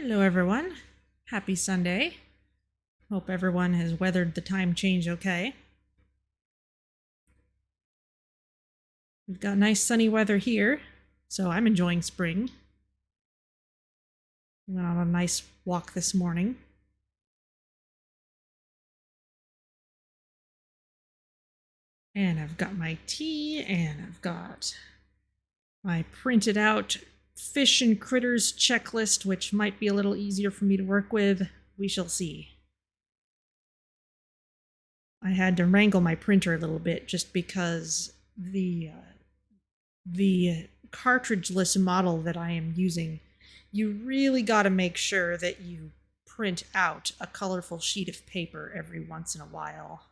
Hello, everyone. Happy Sunday. Hope everyone has weathered the time change okay. We've got nice sunny weather here, so I'm enjoying spring. Went on a nice walk this morning. And I've got my tea, and I've got my printed out fish and critters checklist, which might be a little easier for me to work with. We shall see. I had to wrangle my printer a little bit just because the cartridgeless model that I am using, you really got to make sure that you print out a colorful sheet of paper every once in a while.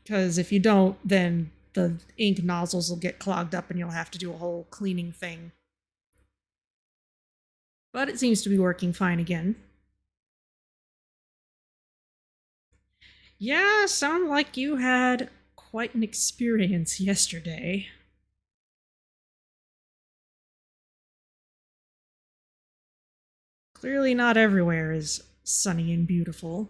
Because if you don't, then the ink nozzles will get clogged up and you'll have to do a whole cleaning thing. But it seems to be working fine again. Yeah, sound like you had quite an experience yesterday. Clearly not everywhere is sunny and beautiful.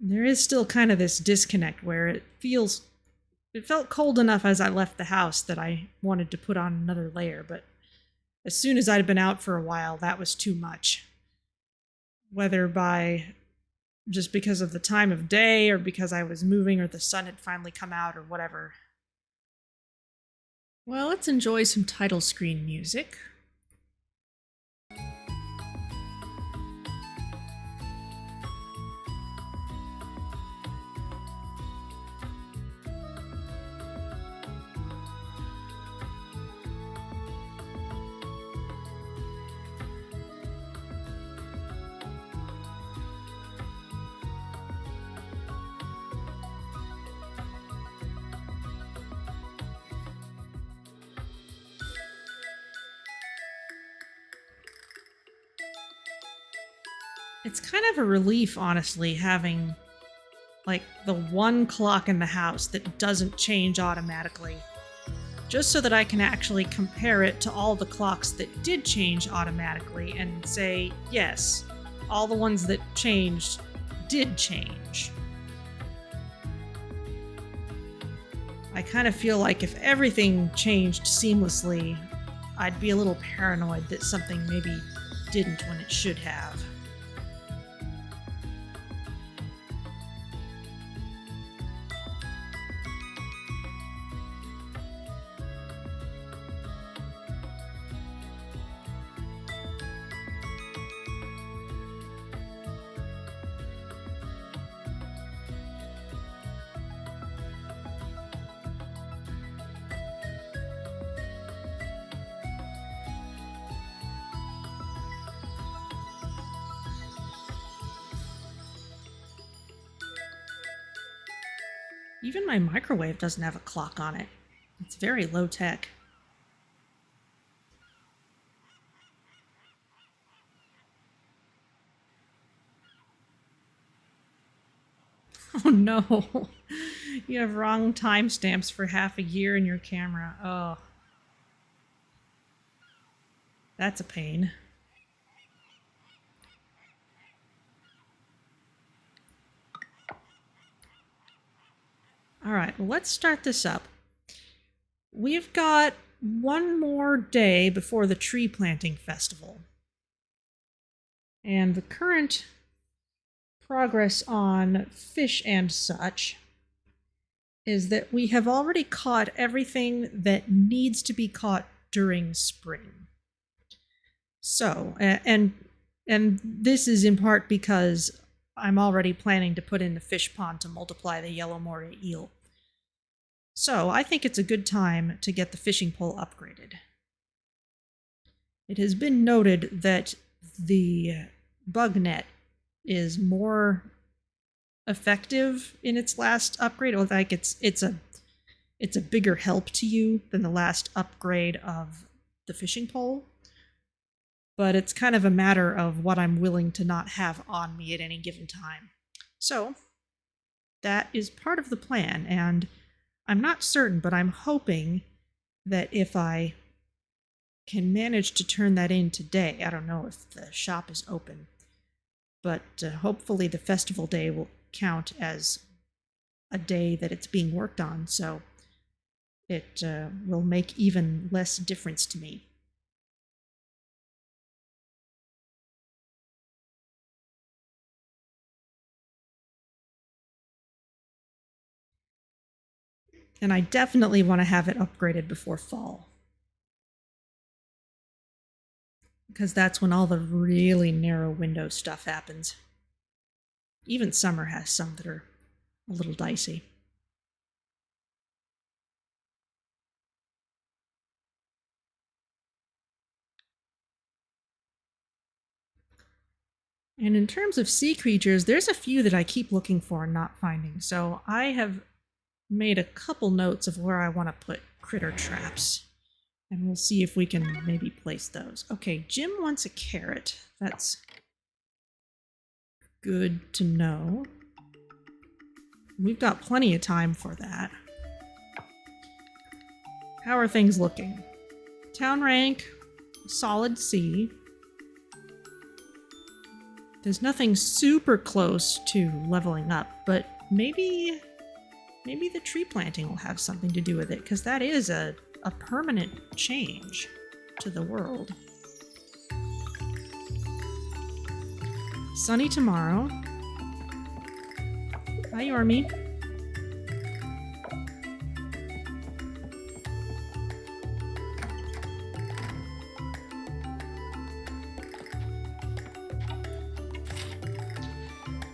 There is still kind of this disconnect where it felt cold enough as I left the house that I wanted to put on another layer, but as soon as I'd been out for a while, that was too much. Whether by just because of the time of day or because I was moving or the sun had finally come out or whatever. Well, let's enjoy some title screen music. It's kind of a relief, honestly, having like the one clock in the house that doesn't change automatically, just so that I can actually compare it to all the clocks that did change automatically and say, yes, all the ones that changed did change. I kind of feel like if everything changed seamlessly, I'd be a little paranoid that something maybe didn't when it should have. Even my microwave doesn't have a clock on it. It's very low tech. Oh no. You have wrong timestamps for half a year in your camera. Oh. That's a pain. All right, well, let's start this up. We've got one more day before the tree planting festival. And the current progress on fish and such is that we have already caught everything that needs to be caught during spring. So, and this is in part because I'm already planning to put in the fish pond to multiply the yellow moray eel. So I think it's a good time to get the fishing pole upgraded. It has been noted that the bug net is more effective in its last upgrade, or like it's a bigger help to you than the last upgrade of the fishing pole. But it's kind of a matter of what I'm willing to not have on me at any given time. So that is part of the plan, and I'm not certain, but I'm hoping that if I can manage to turn that in today, I don't know if the shop is open, but hopefully the festival day will count as a day that it's being worked on, so it will make even less difference to me. And I definitely want to have it upgraded before fall, because that's when all the really narrow window stuff happens. Even summer has some that are a little dicey. And in terms of sea creatures, there's a few that I keep looking for and not finding. So I have made a couple notes of where I want to put critter traps. And we'll see if we can maybe place those. Okay, Jim wants a carrot. That's good to know. We've got plenty of time for that. How are things looking? Town rank, solid C. There's nothing super close to leveling up, but maybe the tree planting will have something to do with it, because that is a permanent change to the world. Sunny tomorrow. Hi, Yormi.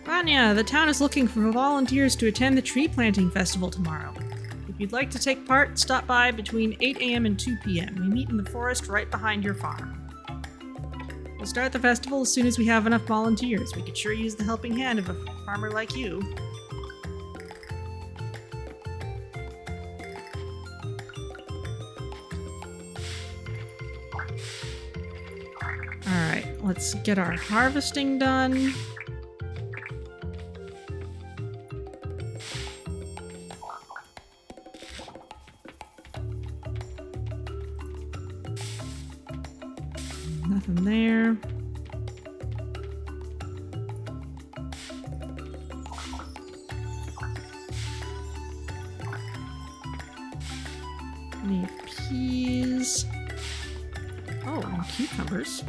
Vanya, the town is looking for volunteers to attend the tree planting festival tomorrow. If you'd like to take part, stop by between 8 a.m. and 2 p.m. We meet in the forest right behind your farm. We'll start the festival as soon as we have enough volunteers. We could sure use the helping hand of a farmer like you. Alright, let's get our harvesting done. Nothing there. Any peas? Oh, and cucumbers.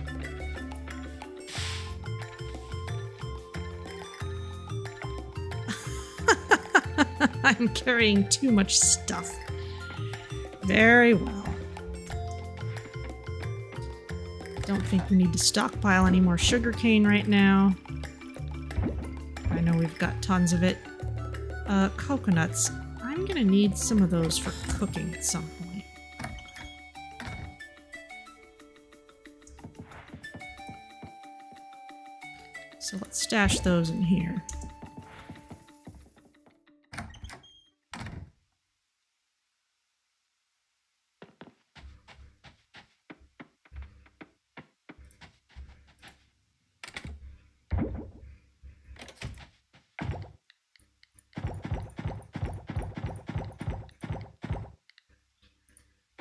I'm carrying too much stuff. Very well. Don't think we need to stockpile any more sugarcane right now. I know we've got tons of it. Coconuts. I'm gonna need some of those for cooking at some point. So let's stash those in here.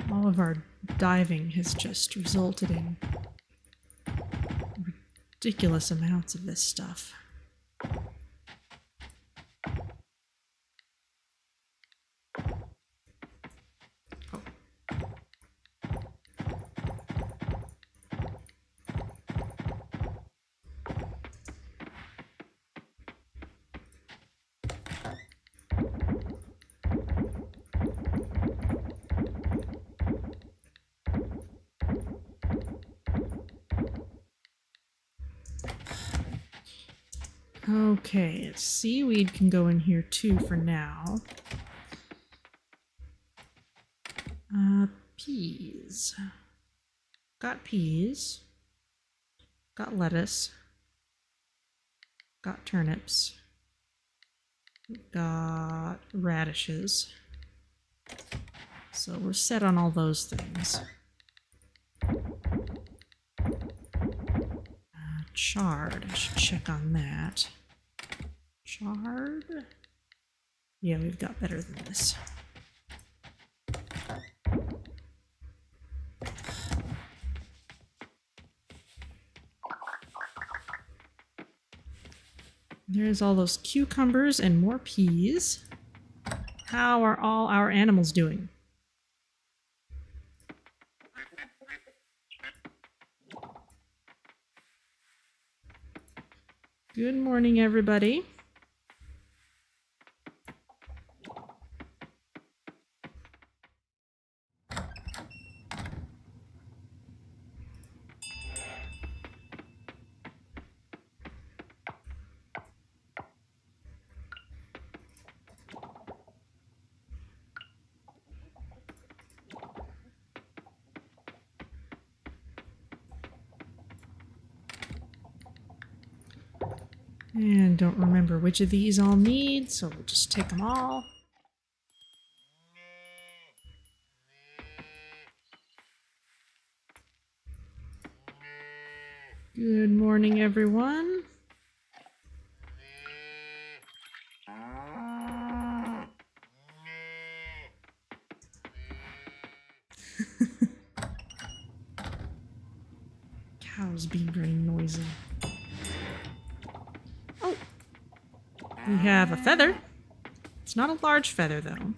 All of our diving has just resulted in ridiculous amounts of this stuff. Oh. Okay, seaweed can go in here too for now. Peas. Got peas. Got lettuce. Got turnips. Got radishes. So we're set on all those things. Chard. I should check on that. Chard? Yeah, we've got better than this. There's all those cucumbers and more peas. How are all our animals doing? Good morning, everybody. And don't remember which of these I'll need, so we'll just take them all. Good morning, everyone. Cows being very noisy. Oh! We have a feather. It's not a large feather, though.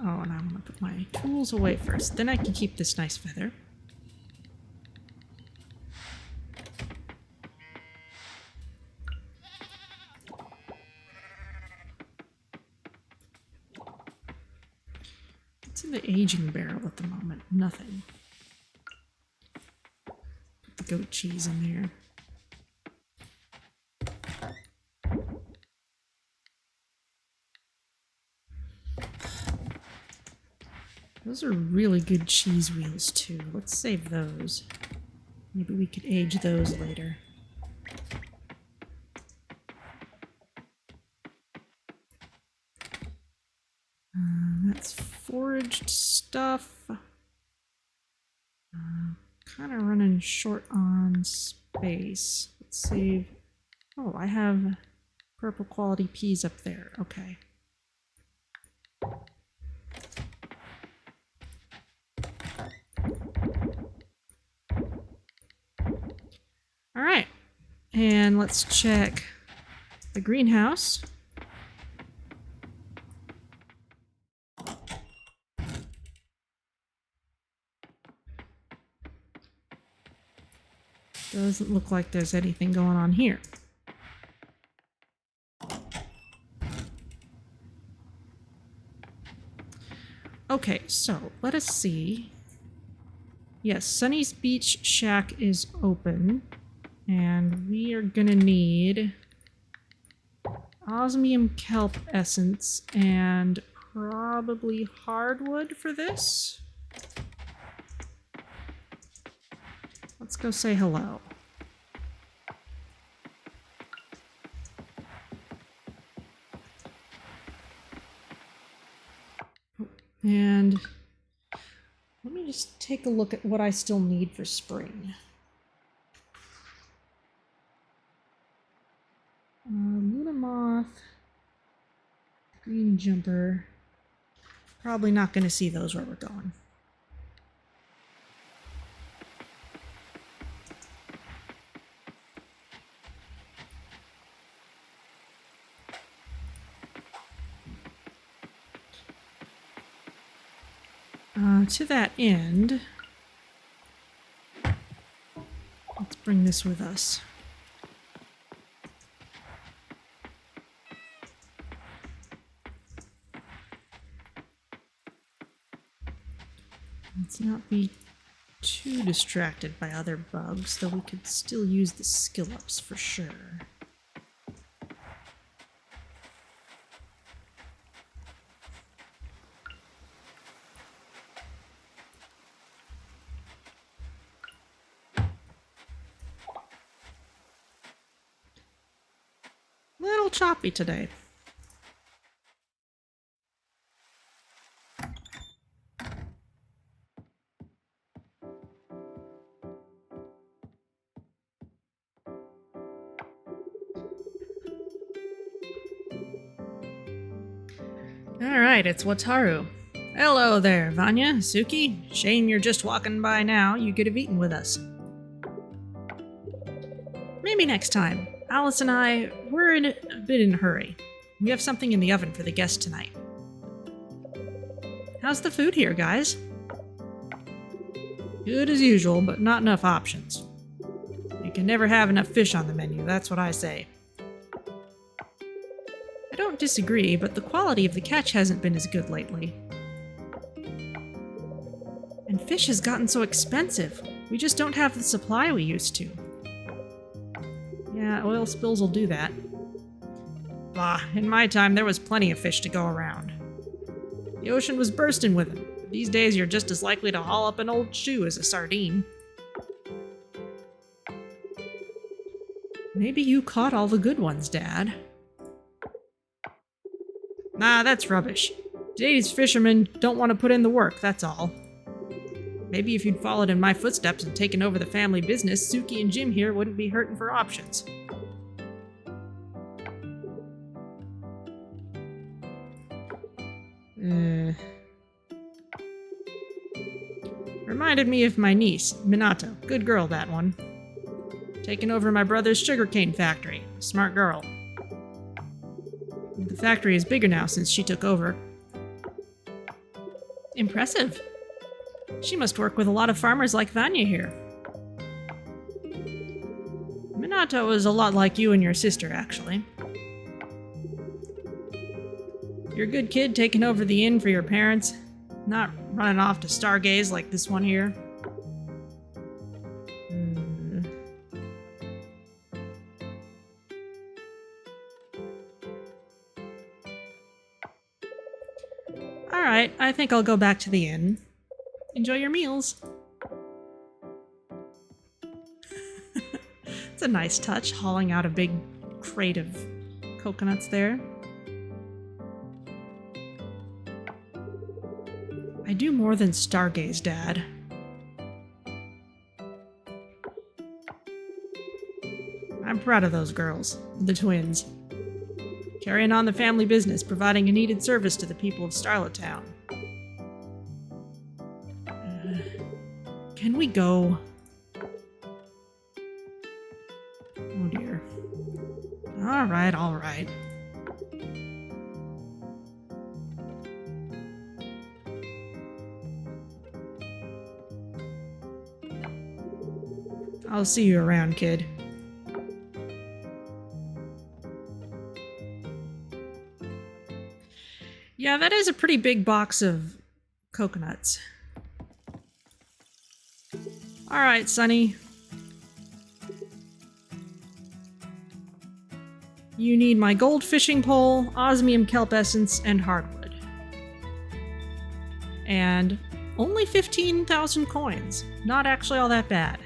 Oh, and I'm gonna put my tools away first. Then I can keep this nice feather. What's in the aging barrel at the moment? Nothing. Put the goat cheese in there. Those are really good cheese wheels, too. Let's save those. Maybe we could age those later. That's foraged stuff. Kind of running short on space. Let's save... Oh, I have purple quality peas up there. Okay. All right. And let's check the greenhouse. Doesn't look like there's anything going on here. Okay, so let us see. Yes, Sunny's Beach Shack is open. And we are gonna need osmium kelp essence and probably hardwood for this. Let's go say hello. And let me just take a look at what I still need for spring. Luna moth, green jumper. Probably not going to see those where we're going. To that end, let's bring this with us. Let's not be too distracted by other bugs, though we could still use the skill ups for sure. Little choppy today. Alright, it's Wataru. Hello there, Vanya, Suki. Shame you're just walking by now. You could have eaten with us. Maybe next time. Alice and we're in a bit in a hurry. We have something in the oven for the guests tonight. How's the food here, guys? Good as usual, but not enough options. You can never have enough fish on the menu, that's what I say. I don't disagree, but the quality of the catch hasn't been as good lately. And fish has gotten so expensive. We just don't have the supply we used to. Yeah, oil spills will do that. Bah, in my time there was plenty of fish to go around. The ocean was bursting with them. These days you're just as likely to haul up an old shoe as a sardine. Maybe you caught all the good ones, Dad. Nah, that's rubbish. Today's fishermen don't want to put in the work, that's all. Maybe if you'd followed in my footsteps and taken over the family business, Suki and Jim here wouldn't be hurting for options. Reminded me of my niece, Minato. Good girl, that one. Taking over my brother's sugarcane factory. Smart girl. The factory is bigger now since she took over. Impressive. She must work with a lot of farmers like Vanya here. Minato is a lot like you and your sister, actually. You're a good kid taking over the inn for your parents, not running off to stargaze like this one here. Alright, I think I'll go back to the inn. Enjoy your meals. It's a nice touch, hauling out a big crate of coconuts there. I do more than stargaze, Dad. I'm proud of those girls, the twins. Carrying on the family business, providing a needed service to the people of Starlet Town. Can we go? Oh dear. Alright, alright. I'll see you around, kid. Yeah, that is a pretty big box of coconuts. Alright, Sonny. You need my gold fishing pole, osmium kelp essence, and hardwood. And only 15,000 coins. Not actually all that bad.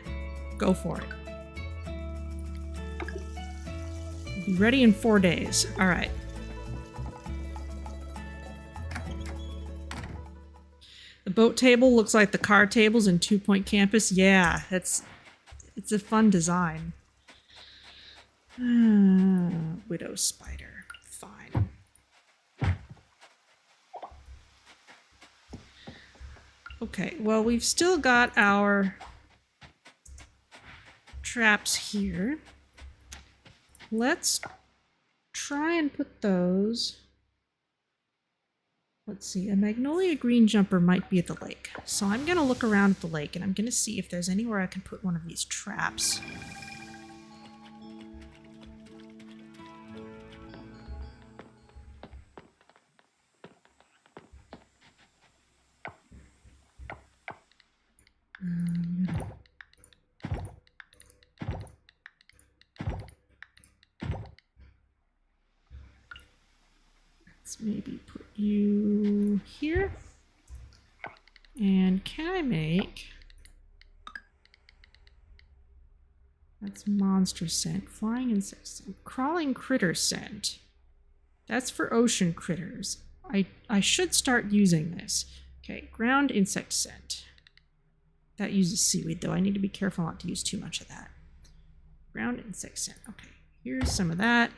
Go for it. Be ready in 4 days. Alright. The boat table looks like the card tables in 2 Point Campus. Yeah, it's a fun design. Widow spider. Fine. Okay, well, we've still got our traps here. Let's try and put those. Let's see, a magnolia green jumper might be at the lake. So I'm gonna look around at the lake and I'm gonna see if there's anywhere I can put one of these traps. Let's maybe put you here. And can I make... That's monster scent, flying insect scent, crawling critter scent. That's for ocean critters. I should start using this. Okay, ground insect scent. That uses seaweed, though. I need to be careful not to use too much of that. Ground insect scent. Okay, here's some of that.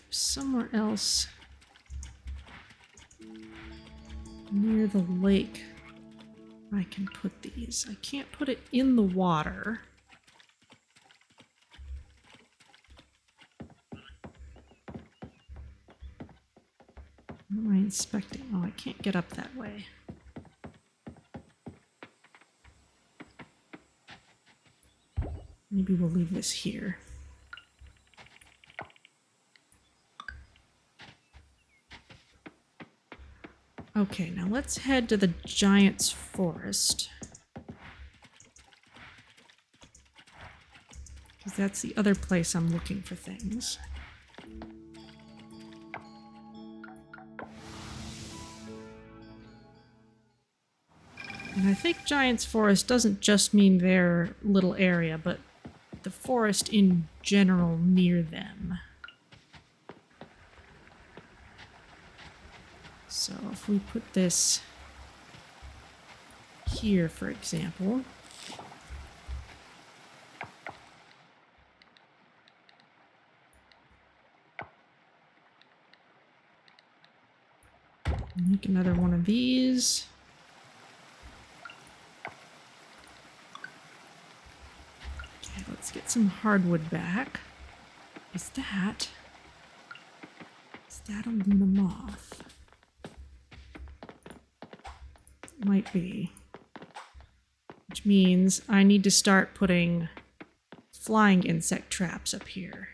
somewhere else near the lake I can put these. I can't put it in the water. What am I inspecting? Oh, I can't get up that way. Maybe we'll leave this here. Okay, now let's head to the Giant's Forest. Because that's the other place I'm looking for things. And I think Giant's Forest doesn't just mean their little area, but the forest in general near them. So if we put this here, for example, make another one of these. Okay, let's get some hardwood back. Is that a Luna moth? Might be. Which means I need to start putting flying insect traps up here.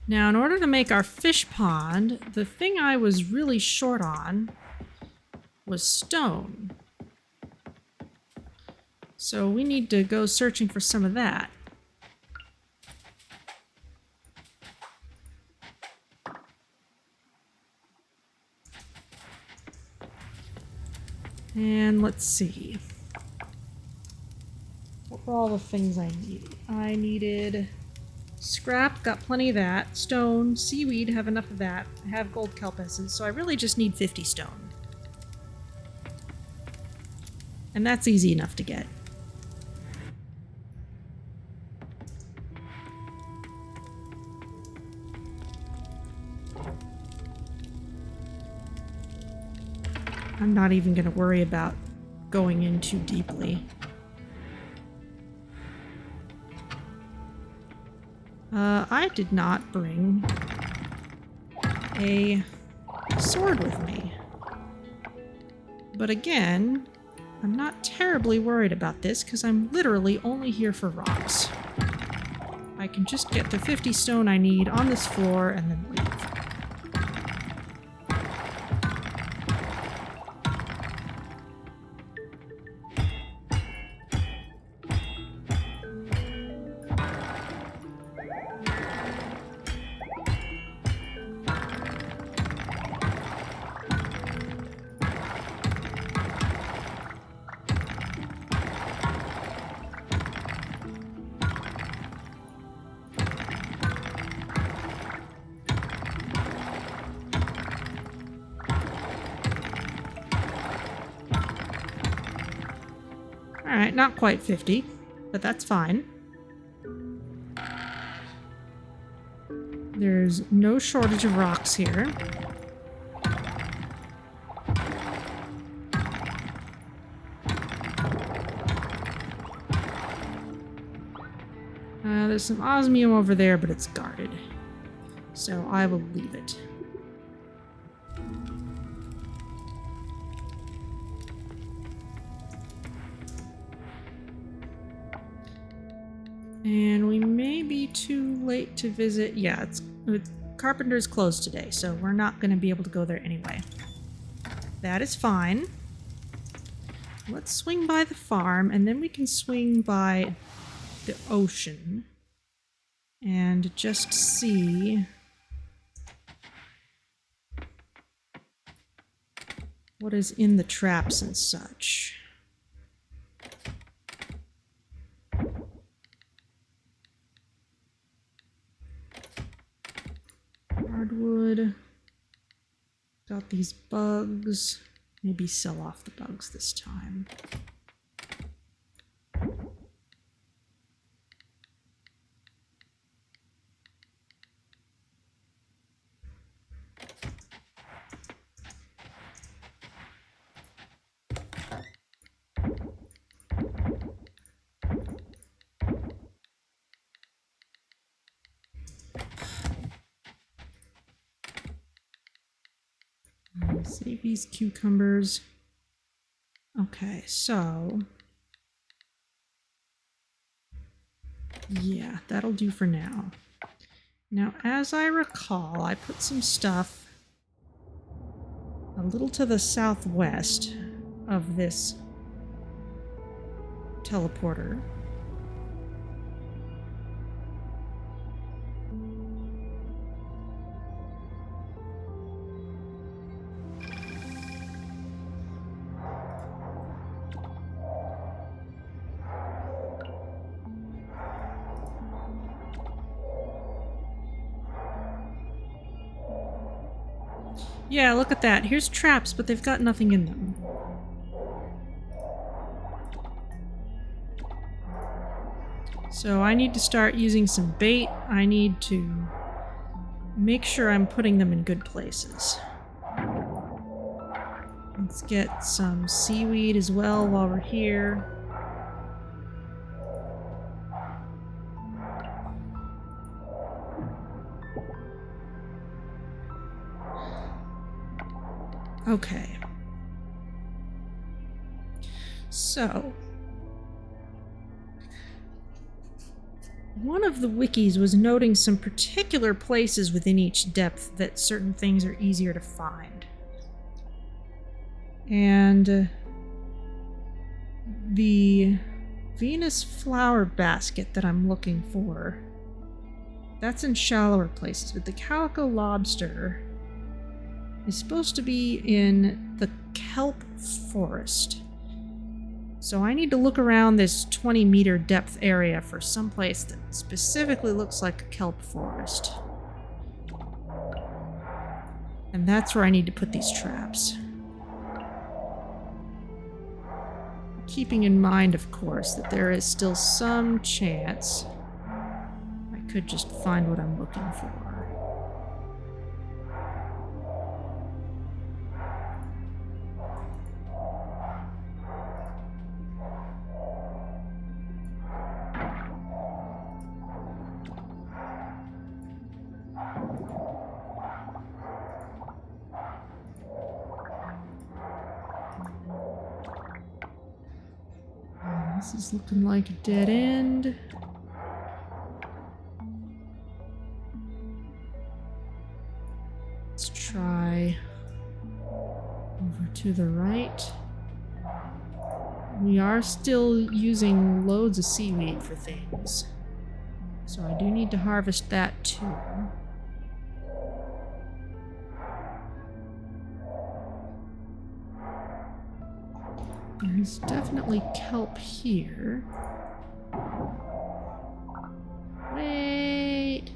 Now, in order to make our fish pond, the thing I was really short on was stone. So we need to go searching for some of that. And let's see. What were all the things I needed? I needed scrap, got plenty of that. Stone, seaweed, have enough of that. I have gold kelp essence, so I really just need 50 stone. And that's easy enough to get. I'm not even going to worry about going in too deeply. I did not bring a sword with me. But again, I'm not terribly worried about this because I'm literally only here for rocks. I can just get the 50 stone I need on this floor and then leave. Alright, not quite 50, but that's fine. There's no shortage of rocks here. There's some osmium over there, but it's guarded. So I will leave it. And we may be too late to visit. Yeah, it's Carpenter's closed today, so we're not going to be able to go there anyway. That is fine. Let's swing by the farm, and then we can swing by the ocean and just see what is in the traps and such. got these bugs. Maybe sell off the bugs this time. Save these cucumbers. Okay, so yeah, that'll do for now. Now, as I recall, I put some stuff a little to the southwest of this teleporter. Yeah, look at that. Here's traps, but they've got nothing in them. So I need to start using some bait. I need to make sure I'm putting them in good places. Let's get some seaweed as well while we're here. Okay. So, one of the wikis was noting some particular places within each depth that certain things are easier to find. And the Venus flower basket that I'm looking for, that's in shallower places, but the calico lobster is supposed to be in the kelp forest. So I need to look around this 20-meter depth area for some place that specifically looks like a kelp forest. And that's where I need to put these traps. Keeping in mind, of course, that there is still some chance I could just find what I'm looking for. This is looking like a dead end. Let's try over to the right. We are still using loads of seaweed for things, so I do need to harvest that too. There's definitely kelp here. Wait!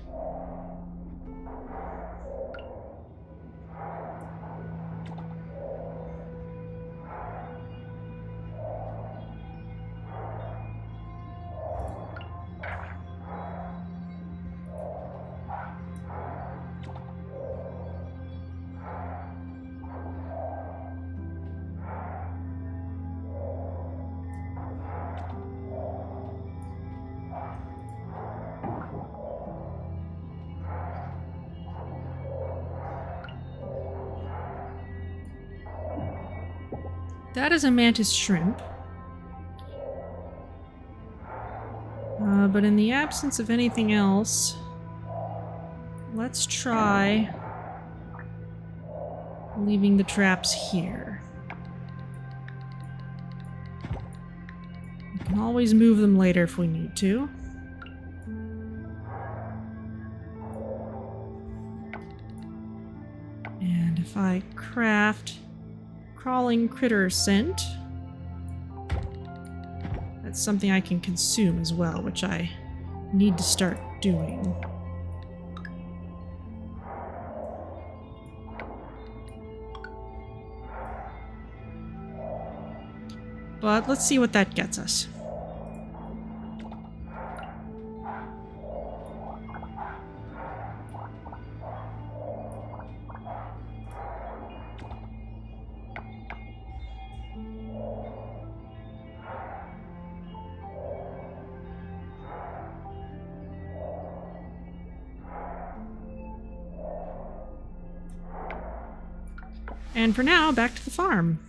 That is a mantis shrimp. But in the absence of anything else, let's try leaving the traps here. We can always move them later if we need to. And if I craft crawling critter scent, that's something I can consume as well, which I need to start doing. But let's see what that gets us. And for now, back to the farm.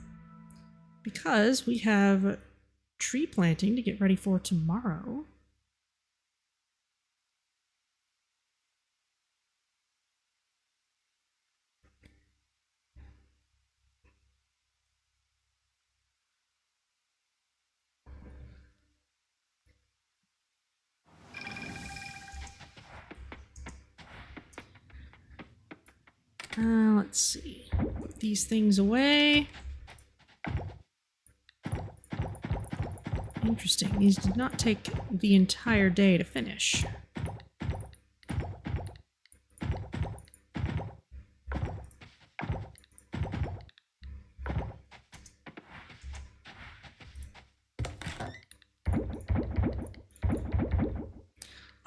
Because we have tree planting to get ready for tomorrow. Let's see. Put these things away. Interesting. These did not take the entire day to finish.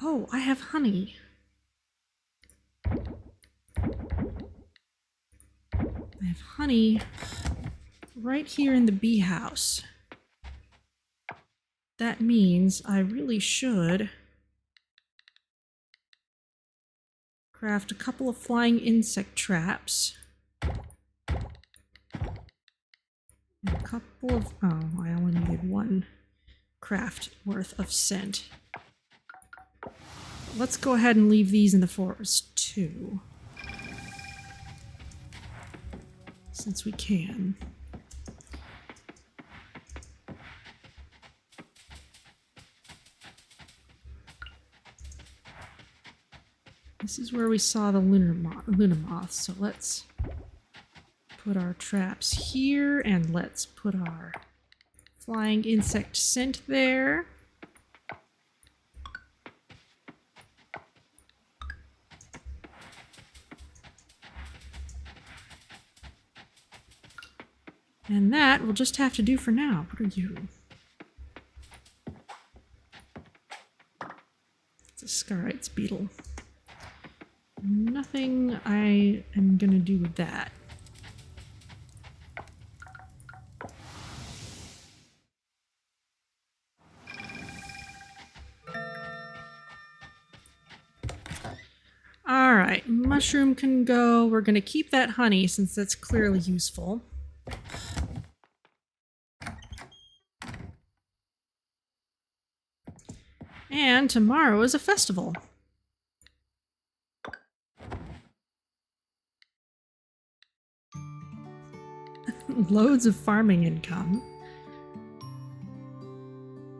Oh, I have honey. I have honey right here in the bee house. That means I really should craft a couple of flying insect traps. And a couple of... oh, I only needed one craft worth of scent. Let's go ahead and leave these in the forest too. Since we can. This is where we saw the Luna moths, so let's put our traps here and let's put our flying insect scent there. And that we'll just have to do for now. What are you? It's a Scarites beetle. Nothing I am gonna do with that. Alright, mushroom can go. We're gonna keep that honey since that's clearly useful. And tomorrow is a festival. Loads of farming income.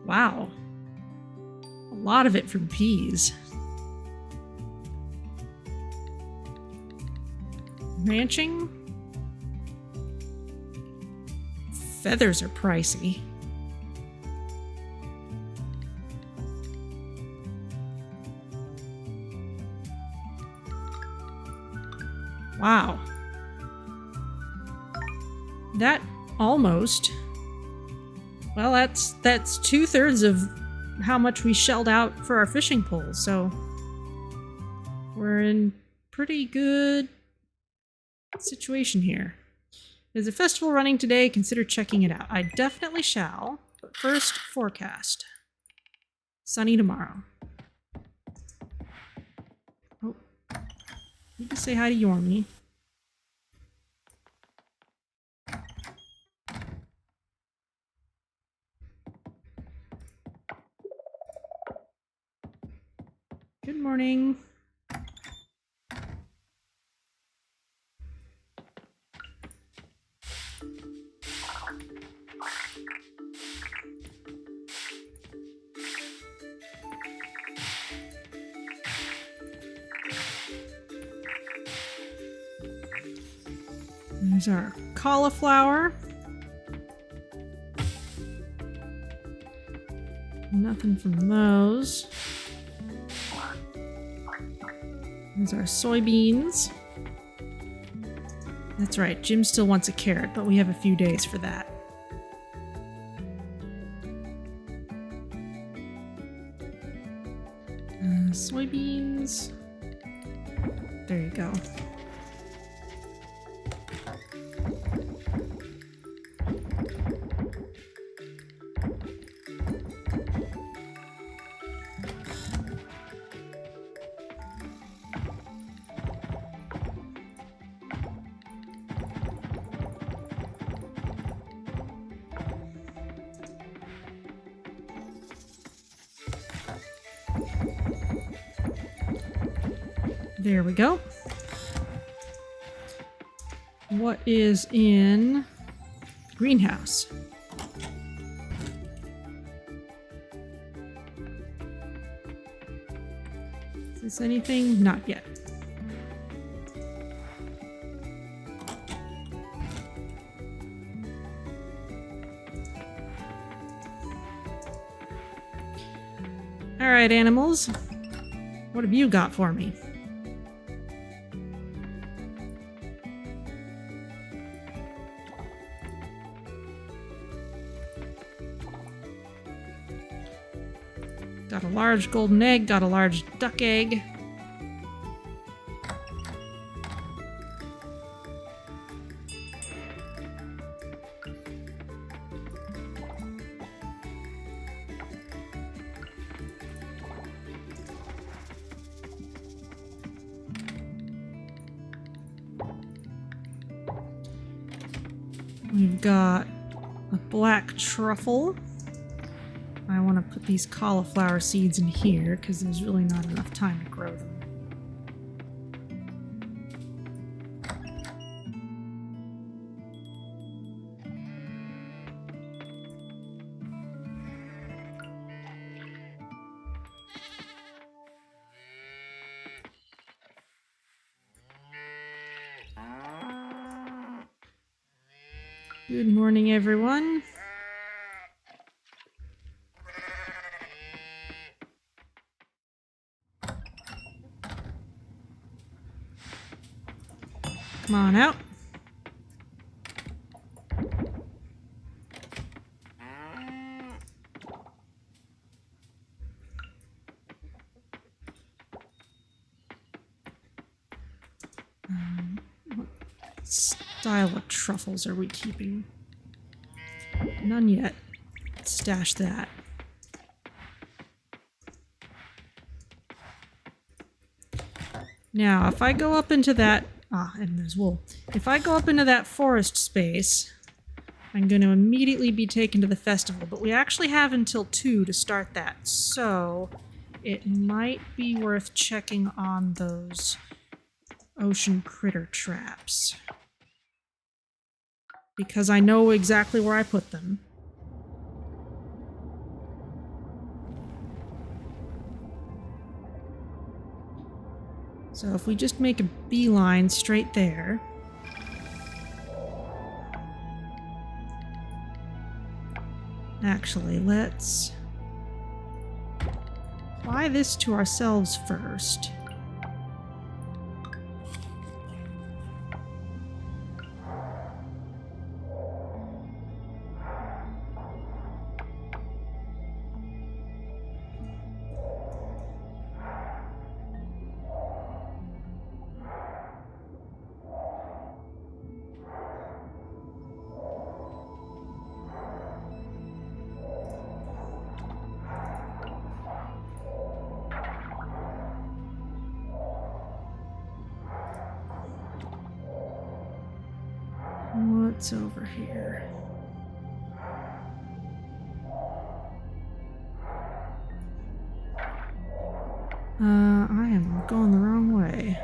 Wow. A lot of it from peas. Ranching? Feathers are pricey. Wow. That almost... well, that's 2/3 of how much we shelled out for our fishing poles, so we're in pretty good situation here. There's a festival running today. Consider checking it out. I definitely shall. But first, forecast. Sunny tomorrow. Oh. You can say hi to Yormi. Good morning. There's our cauliflower. Nothing from those. There's our soybeans. That's right, Jim still wants a carrot, but we have a few days for that. Soybeans. There you go. There we go. What is in the greenhouse? Is this anything? Not yet. All right, animals. What have you got for me? Got a large golden egg, got a large duck egg. We've got a black truffle. I want to put these cauliflower seeds in here because there's really not enough time to grow them. Good morning, everyone. Come on out. What style of truffles are we keeping? None yet. Let's stash that. Now, if I go up into that... and there's wool. If I go up into that forest space, I'm going to immediately be taken to the festival. But we actually have until 2 to start that. So, it might be worth checking on those ocean critter traps. Because I know exactly where I put them. So if we just make a beeline straight there. Actually, let's apply this to ourselves first. What's over here? I am going the wrong way.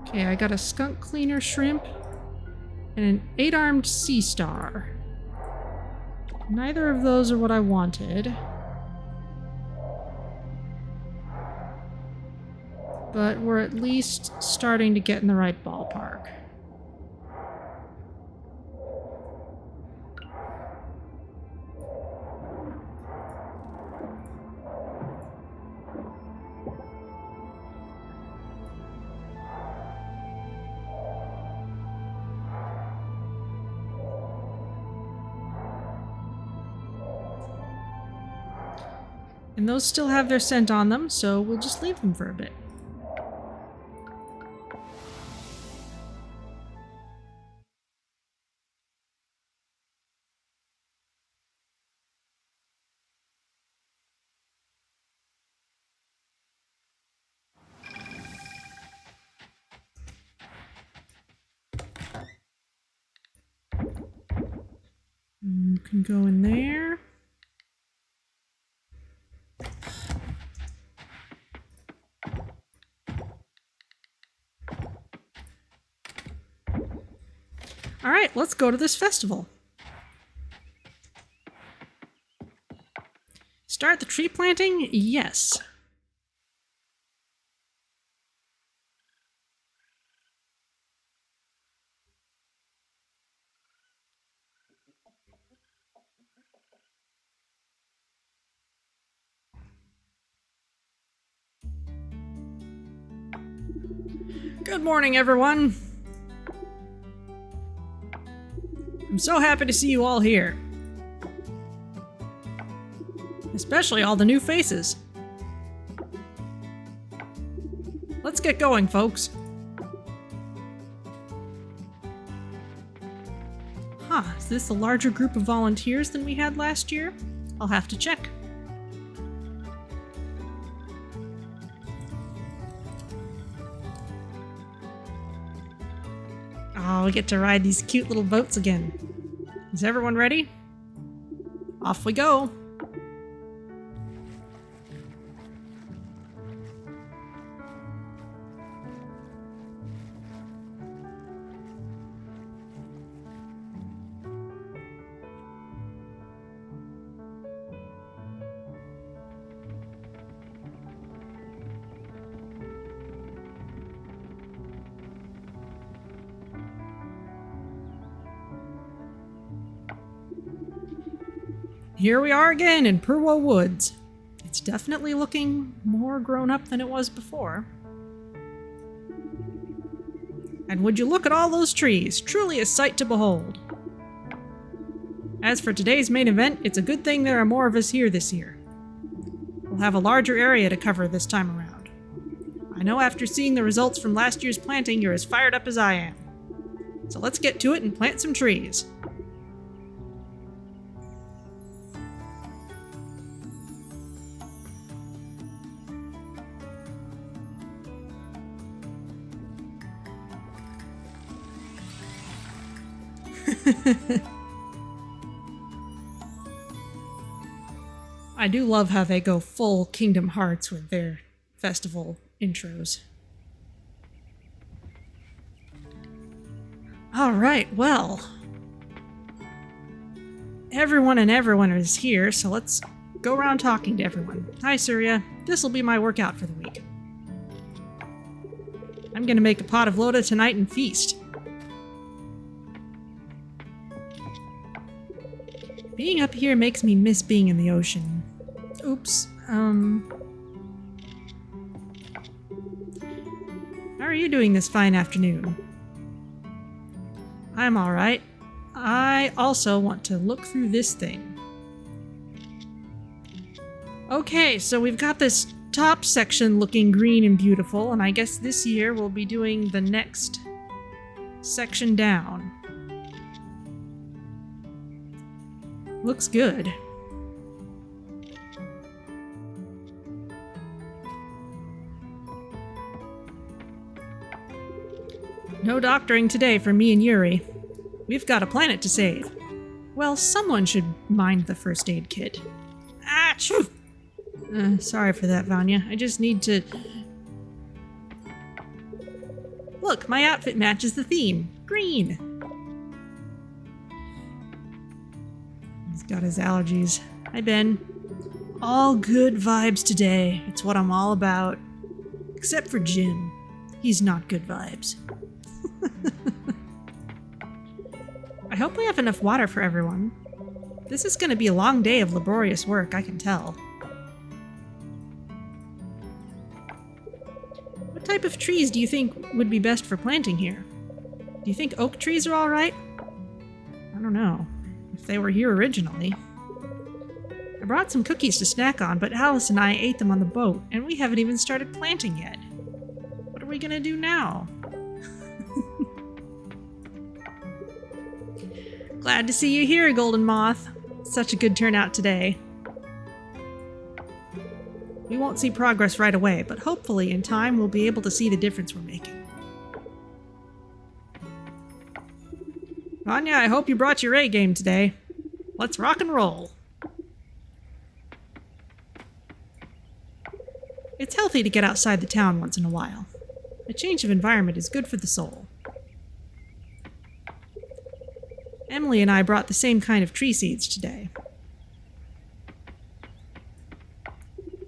Okay, I got a skunk cleaner shrimp and an 8-armed sea star. Neither of those are what I wanted. But we're at least starting to get in the right ballpark. And those still have their scent on them, so we'll just leave them for a bit. You can go in there. All right, let's go to this festival. Start the tree planting? Yes. Good morning, everyone. I'm so happy to see you all here. Especially all the new faces. Let's get going, folks. Huh, is this a larger group of volunteers than we had last year? I'll have to check. Oh, we get to ride these cute little boats again. Is everyone ready? Off we go. Here we are again in Purwo Woods. It's definitely looking more grown up than it was before. And would you look at all those trees, truly a sight to behold. As for today's main event, it's a good thing there are more of us here this year. We'll have a larger area to cover this time around. I know after seeing the results from last year's planting, you're as fired up as I am. So let's get to it and plant some trees. I do love how they go full Kingdom Hearts with their festival intros. Alright, well. Everyone is here, so let's go around talking to everyone. Hi, Surya. This'll be my workout for the week. I'm gonna make a pot of Loda tonight and feast. Being up here makes me miss being in the ocean. Oops, How are you doing this fine afternoon? I'm alright. I also want to look through this thing. Okay, so we've got this top section looking green and beautiful, and I guess this year we'll be doing the next section down. Looks good. No doctoring today for me and Yuri. We've got a planet to save. Well, someone should mind the first aid kit. Achoo! Sorry for that, Vanya. I just need to... Look, my outfit matches the theme. Green! He's got his allergies. Hi, Ben. All good vibes today. It's what I'm all about. Except for Jim. He's not good vibes. I hope we have enough water for everyone. This is going to be a long day of laborious work, I can tell. What type of trees do you think would be best for planting here? Do you think oak trees are alright? I don't know. If they were here originally. I brought some cookies to snack on, but Alice and I ate them on the boat, and we haven't even started planting yet. What are we gonna do now? Glad to see you here, Golden Moth. Such a good turnout today. We won't see progress right away, but hopefully in time we'll be able to see the difference we're making. Anya, I hope you brought your A game today. Let's rock and roll. It's healthy to get outside the town once in a while. A change of environment is good for the soul. Emily and I brought the same kind of tree seeds today.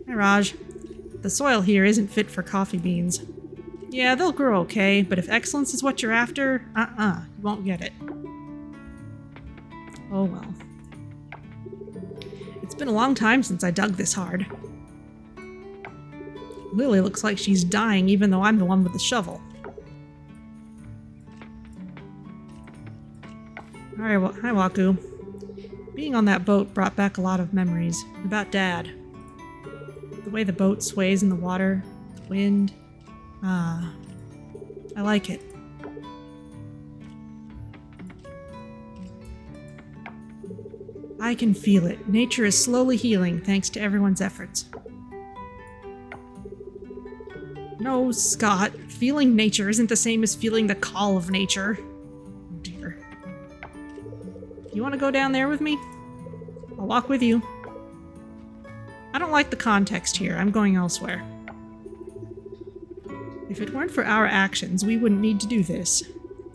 Hi, Raj. The soil here isn't fit for coffee beans. Yeah, they'll grow okay, but if excellence is what you're after, you won't get it. Oh well. It's been a long time since I dug this hard. Lily looks like she's dying even though I'm the one with the shovel. Hi, Wakuu. Being on that boat brought back a lot of memories about Dad. The way the boat sways in the water, the wind. I like it. I can feel it. Nature is slowly healing thanks to everyone's efforts. No, Scott. Feeling nature isn't the same as feeling the call of nature. Oh dear. You want to go down there with me? I'll walk with you. I don't like the context here. I'm going elsewhere. If it weren't for our actions, we wouldn't need to do this.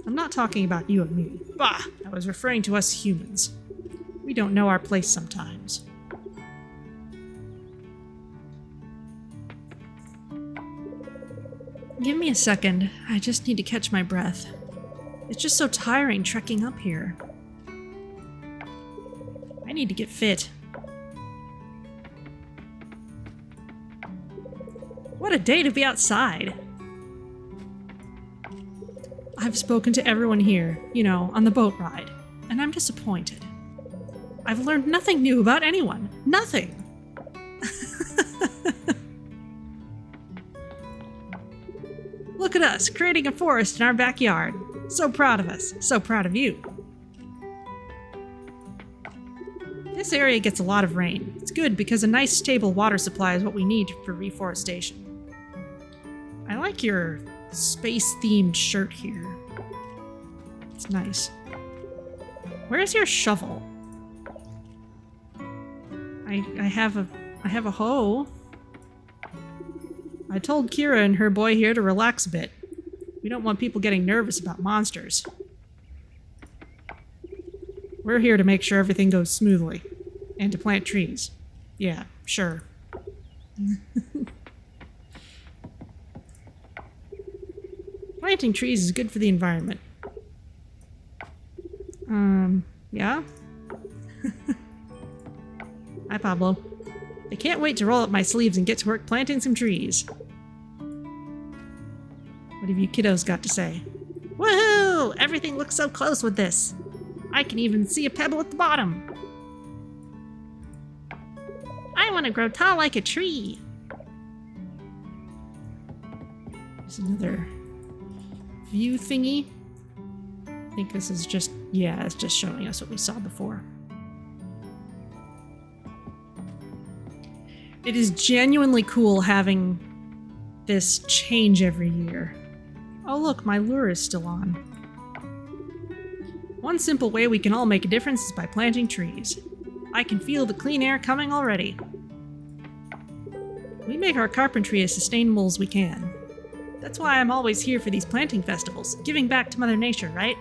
I'm not talking about you and me. Bah! I was referring to us humans. We don't know our place sometimes. Give me a second. I just need to catch my breath. It's just so tiring trekking up here. I need to get fit. What a day to be outside! I've spoken to everyone here, you know, on the boat ride, and I'm disappointed. I've learned nothing new about anyone. Nothing! Look at us, creating a forest in our backyard. So proud of us. So proud of you. This area gets a lot of rain. It's good because a nice stable water supply is what we need for reforestation. I like your space-themed shirt here. It's nice. Where's your shovel? I have a hoe. I told Kira and her boy here to relax a bit. We don't want people getting nervous about monsters. We're here to make sure everything goes smoothly. And to plant trees. Yeah, sure. Planting trees is good for the environment. Yeah? Hi, Pablo. I can't wait to roll up my sleeves and get to work planting some trees. What have you kiddos got to say? Woohoo! Everything looks so close with this. I can even see a pebble at the bottom. I want to grow tall like a tree. There's another view thingy. I think this is just, yeah, it's just showing us what we saw before. It is genuinely cool having this change every year. Oh look, my lure is still on. One simple way we can all make a difference is by planting trees. I can feel the clean air coming already. We make our carpentry as sustainable as we can. That's why I'm always here for these planting festivals, giving back to Mother Nature, right?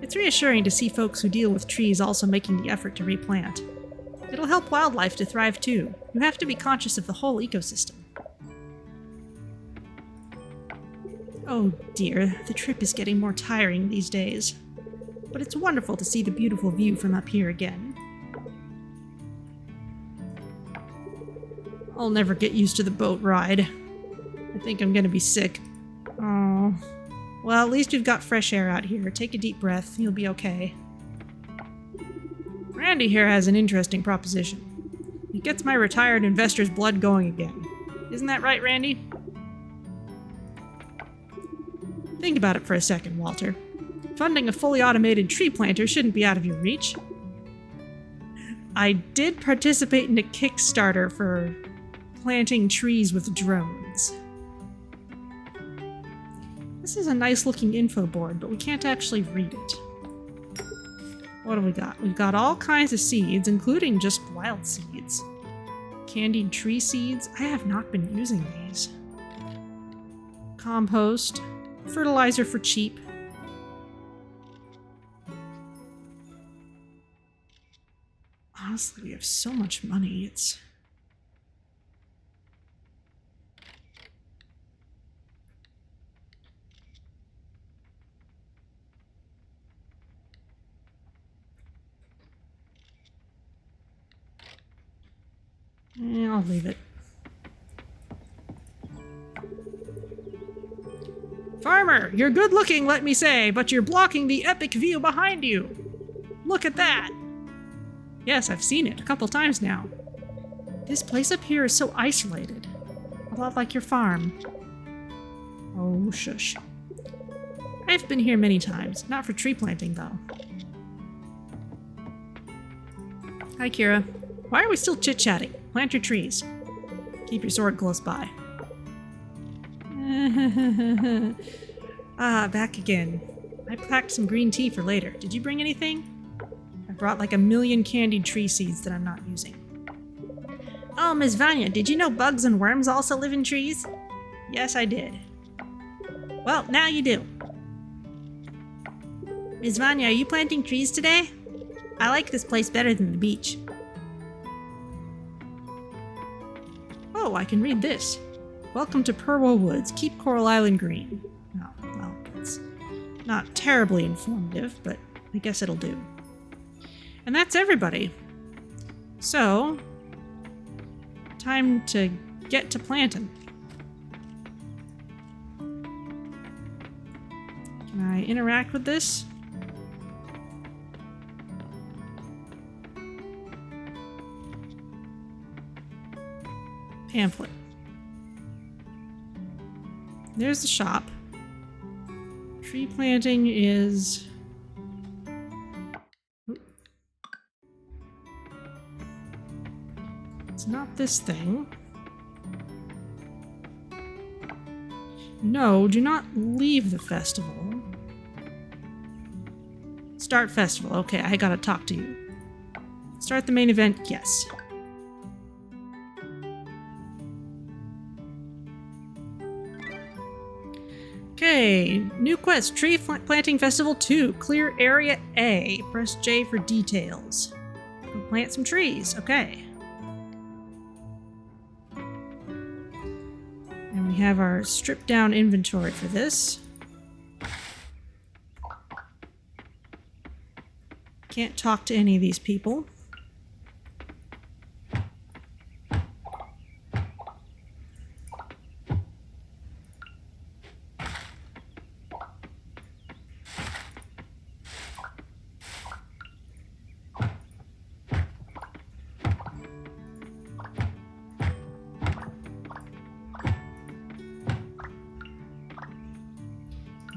It's reassuring to see folks who deal with trees also making the effort to replant. It'll help wildlife to thrive too. You have to be conscious of the whole ecosystem. Oh dear, the trip is getting more tiring these days. But it's wonderful to see the beautiful view from up here again. I'll never get used to the boat ride. I think I'm gonna be sick. Oh. Well, at least we've got fresh air out here. Take a deep breath. You'll be okay. Randy here has an interesting proposition. It gets my retired investor's blood going again. Isn't that right, Randy? Think about it for a second, Walter. Funding a fully automated tree planter shouldn't be out of your reach. I did participate in a Kickstarter for planting trees with drones. This is a nice looking info board, but we can't actually read it. What do we got? We've got all kinds of seeds, including just wild seeds. Candied tree seeds. I have not been using these. Compost. Fertilizer for cheap. Honestly, we have so much money, it's... I'll leave it. Farmer, you're good looking, let me say, but you're blocking the epic view behind you. Look at that. Yes, I've seen it a couple times now. This place up here is so isolated. A lot like your farm. Oh, shush. I've been here many times, not for tree planting, though. Hi, Kira. Why are we still chit-chatting? Plant your trees. Keep your sword close by. Back again. I packed some green tea for later. Did you bring anything? I brought like 1,000,000 candied tree seeds that I'm not using. Oh, Ms. Vanya, did you know bugs and worms also live in trees? Yes, I did. Well, now you do. Ms. Vanya, are you planting trees today? I like this place better than the beach. Oh, I can read this. Welcome to Purwo Woods. Keep Coral Island green. Oh, well, it's not terribly informative, but I guess it'll do. And that's everybody. So, time to get to planting. Can I interact with this? Pamphlet. There's the shop. Tree planting is... It's not this thing. No, do not leave the festival. Start festival. Okay, I gotta talk to you. Start the main event. Yes. Okay, new quest, Tree Planting Festival 2, clear area A. Press J for details. Go plant some trees, okay. And we have our stripped down inventory for this. Can't talk to any of these people.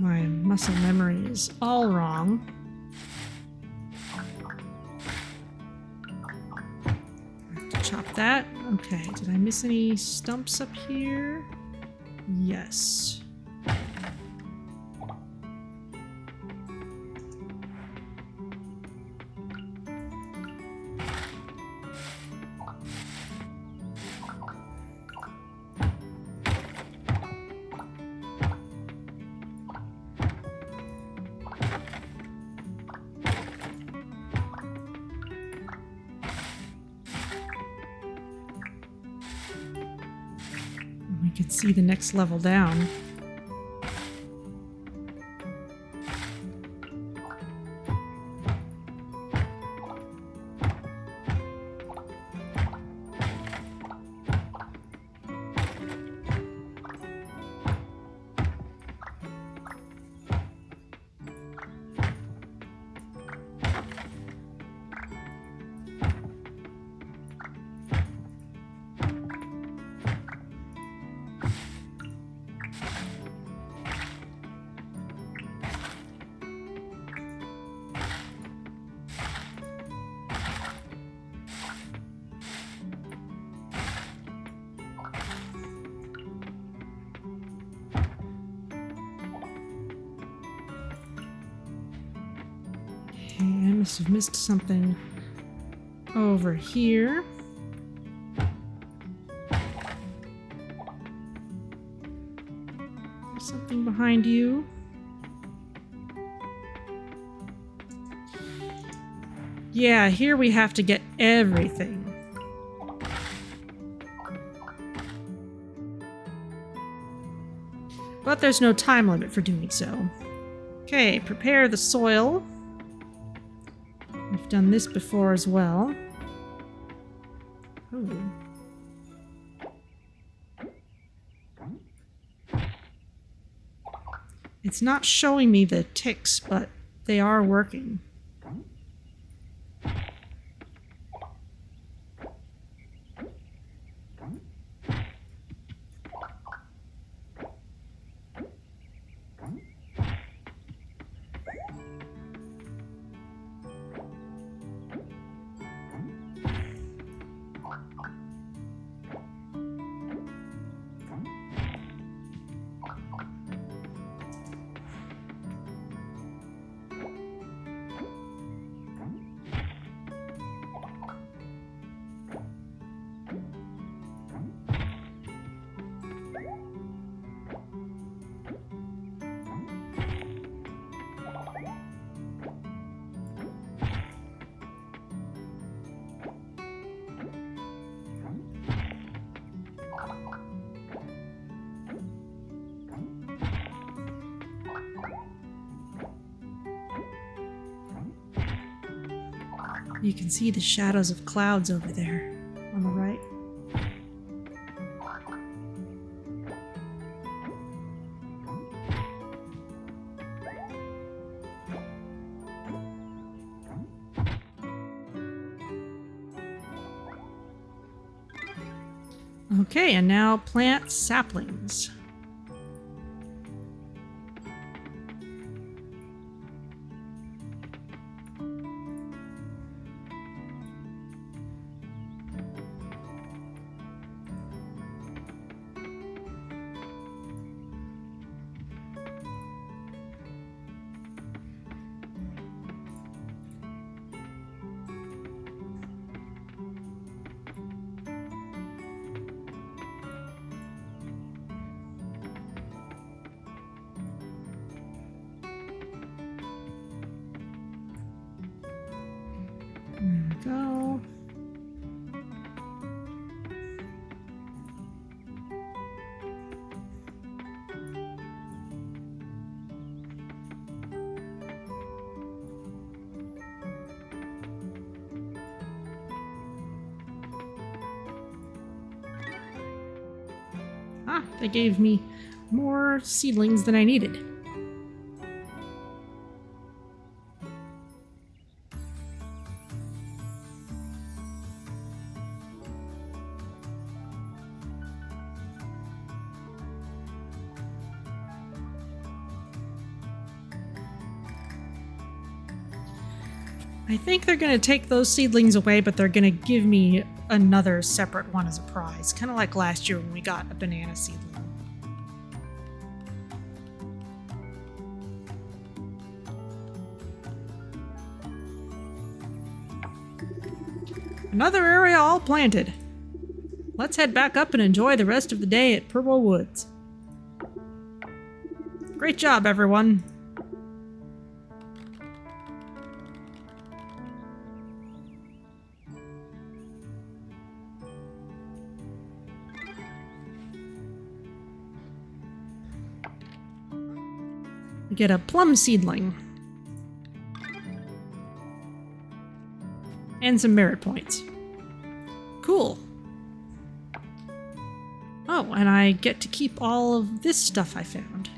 My muscle memory is all wrong. I have to chop that. Okay, did I miss any stumps up here? Yes. We can see the next level down. Okay, I must have missed something over here. There's something behind you. Yeah, here we have to get everything. But there's no time limit for doing so. Okay, prepare the soil. We've done this before as well. Ooh. It's not showing me the ticks, but they are working. You can see the shadows of clouds over there on the right. Okay, and now plant saplings. There we go. Ah, they gave me more seedlings than I needed. I think they're going to take those seedlings away, but they're going to give me another separate one as a prize. Kind of like last year when we got a banana seedling. Another area all planted. Let's head back up and enjoy the rest of the day at Purple Woods. Great job, everyone. We get a plum seedling. And some merit points. Cool. Oh, and I get to keep all of this stuff I found.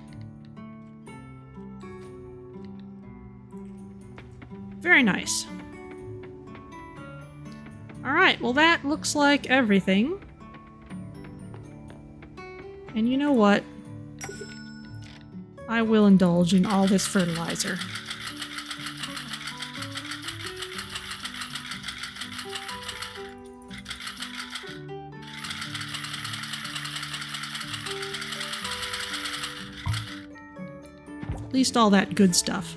Very nice. Alright, well that looks like everything. And you know what? I will indulge in all this fertilizer. At least all that good stuff.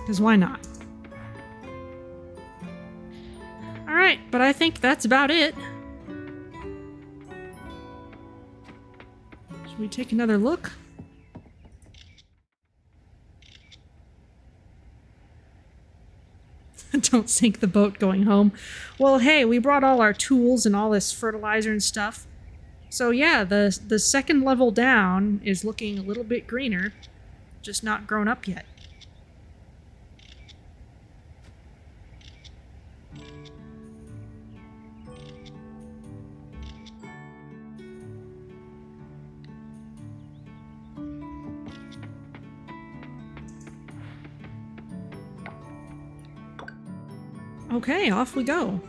Because why not? Alright, but I think that's about it. Should we take another look? Don't sink the boat going home. Well, hey, we brought all our tools and all this fertilizer and stuff. So yeah, the second level down is looking a little bit greener, just not grown up yet. Okay, off we go.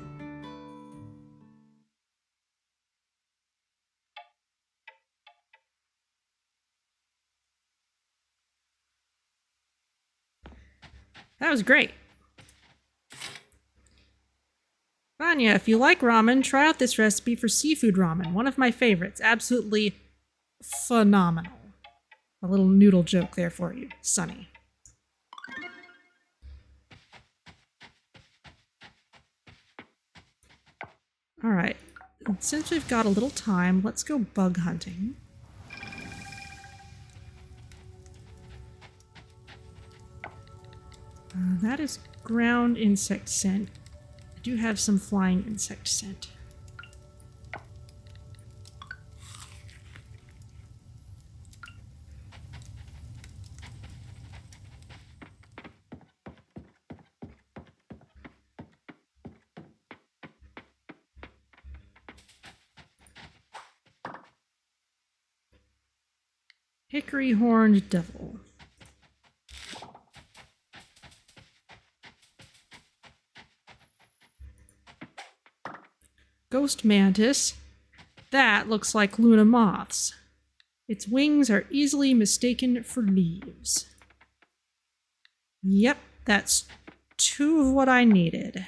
That was great. Vanya, if you like ramen, try out this recipe for seafood ramen. One of my favorites. Absolutely phenomenal. A little noodle joke there for you, Sunny. Alright, since we've got a little time, let's go bug hunting. That is ground insect scent. I do have some flying insect scent. Hickory horned devil. Ghost mantis. That looks like Luna moths. Its wings are easily mistaken for leaves. Yep, that's 2 of what I needed.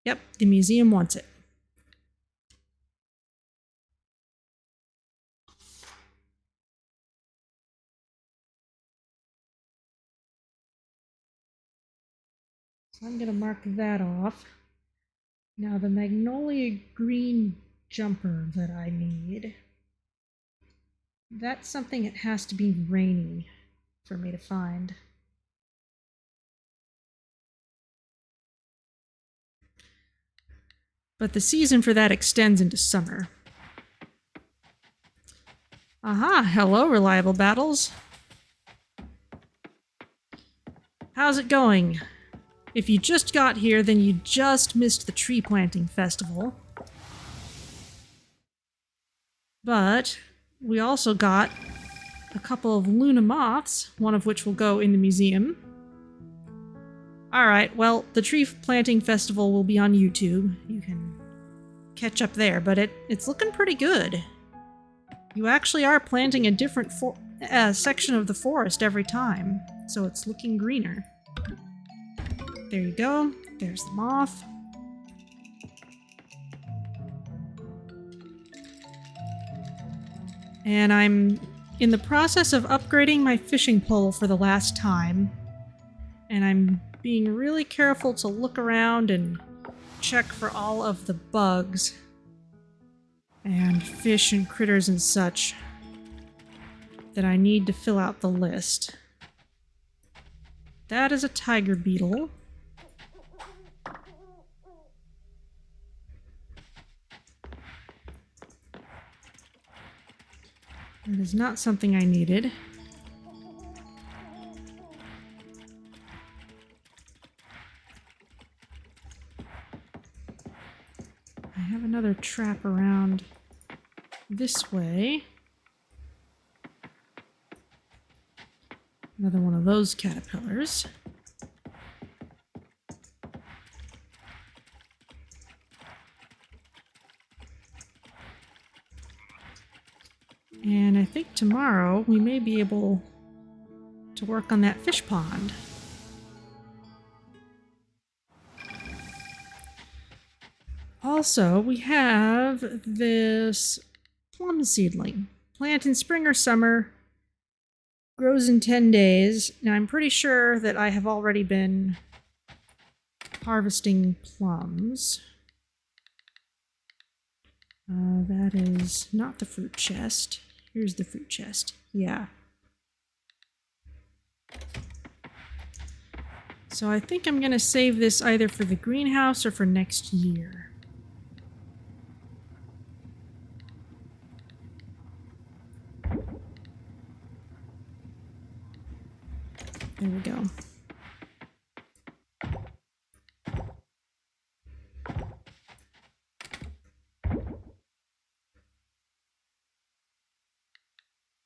Yep, the museum wants it. So I'm gonna mark that off. Now the magnolia green jumper that I need. That's something it has to be rainy for me to find. But the season for that extends into summer. Aha, hello, Reliable Battles. How's it going? If you just got here, then you just missed the tree planting festival. But we also got a couple of Luna moths, one of which will go in the museum. Alright, well, the tree planting festival will be on YouTube. You can catch up there, but it's looking pretty good. You actually are planting a different section of the forest every time, so it's looking greener. There you go. There's the moth. And I'm in the process of upgrading my fishing pole for the last time. And I'm being really careful to look around and check for all of the bugs and fish and critters and such that I need to fill out the list. That is a tiger beetle. That is not something I needed. I have another trap around this way. Another one of those caterpillars. And I think tomorrow we may be able to work on that fish pond. Also, we have this plum seedling. Plant in spring or summer. Grows in 10 days. Now I'm pretty sure that I have already been harvesting plums. That is not the fruit chest. Here's the fruit chest. Yeah. So I think I'm going to save this either for the greenhouse or for next year. There we go.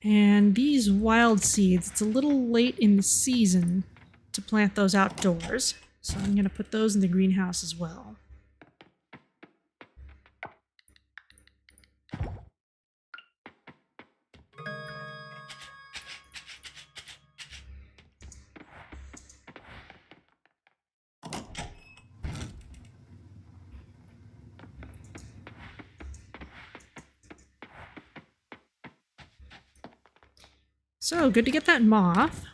And these wild seeds, it's a little late in the season to plant those outdoors, so I'm going to put those in the greenhouse as well. So, good to get that moth.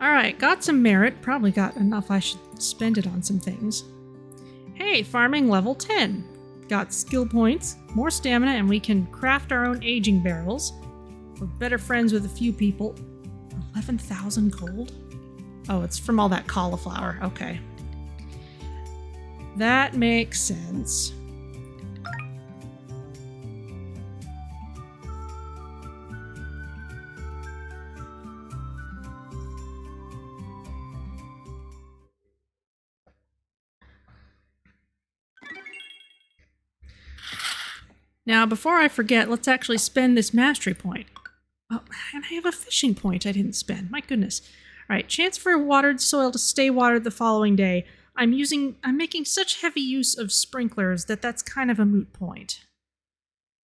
Alright, got some merit. Probably got enough I should spend it on some things. Hey, farming level 10. Got skill points, more stamina, and we can craft our own aging barrels. We're better friends with a few people. 11,000 gold? Oh, it's from all that cauliflower. Okay. That makes sense. Now, before I forget, let's actually spend this mastery point. Oh, and I have a fishing point I didn't spend. My goodness. All right, chance for watered soil to stay watered the following day. I'm making such heavy use of sprinklers that that's kind of a moot point.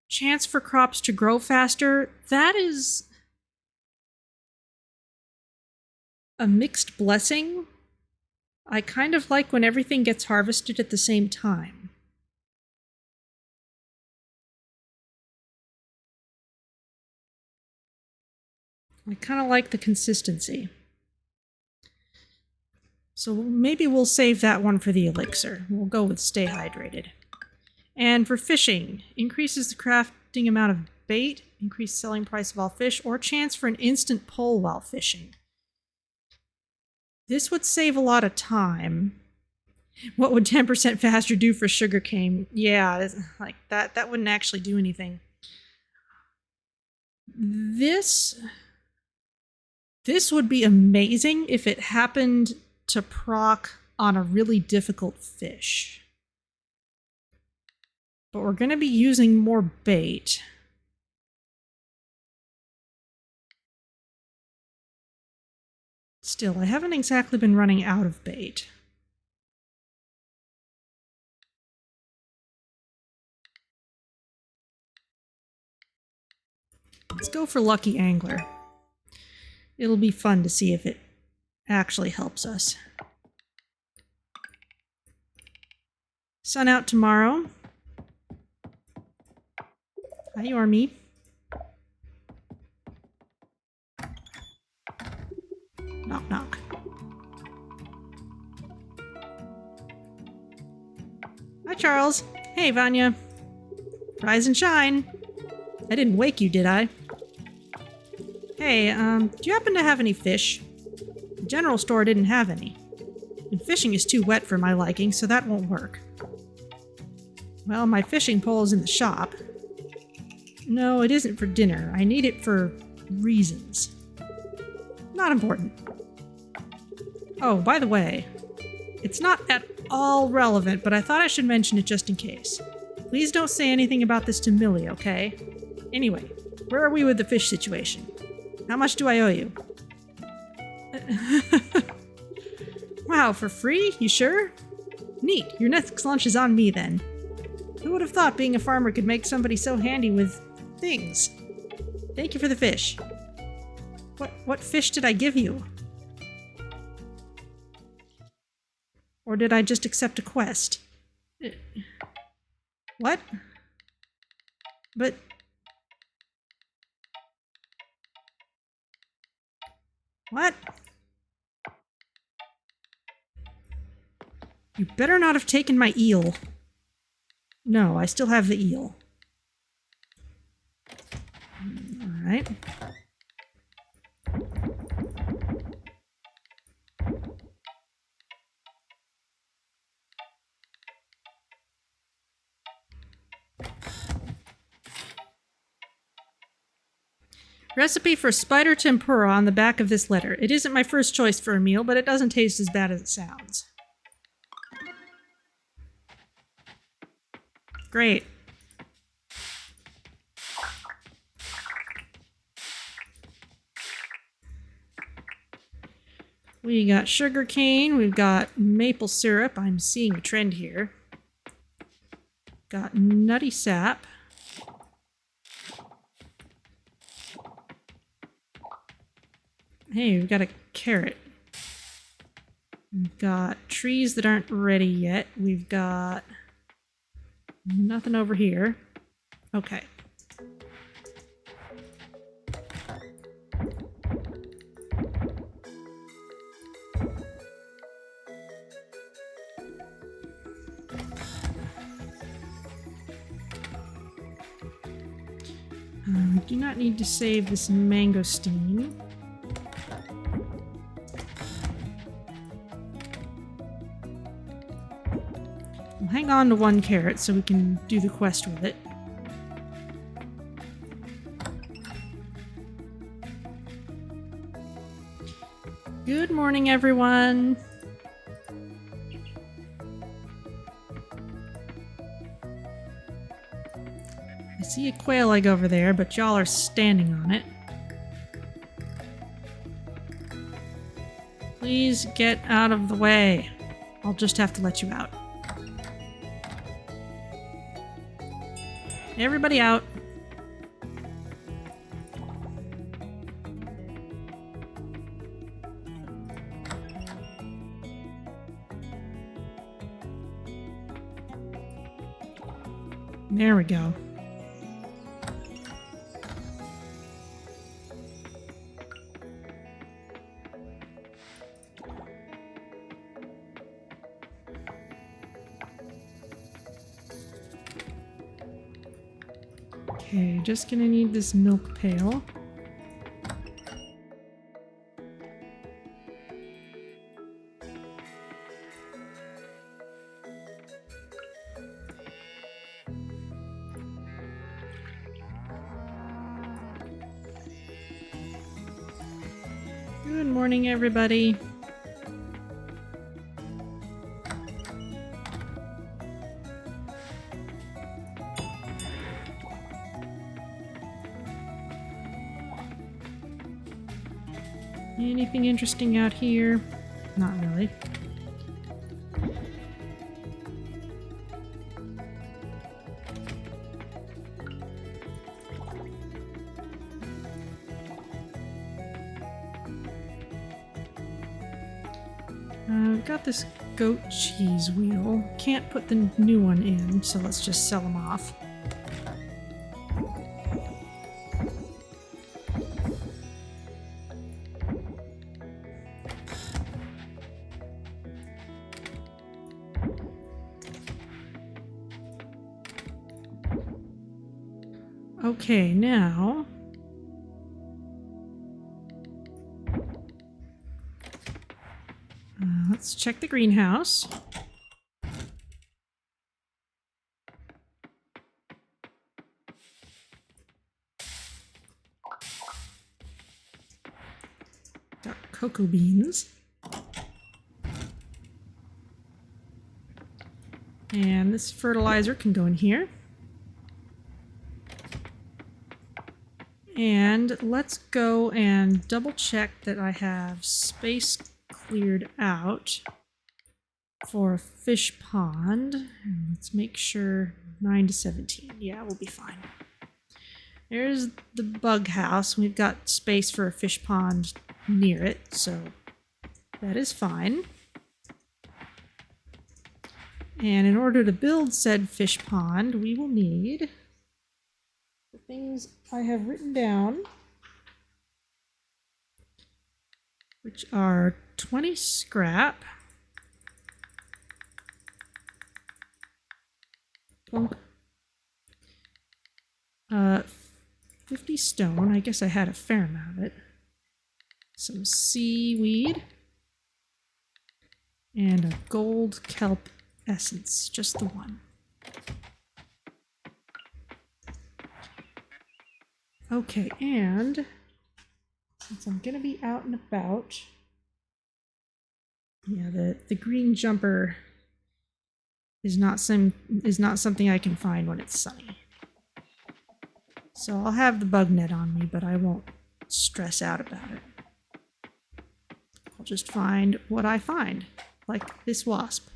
Chance for crops to grow faster, that is a mixed blessing. I kind of like when everything gets harvested at the same time. I kind of like the consistency. So maybe we'll save that one for the elixir. We'll go with stay hydrated. And for fishing, increases the crafting amount of bait, increased selling price of all fish, or chance for an instant pull while fishing. This would save a lot of time. What would 10% faster do for sugarcane? Yeah, like that wouldn't actually do anything. This would be amazing if it happened to proc on a really difficult fish. But we're going to be using more bait. Still, I haven't exactly been running out of bait. Let's go for Lucky Angler. It'll be fun to see if it actually helps us. Sun out tomorrow. Hi, Ormy. Knock, knock. Hi, Charles. Hey, Vanya. Rise and shine. I didn't wake you, did I? Hey, do you happen to have any fish? The general store didn't have any. And fishing is too wet for my liking, so that won't work. Well, my fishing pole is in the shop. No, it isn't for dinner. I need it for reasons. Not important. Oh, by the way, it's not at all relevant, but I thought I should mention it just in case. Please don't say anything about this to Millie, okay? Anyway, where are we with the fish situation? How much do I owe you? Wow, for free? You sure? Neat. Your next lunch is on me then. Who would have thought being a farmer could make somebody so handy with things? Thank you for the fish. What fish did I give you? Or did I just accept a quest? What? But... What? You better not have taken my eel. No, I still have the eel. Alright. Recipe for spider tempura on the back of this letter. It isn't my first choice for a meal, but it doesn't taste as bad as it sounds. Great. We got sugar cane, we've got maple syrup, I'm seeing a trend here. Got nutty sap. Hey, we've got a carrot. We've got trees that aren't ready yet. We've got nothing over here. Okay. We do not need to save this mangosteen. We'll hang on to one carrot so we can do the quest with it. Good morning, everyone. I see a quail egg over there, but y'all are standing on it. Please get out of the way. I'll just have to let you out. Everybody out. There we go. Okay, just gonna need this milk pail. Good morning, everybody. Anything interesting out here? Not really. I've got this goat cheese wheel. Can't put the new one in, so let's just sell them off. Okay, now... let's check the greenhouse. Got cocoa beans. And this fertilizer can go in here. And let's go and double check that I have space cleared out for a fish pond. And let's make sure 9 to 17. Yeah, we'll be fine. There's the bug house. We've got space for a fish pond near it, so that is fine. And in order to build said fish pond, we will need the things I have written down, which are 20 scrap, plunk, 50 stone. I guess I had a fair amount of it. Some seaweed, and a gold kelp essence, just the one. Okay, and since I'm gonna be out and about, yeah, the green jumper is not something I can find when it's sunny. So I'll have the bug net on me, but I won't stress out about it. I'll just find what I find, like this wasp.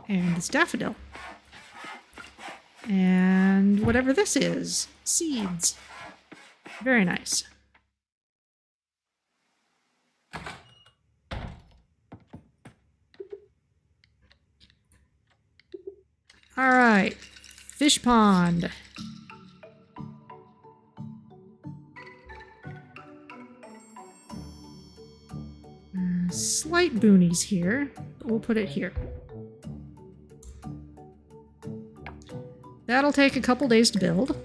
And this daffodil. And whatever this is. Seeds. Very nice. Alright. Fish pond. Slight boonies here, but we'll put it here. That'll take a couple days to build.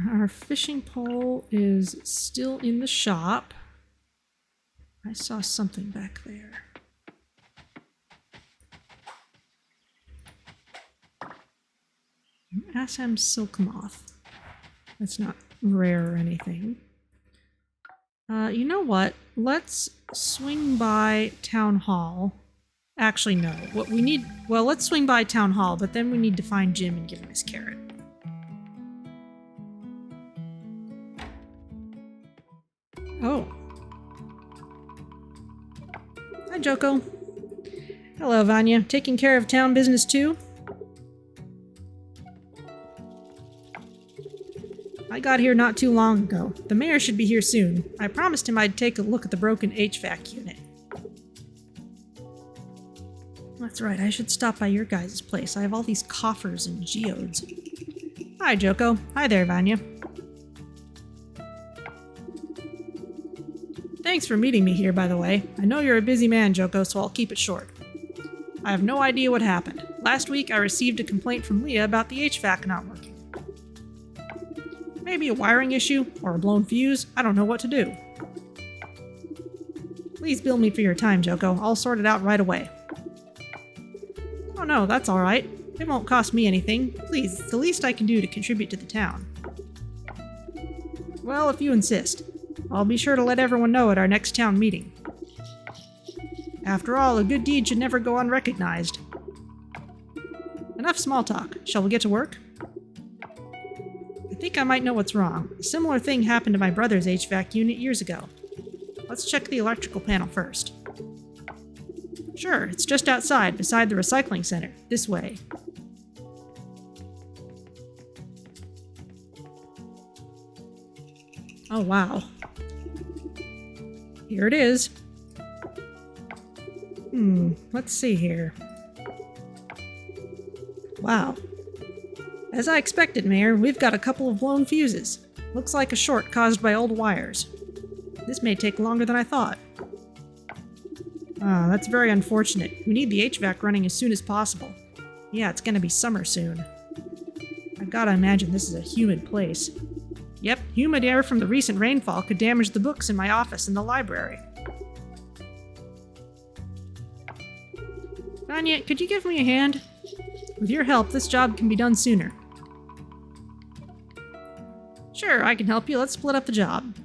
Our fishing pole is still in the shop. I saw something back there. Assam silk moth. That's not rare or anything. You know what? Let's swing by Town Hall. Actually, no. What we need... Well, let's swing by Town Hall, but then we need to find Jim and give him his carrot. Oh. Hi, Joko. Hello, Vanya. Taking care of town business too? I got here not too long ago. The mayor should be here soon. I promised him I'd take a look at the broken HVAC unit. That's right, I should stop by your guys' place. I have all these coffers and geodes. Hi, Joko. Hi there, Vanya. Thanks for meeting me here, by the way. I know you're a busy man, Joko, so I'll keep it short. I have no idea what happened. Last week, I received a complaint from Leah about the HVAC not working. Maybe a wiring issue, or a blown fuse. I don't know what to do. Please bill me for your time, Joko. I'll sort it out right away. Oh no, that's alright. It won't cost me anything. Please, it's the least I can do to contribute to the town. Well, if you insist. I'll be sure to let everyone know at our next town meeting. After all, a good deed should never go unrecognized. Enough small talk. Shall we get to work? I think I might know what's wrong. A similar thing happened to my brother's HVAC unit years ago. Let's check the electrical panel first. Sure, it's just outside, beside the recycling center. This way. Oh, wow. Here it is. Let's see here. Wow. As I expected, Mayor, we've got a couple of blown fuses. Looks like a short caused by old wires. This may take longer than I thought. Ah, that's very unfortunate. We need the HVAC running as soon as possible. Yeah, it's gonna be summer soon. I've gotta imagine this is a humid place. Yep, humid air from the recent rainfall could damage the books in my office and the library. Vanya, could you give me a hand? With your help, this job can be done sooner. Sure, I can help you. Let's split up the job.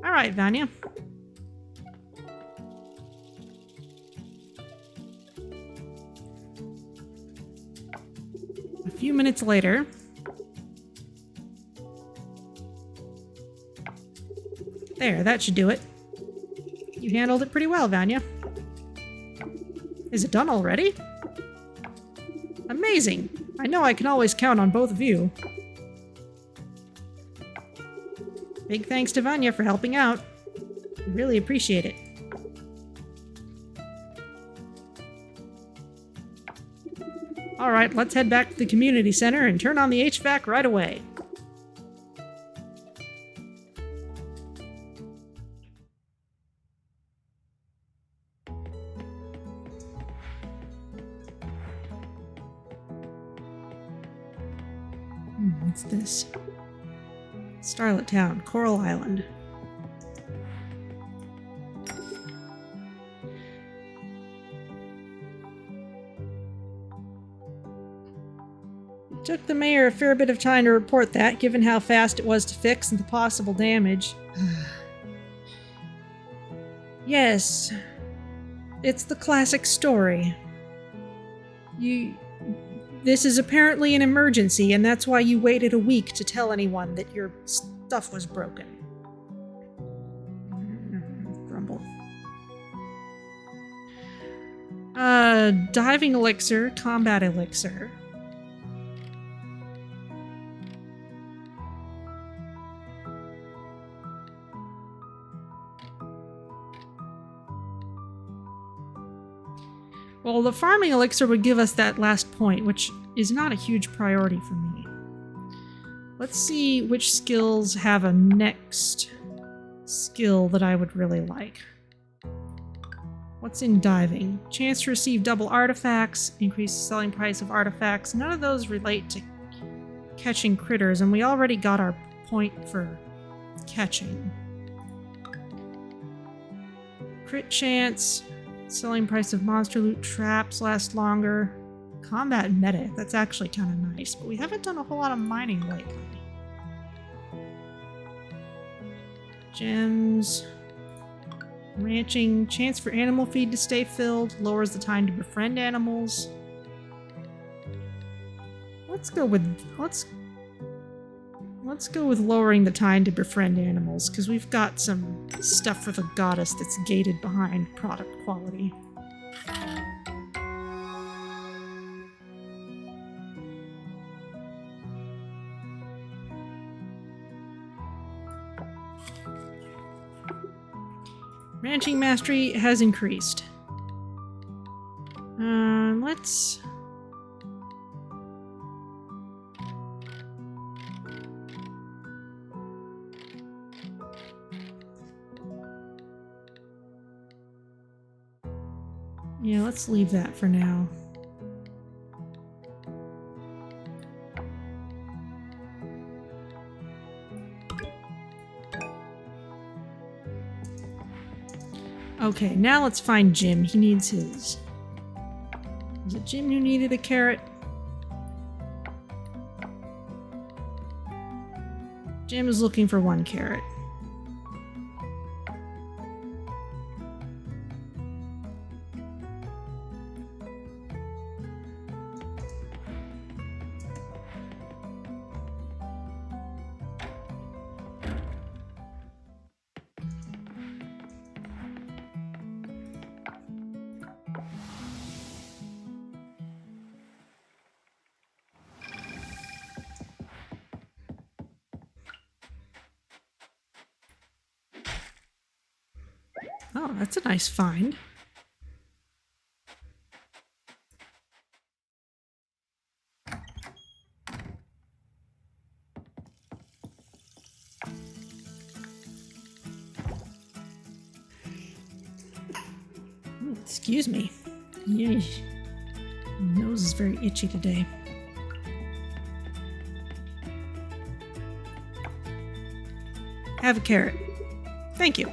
Alright, Vanya. A few minutes later... There, that should do it. You handled it pretty well, Vanya. Is it done already? Amazing! I know I can always count on both of you. Big thanks to Vanya for helping out. I really appreciate it. Alright, let's head back to the community center and turn on the HVAC right away. What's this? Starlit Town, Coral Island. It took the mayor a fair bit of time to report that, given how fast it was to fix and the possible damage. Yes, it's the classic story. This is apparently an emergency, and that's why you waited a week to tell anyone that your stuff was broken. Grumble. Diving elixir, combat elixir. Well, the farming elixir would give us that last point, which is not a huge priority for me. Let's see which skills have a next skill that I would really like. What's in diving? Chance to receive double artifacts, increase the selling price of artifacts. None of those relate to catching critters, and we already got our point for catching. Crit chance. Selling price of monster loot, traps last longer. Combat medic, that's actually kind of nice, but we haven't done a whole lot of mining lately. Gems. Ranching, chance for animal feed to stay filled, lowers the time to befriend animals. Let's go with lowering the time to befriend animals, because we've got some stuff for the goddess that's gated behind product quality. Ranching mastery has increased. Let's... Yeah, let's leave that for now. Okay, now let's find Jim. He needs his. Was it Jim who needed a carrot? Jim is looking for 1 carrot. Oh, that's a nice find. Ooh, excuse me. Yeesh. My nose is very itchy today. Have a carrot. Thank you.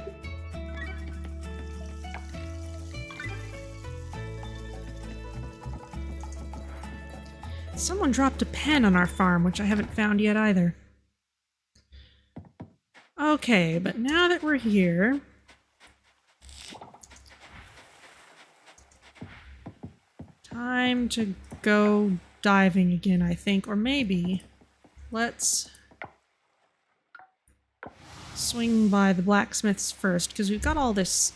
Someone dropped a pen on our farm, which I haven't found yet either. Okay, but now that we're here... Time to go diving again, I think. Or maybe... Let's... swing by the blacksmiths first, because we've got all this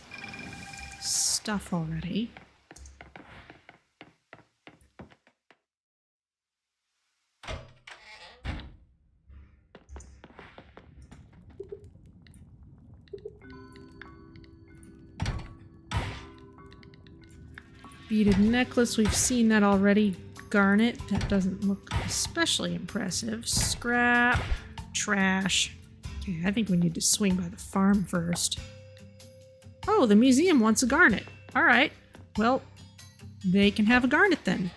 stuff already. Beaded necklace, we've seen that already. Garnet, that doesn't look especially impressive. Scrap, trash. Okay, I think we need to swing by the farm first. Oh, the museum wants a garnet. All right, well, they can have a garnet then.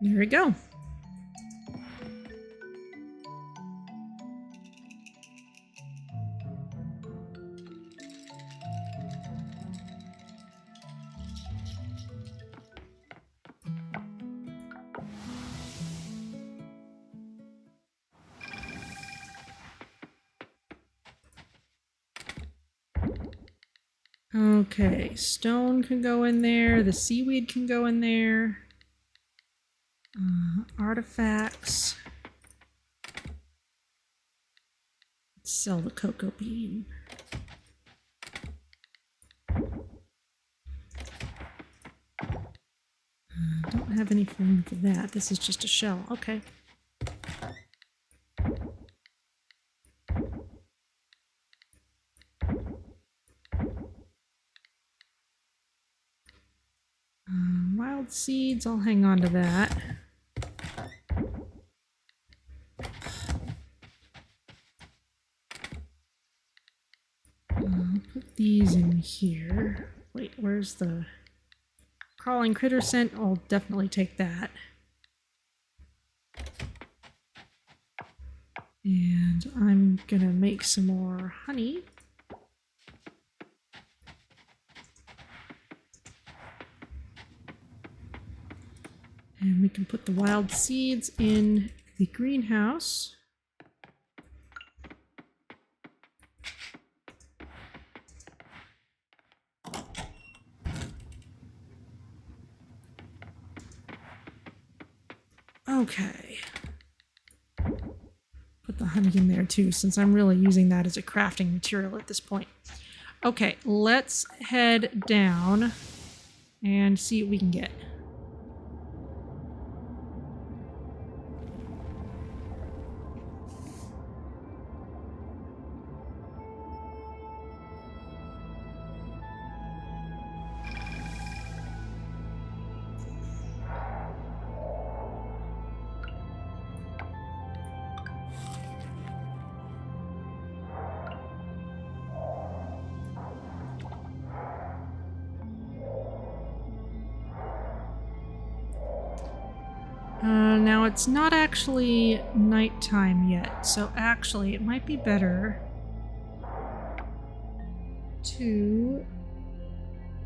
There we go. Okay, stone can go in there, the seaweed can go in there. Artifacts. Let's sell the cocoa bean. Don't have anything for that. This is just a shell. Okay. Wild seeds, I'll hang on to that. I'll put these in here. Wait, where's the crawling critter scent? I'll definitely take that. And I'm gonna make some more honey. And we can put the wild seeds in the greenhouse. Okay. Put the honey in there too, since I'm really using that as a crafting material at this point. Okay, let's head down and see what we can get. Now it's not actually nighttime yet, so actually it might be better to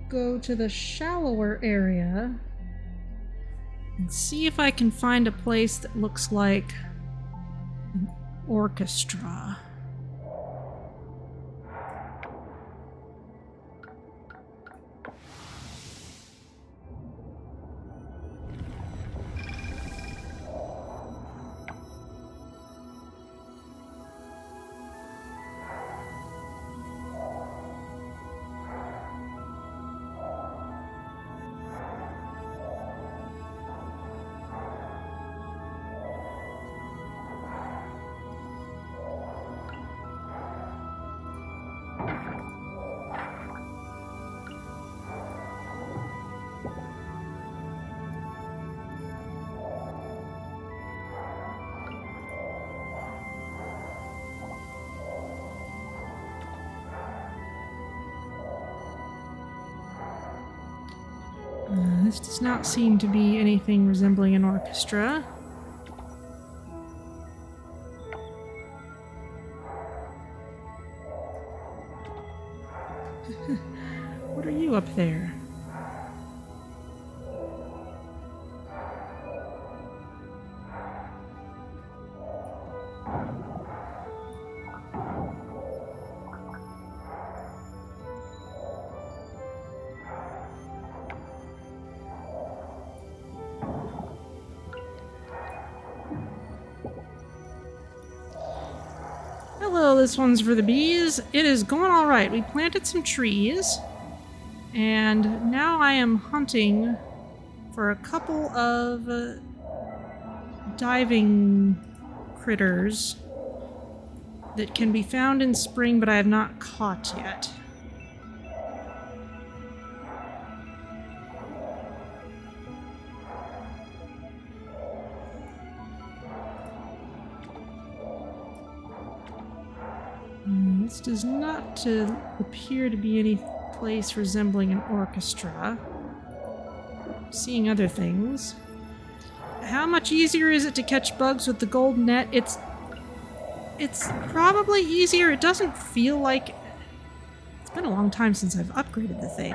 go to the shallower area and see if I can find a place that looks like an orchestra. This does not seem to be anything resembling an orchestra. What are you up there? Hello, this one's for the bees. It is going all right. We planted some trees, and now I am hunting for a couple of diving critters that can be found in spring, but I have not caught yet. This does not appear to be any place resembling an orchestra. Seeing other things. How much easier is it to catch bugs with the gold net? It's probably easier. It doesn't feel like... It's been a long time since I've upgraded the thing.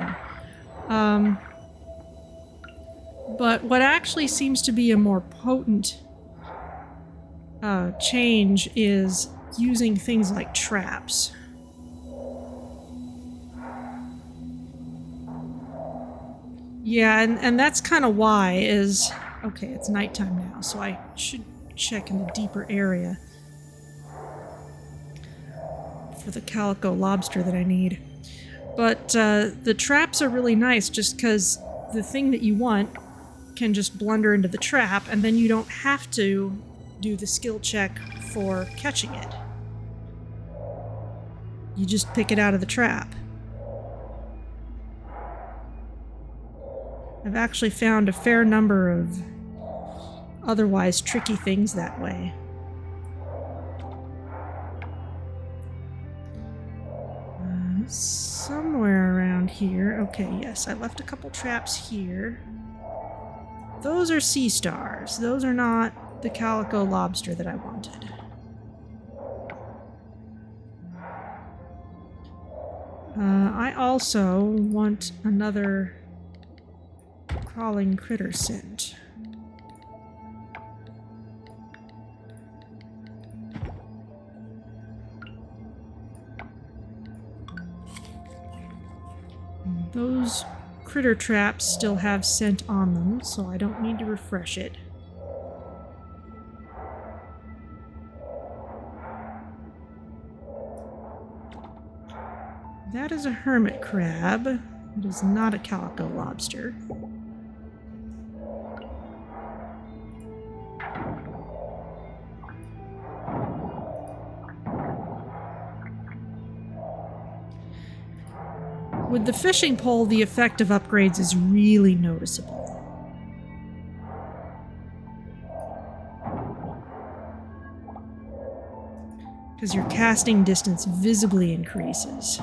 But what actually seems to be a more potent change is using things like traps. Yeah, and that's kind of why is... Okay, it's nighttime now, so I should check in the deeper area for the calico lobster that I need. But the traps are really nice just because the thing that you want can just blunder into the trap, and then you don't have to do the skill check for catching it. You just pick it out of the trap. I've actually found a fair number of otherwise tricky things that way. Somewhere around here. Okay, yes, I left a couple traps here. Those are sea stars. Those are not the calico lobster that I wanted. I also want another crawling critter scent. Those critter traps still have scent on them, so I don't need to refresh it. That is a hermit crab. It is not a calico lobster. With the fishing pole, the effect of upgrades is really noticeable. Because your casting distance visibly increases.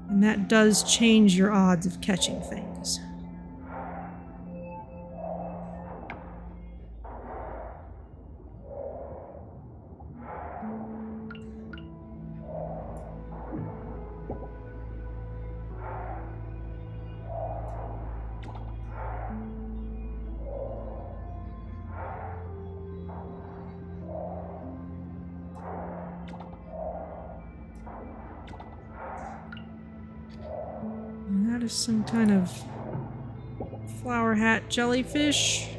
And that does change your odds of catching things. And that is some kind of flower hat jellyfish.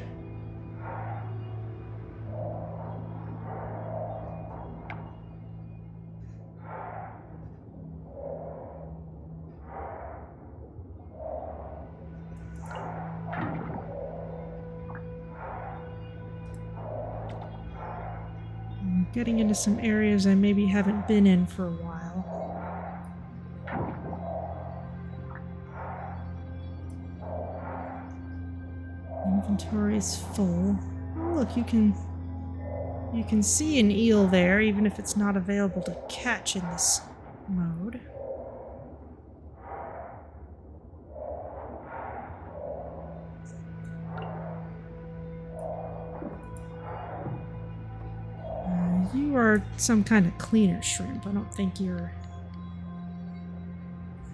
I'm getting into some areas I maybe haven't been in for a while. Inventory is full. Oh, look, you can see an eel there, even if it's not available to catch in this mode. You are some kind of cleaner shrimp. I don't think you're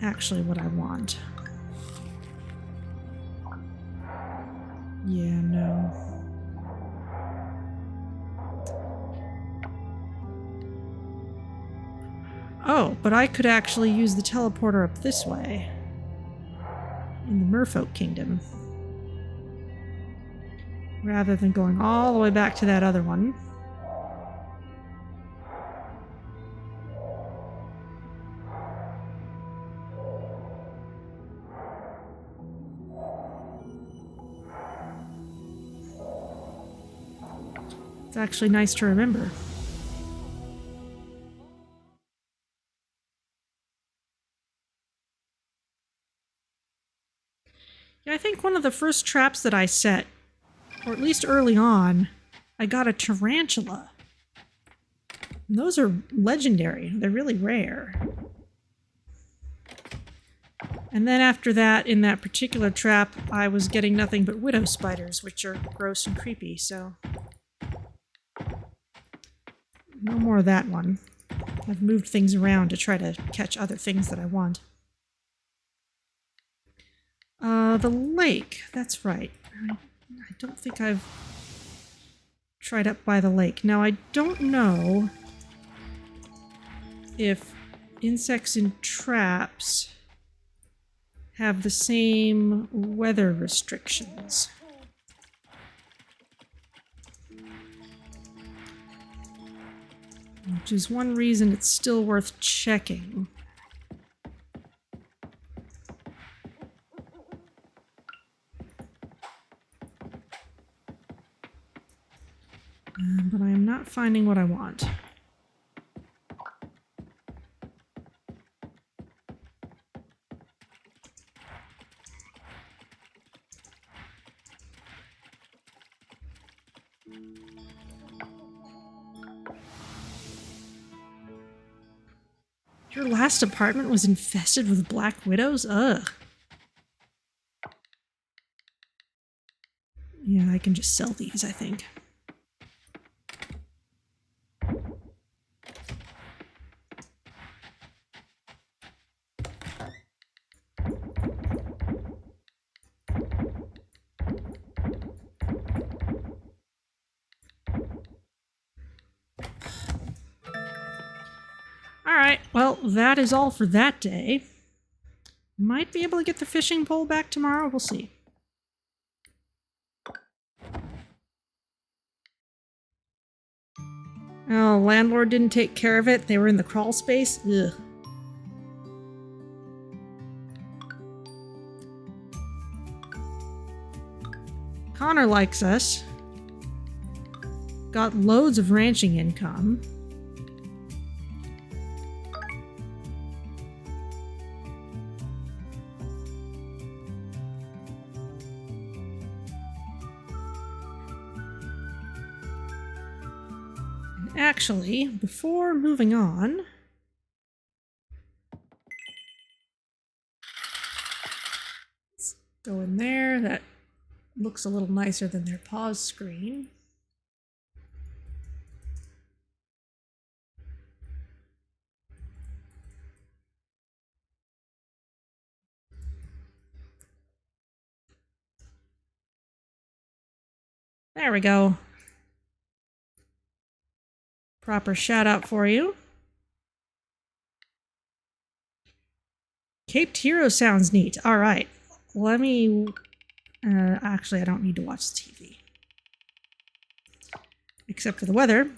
actually what I want. Yeah, no. Oh, but I could actually use the teleporter up this way. In the Merfolk Kingdom. rather than going all the way back to that other one. It's actually nice to remember. Yeah, I think one of the first traps that I set, or at least early on, I got a tarantula. And those are legendary. They're really rare. And then after that, in that particular trap, I was getting nothing but widow spiders, which are gross and creepy, so... no more of that one. I've moved things around to try to catch other things that I want. The lake. That's right. I don't think I've tried up by the lake. Now, I don't know if insects in traps have the same weather restrictions. Which is one reason it's still worth checking. But I am not finding what I want. Your last apartment was infested with black widows? Ugh. Yeah, I can just sell these, I think. Alright, well, that is all for that day. Might be able to get the fishing pole back tomorrow, we'll see. Oh, landlord didn't take care of it. They were in the crawl space. Ugh. Connor likes us. Got loads of ranching income. Actually, before moving on, let's go in there. That looks a little nicer than their pause screen. There we go. Proper shout out for you. Caped Hero sounds neat. All right. Let me... actually, I don't need to watch the TV. Except for the weather.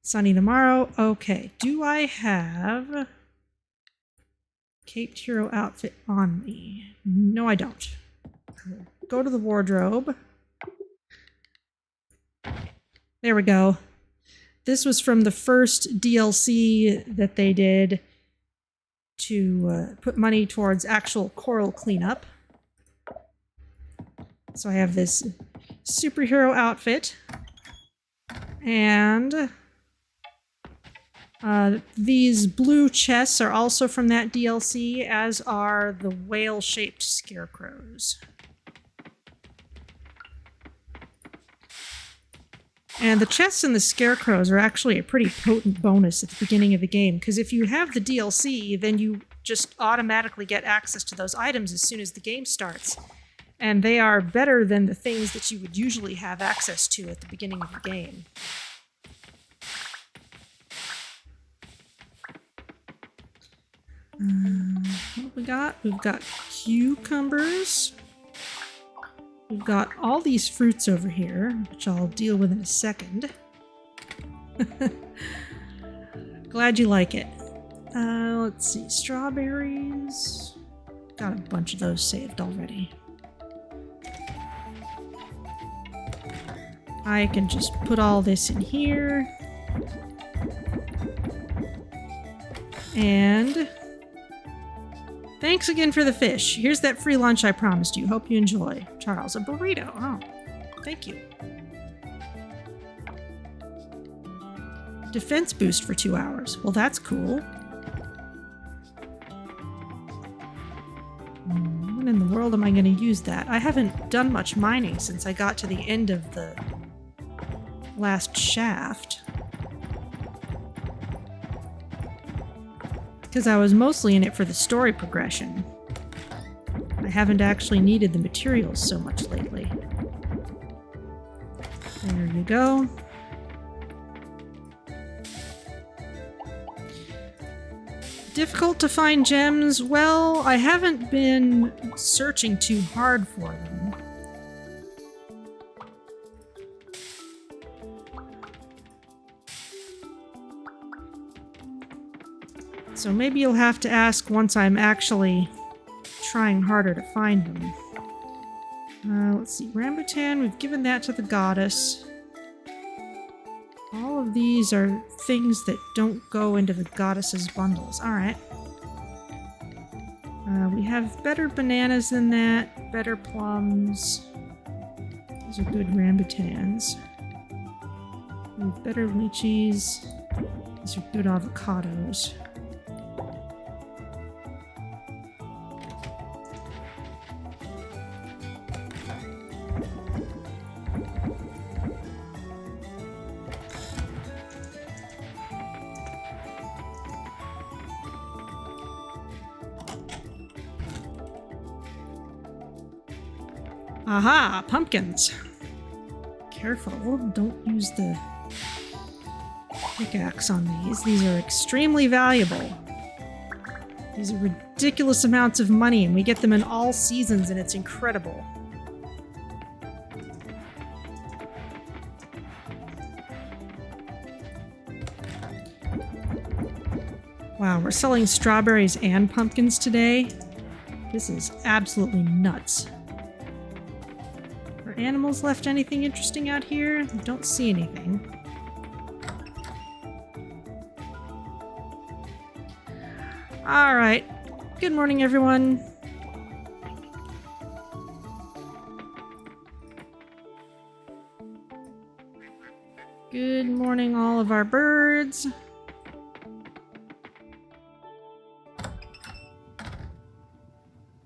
Sunny tomorrow. Okay. Do I have Caped Hero outfit on me? No, I don't. Go to the wardrobe. There we go. This was from the first DLC that they did to put money towards actual coral cleanup. So I have this superhero outfit. And these blue chests are also from that DLC, as are the whale-shaped scarecrows. And the chests and the scarecrows are actually a pretty potent bonus at the beginning of the game, because if you have the DLC, then you just automatically get access to those items as soon as the game starts. And they are better than the things that you would usually have access to at the beginning of the game. What have we got? We've got cucumbers. We've got all these fruits over here, which I'll deal with in a second. Glad you like it. Let's see, strawberries. Got a bunch of those saved already. I can just put all this in here. And thanks again for the fish. Here's that free lunch I promised you. Hope you enjoy. Charles, a burrito. Oh, thank you. Defense boost for 2 hours. Well, that's cool. When in the world am I going to use that? I haven't done much mining since I got to the end of the last shaft. Because I was mostly in it for the story progression. I haven't actually needed the materials so much lately. There you go. Difficult to find gems? Well, I haven't been searching too hard for them. So maybe you'll have to ask once I'm actually trying harder to find them. Let's see, rambutan, we've given that to the goddess. All of these are things that don't go into the goddess's bundles. Alright. We have better bananas than that, better plums. These are good rambutans. We have better lychees. These are good avocados. Aha! Pumpkins! Careful, don't use the pickaxe on these. These are extremely valuable. These are ridiculous amounts of money, and we get them in all seasons, and it's incredible. Wow, we're selling strawberries and pumpkins today? This is absolutely nuts. Are animals left anything interesting out here? I don't see anything. Alright. Good morning, everyone. Good morning, all of our birds.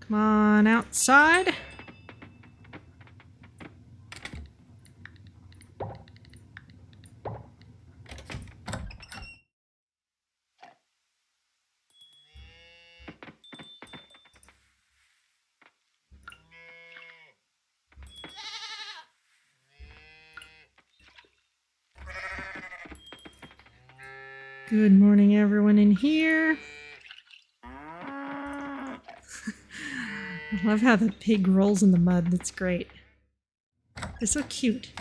Come on outside. Good morning, everyone in here. I love how the pig rolls in the mud. That's great. They're so cute.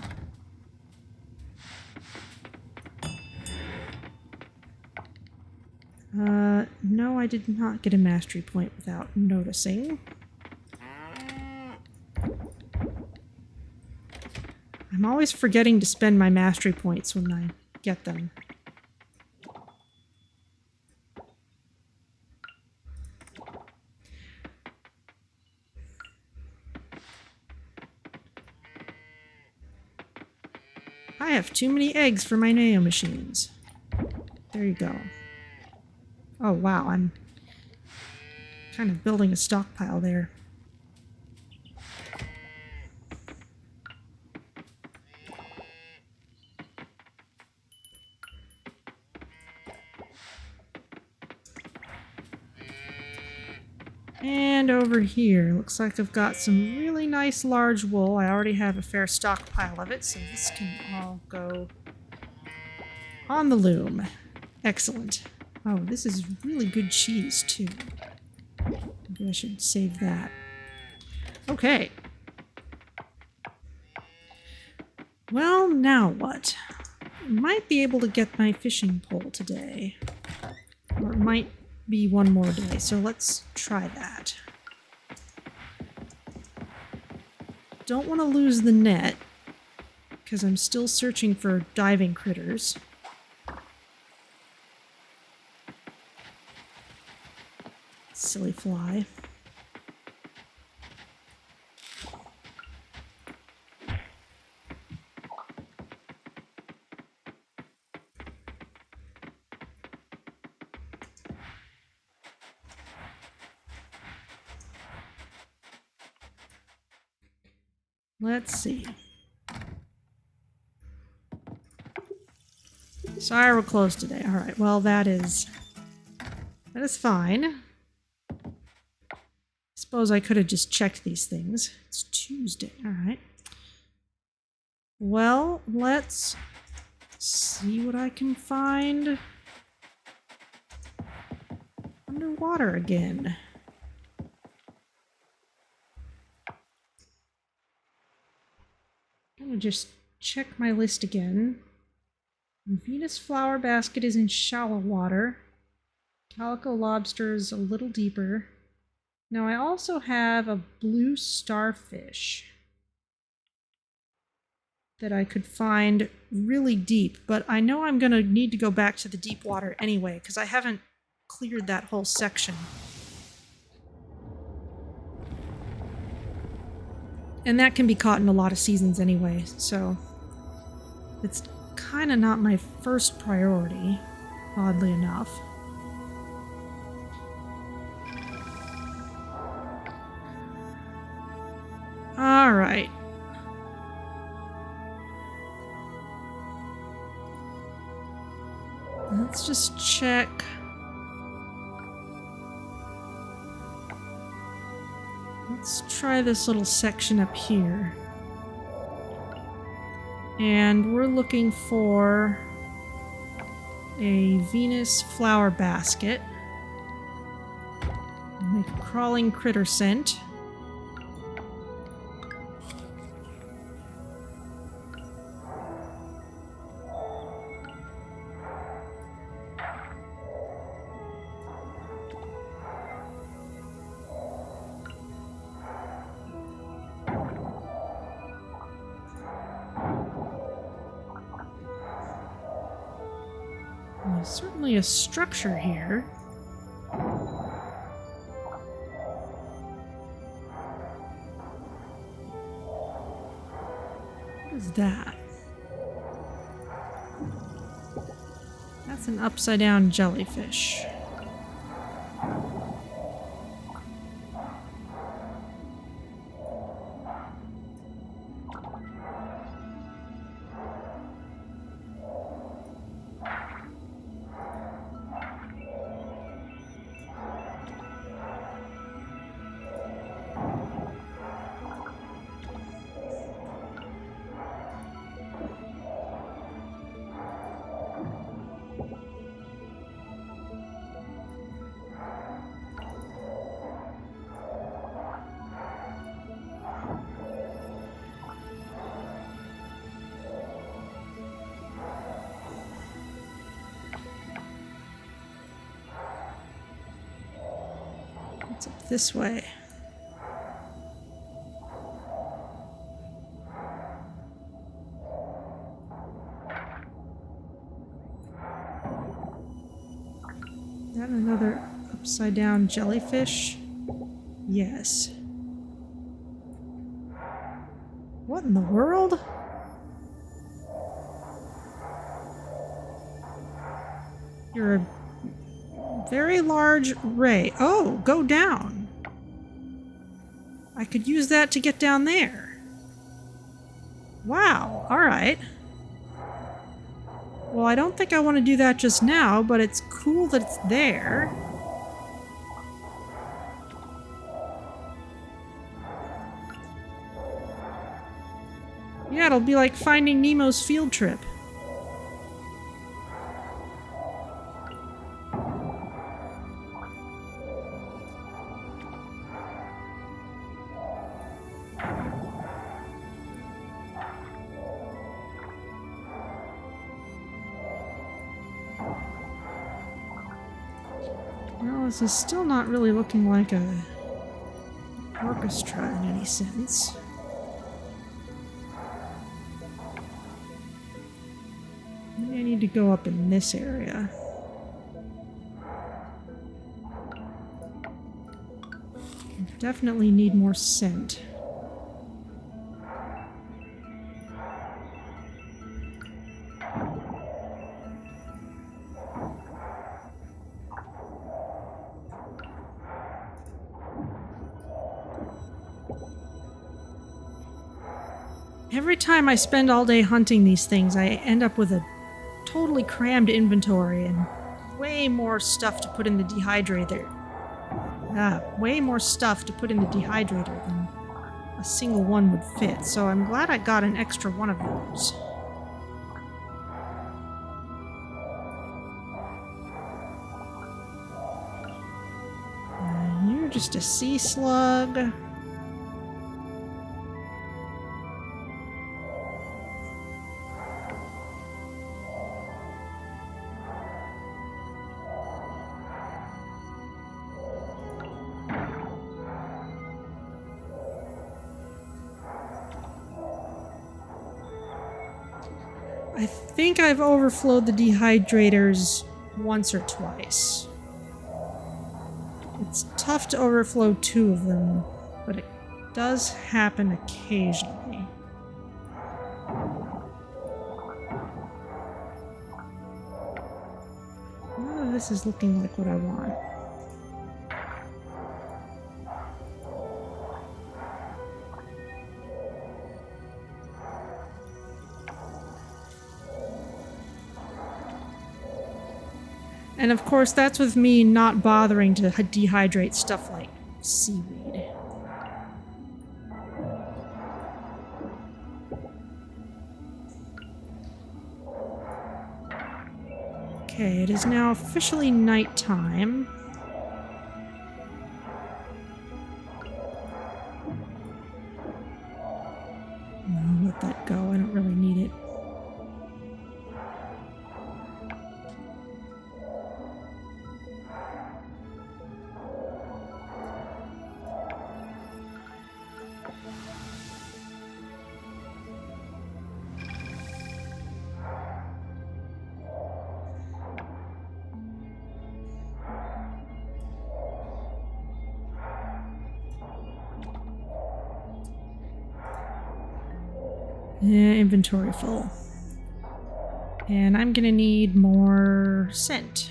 No, I did not get a mastery point without noticing. I'm always forgetting to spend my mastery points when I get them. I have too many eggs for my nano machines. There you go. Oh wow, I'm kind of building a stockpile there. And over here, looks like I've got some really nice large wool. I already have a fair stockpile of it, so this can all go on the loom. Excellent. Oh, this is really good cheese, too. Maybe I should save that. Okay. Well, now what? Might be able to get my fishing pole today. Or it might be one more day, so let's try that. Don't want to lose the net, because I'm still searching for diving critters. Silly fly. Let's see. Sorry we're closed today. Alright, well that is fine. Suppose I could have just checked these things. It's Tuesday. Alright. Well, let's see what I can find underwater again. I'm gonna just check my list again. Venus flower basket is in shallow water. Calico lobster is a little deeper. Now I also have a blue starfish that I could find really deep, but I know I'm gonna need to go back to the deep water anyway, because I haven't cleared that whole section. And that can be caught in a lot of seasons anyway, so it's kind of not my first priority, oddly enough. Alright. Let's just check. Let's try this little section up here. And we're looking for a Venus flower basket. Make a crawling critter scent. There's certainly a structure here. What is that? That's an upside-down jellyfish. It's up this way. Is that another upside down jellyfish? Yes. What in the world? You're a very large ray. Oh, go down. I could use that to get down there. Wow, alright. Well, I don't think I want to do that just now, but it's cool that it's there. Yeah, it'll be like Finding Nemo's field trip. Well, this is still not really looking like a orchestra in any sense. Maybe I need to go up in this area. Definitely need more scent. Every time I spend all day hunting these things, I end up with a totally crammed inventory and way more stuff to put in the dehydrator. Way more stuff to put in the dehydrator than a single one would fit, so I'm glad I got an extra one of those. You're just a sea slug. I think I've overflowed the dehydrators once or twice. It's tough to overflow 2 of them, but it does happen occasionally. None of this is looking like what I want. And of course, that's with me not bothering to dehydrate stuff like seaweed. Okay, it is now officially nighttime. I'll let that go, I don't really need it. Inventory full. And I'm gonna need more scent.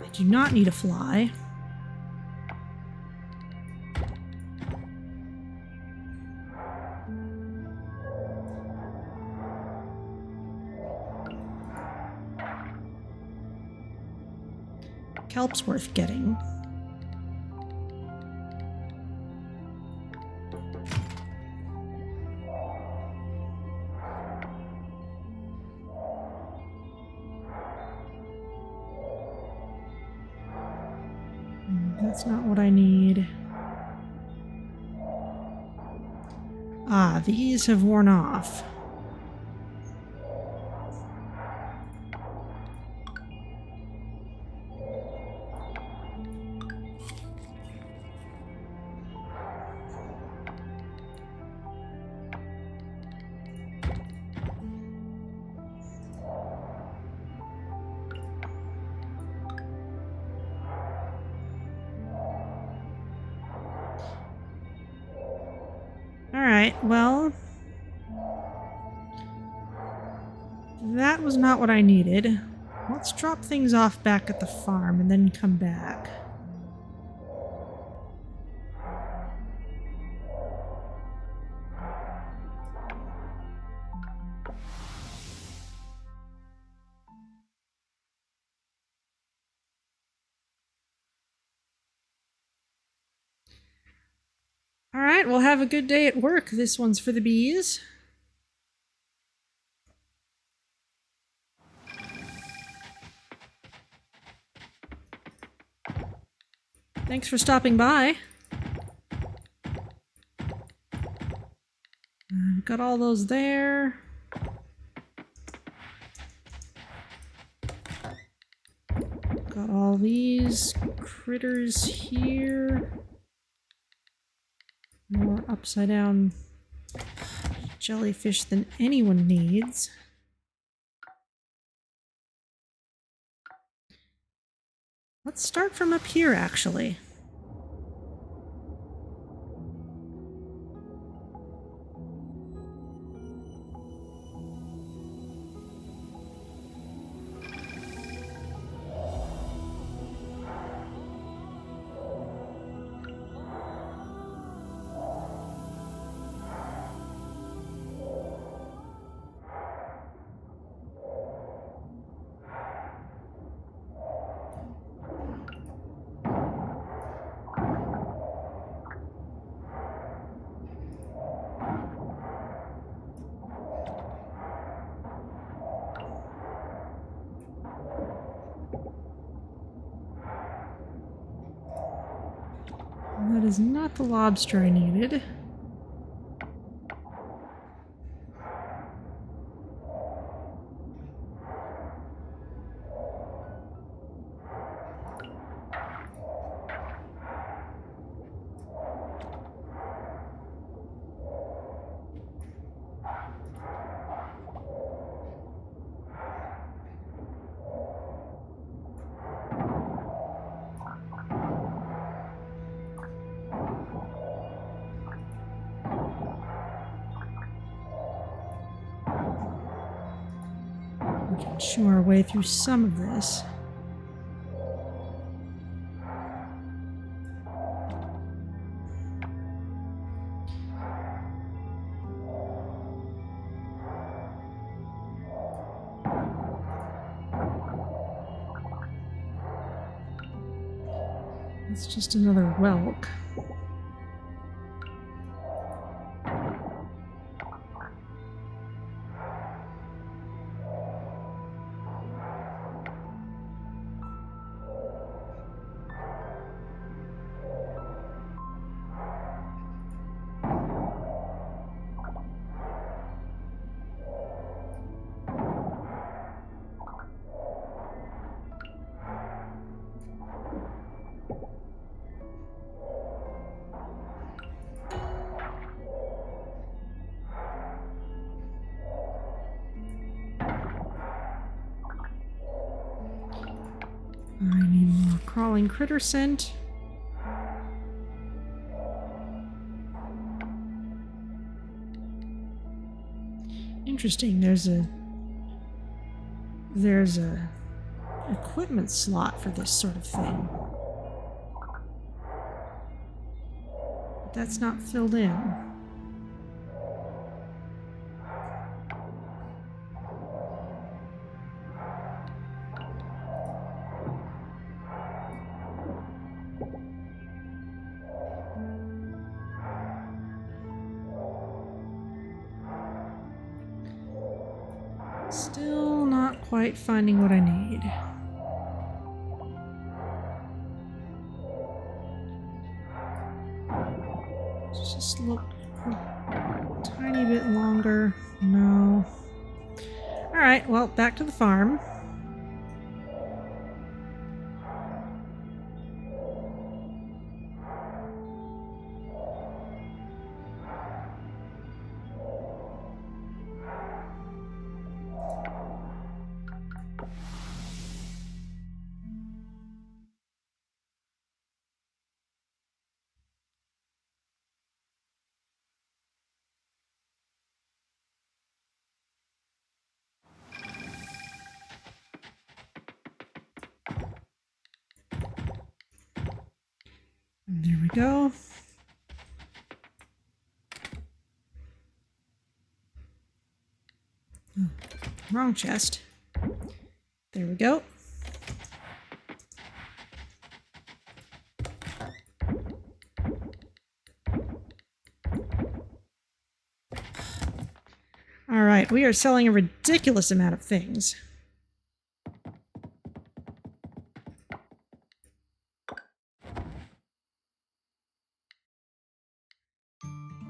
I do not need a fly. Kelp's worth getting. That's not what I need. Ah, these have worn off. Alright, well, that was not what I needed. Let's drop things off back at the farm and then come back. Alright, well, have a good day at work. This one's for the bees. Thanks for stopping by. Got all those there. Got all these critters here. More upside down jellyfish than anyone needs. Let's start from up here, actually. That is not the lobster I needed. We can chew our way through some of this. It's just another whelk. I need more crawling critter scent. Interesting, there's a equipment slot for this sort of thing. But that's not filled in. Still not quite finding what I need. Let's just look a tiny bit longer. No. Alright, well, back to the farm. And there we go. Oh, wrong chest. There we go. All right, we are selling a ridiculous amount of things.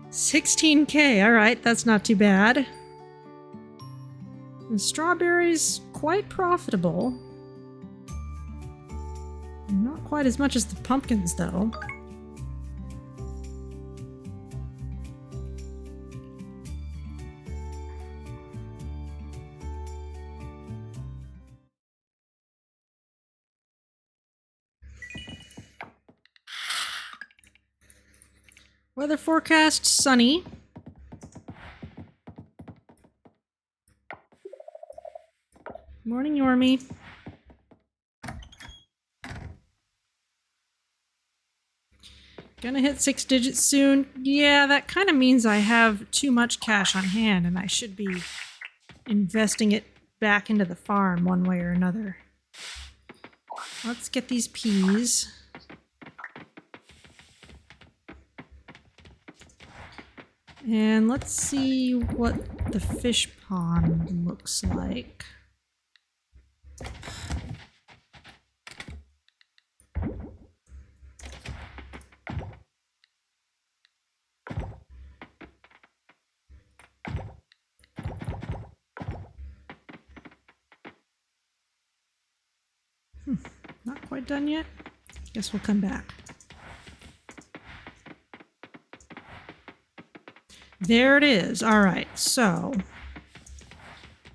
$16K, all right, that's not too bad. And strawberries, quite profitable. quite as much as the pumpkins, though. Weather forecast, sunny. Morning, Yormi. Gonna hit 6 digits soon. Yeah, that kind of means I have too much cash on hand and I should be investing it back into the farm one way or another. Let's get these peas. And let's see what the fish pond looks like. Not quite done yet. Guess we'll come back. There it is. All right, so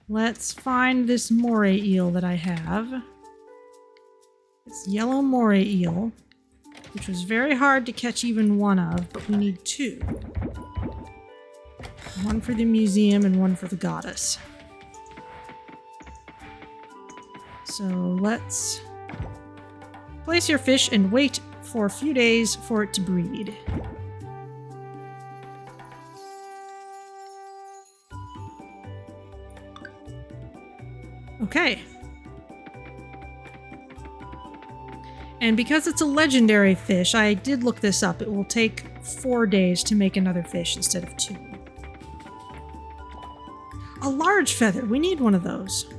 let's find this moray eel that I have. It's yellow moray eel, which was very hard to catch even one of, but we need 2. One for the museum and one for the goddess. So let's place your fish and wait for a few days for it to breed. Okay. And because it's a legendary fish, I did look this up. It will take 4 days to make another fish instead of 2. A large feather. We need one of those.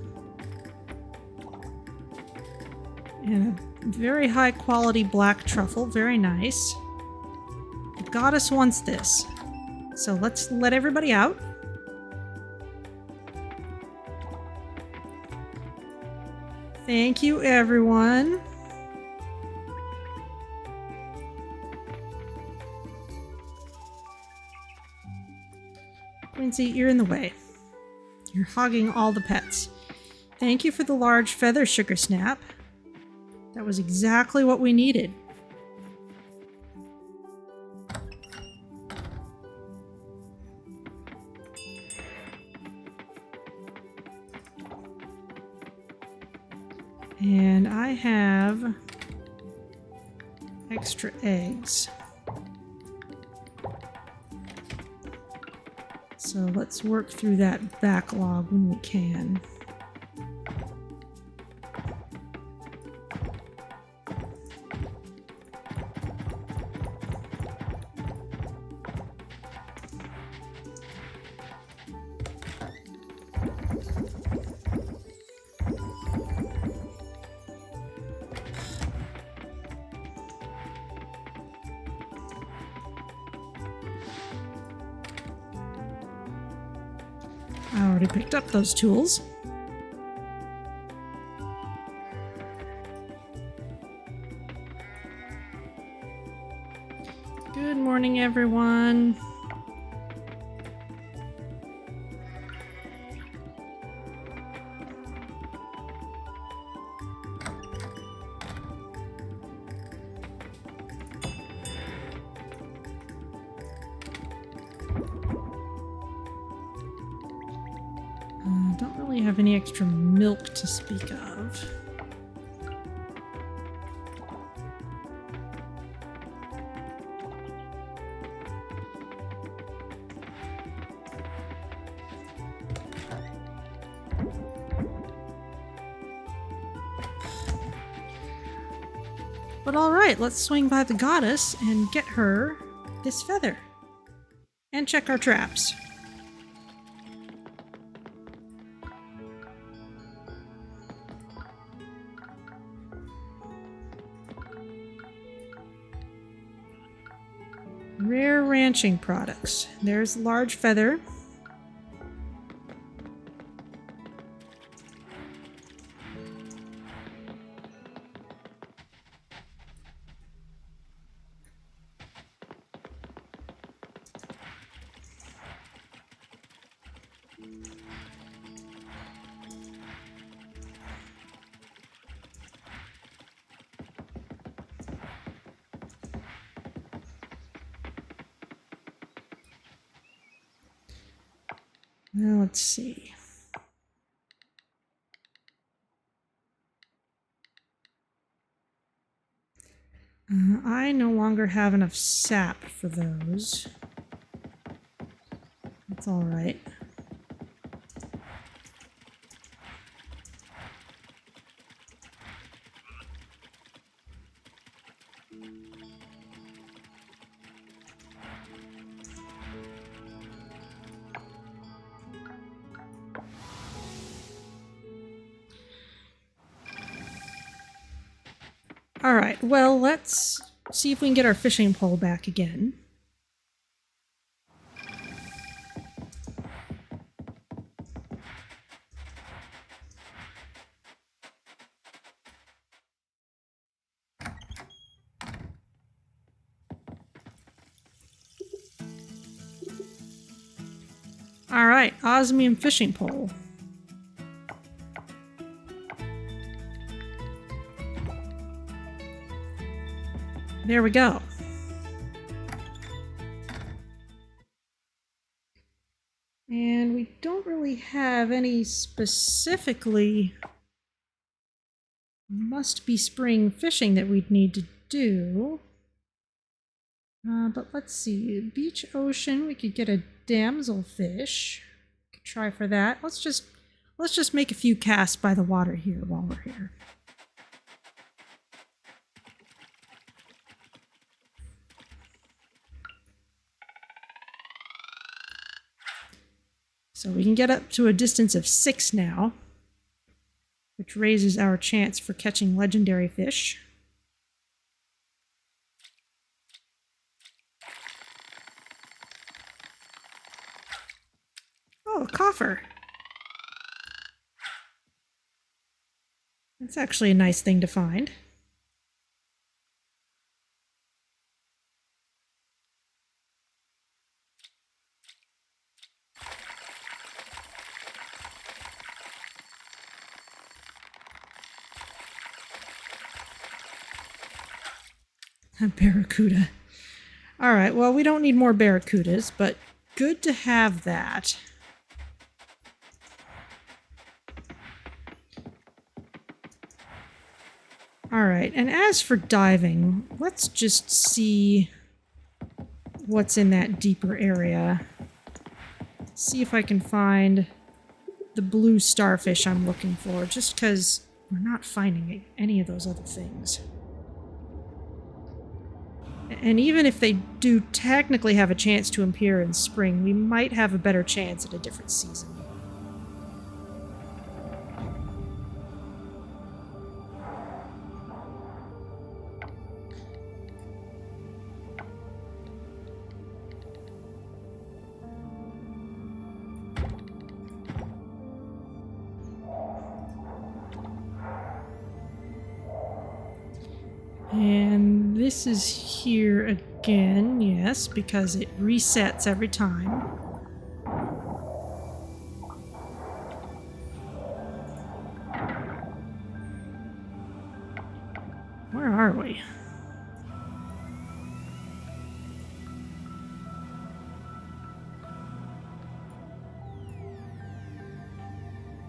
And a very high quality black truffle. Very nice. The goddess wants this. So let's let everybody out. Thank you, everyone. Quincy, you're in the way. You're hogging all the pets. Thank you for the large feather, Sugar Snap. That was exactly what we needed. And I have extra eggs. So let's work through that backlog when we can. I already picked up those tools. Good morning, everyone. Don't really have any extra milk to speak of. But all right, let's swing by the goddess and get her this feather. And check our traps. Rare ranching products. There's large feather. Well, let's see. I no longer have enough sap for those. That's all right. All right, well, let's see if we can get our fishing pole back again. All right, Osmium fishing pole. There we go. And we don't really have any specifically must be spring fishing that we'd need to do. But let's see. Beach ocean, we could get a damselfish. Could try for that. Let's just make a few casts by the water here while we're here. So we can get up to a distance of 6 now, which raises our chance for catching legendary fish. Oh, a coffer. That's actually a nice thing to find. A barracuda. All right, well, we don't need more barracudas, but good to have that. All right, and as for diving, let's just see what's in that deeper area. See if I can find the blue starfish I'm looking for, just because we're not finding any of those other things. And even if they do technically have a chance to appear in spring, we might have a better chance at a different season. And this is here again, yes, because it resets every time. Where are we?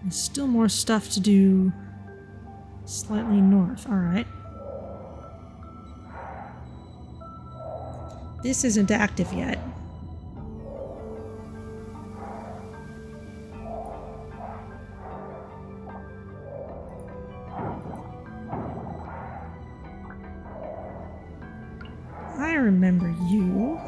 There's still more stuff to do slightly north. All right. This isn't active yet. I remember you.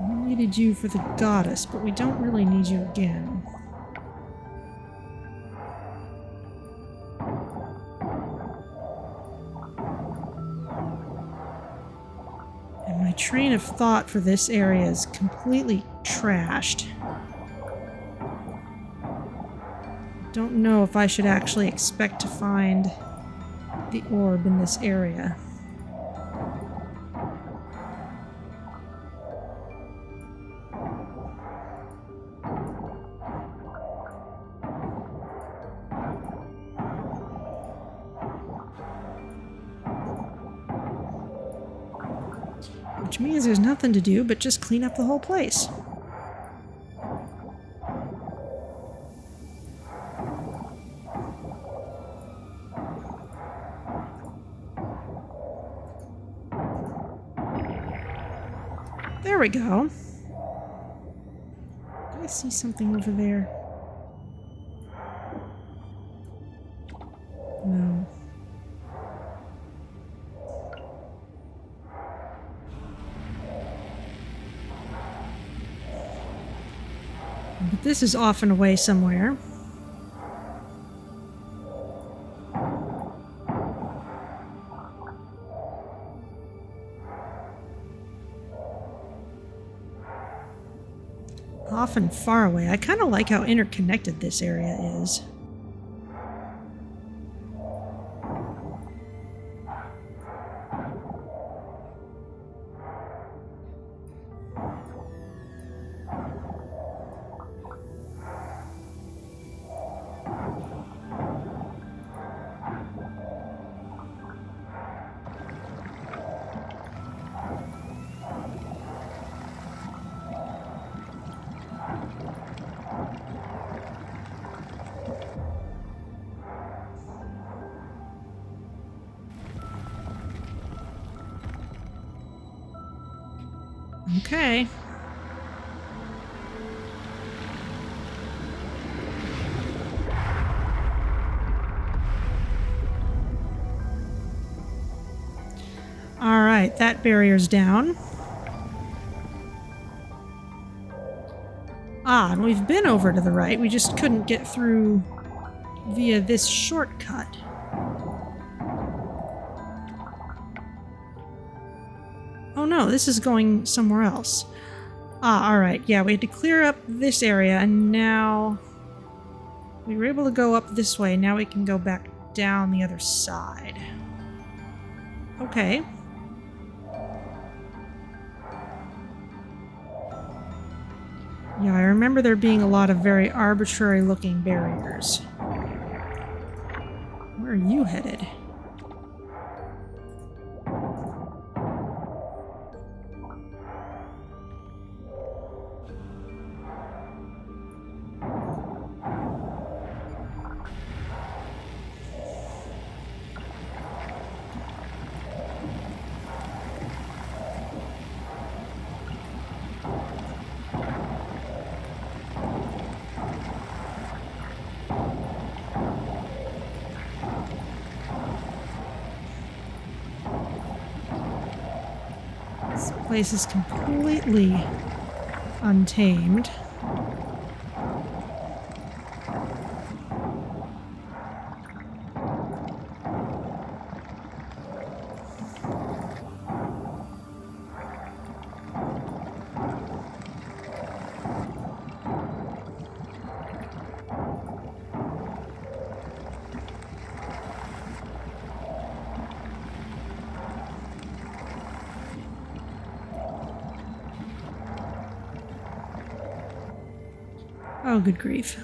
We needed you for the goddess, but we don't really need you again. My train of thought for this area is completely trashed. Don't know if I should actually expect to find the orb in this area. Which means there's nothing to do but just clean up the whole place. There we go. Do I see something over there? No. But this is off and away somewhere. Off and far away. I kind of like how interconnected this area is. Okay. All right, that barrier's down. Ah, and we've been over to the right. We just couldn't get through via this shortcut. Oh no, this is going somewhere else. Ah, alright. Yeah, we had to clear up this area, and now we were able to go up this way. Now we can go back down the other side. Okay. Yeah, I remember there being a lot of very arbitrary-looking barriers. Where are you headed? This place is completely untamed. Oh, good grief.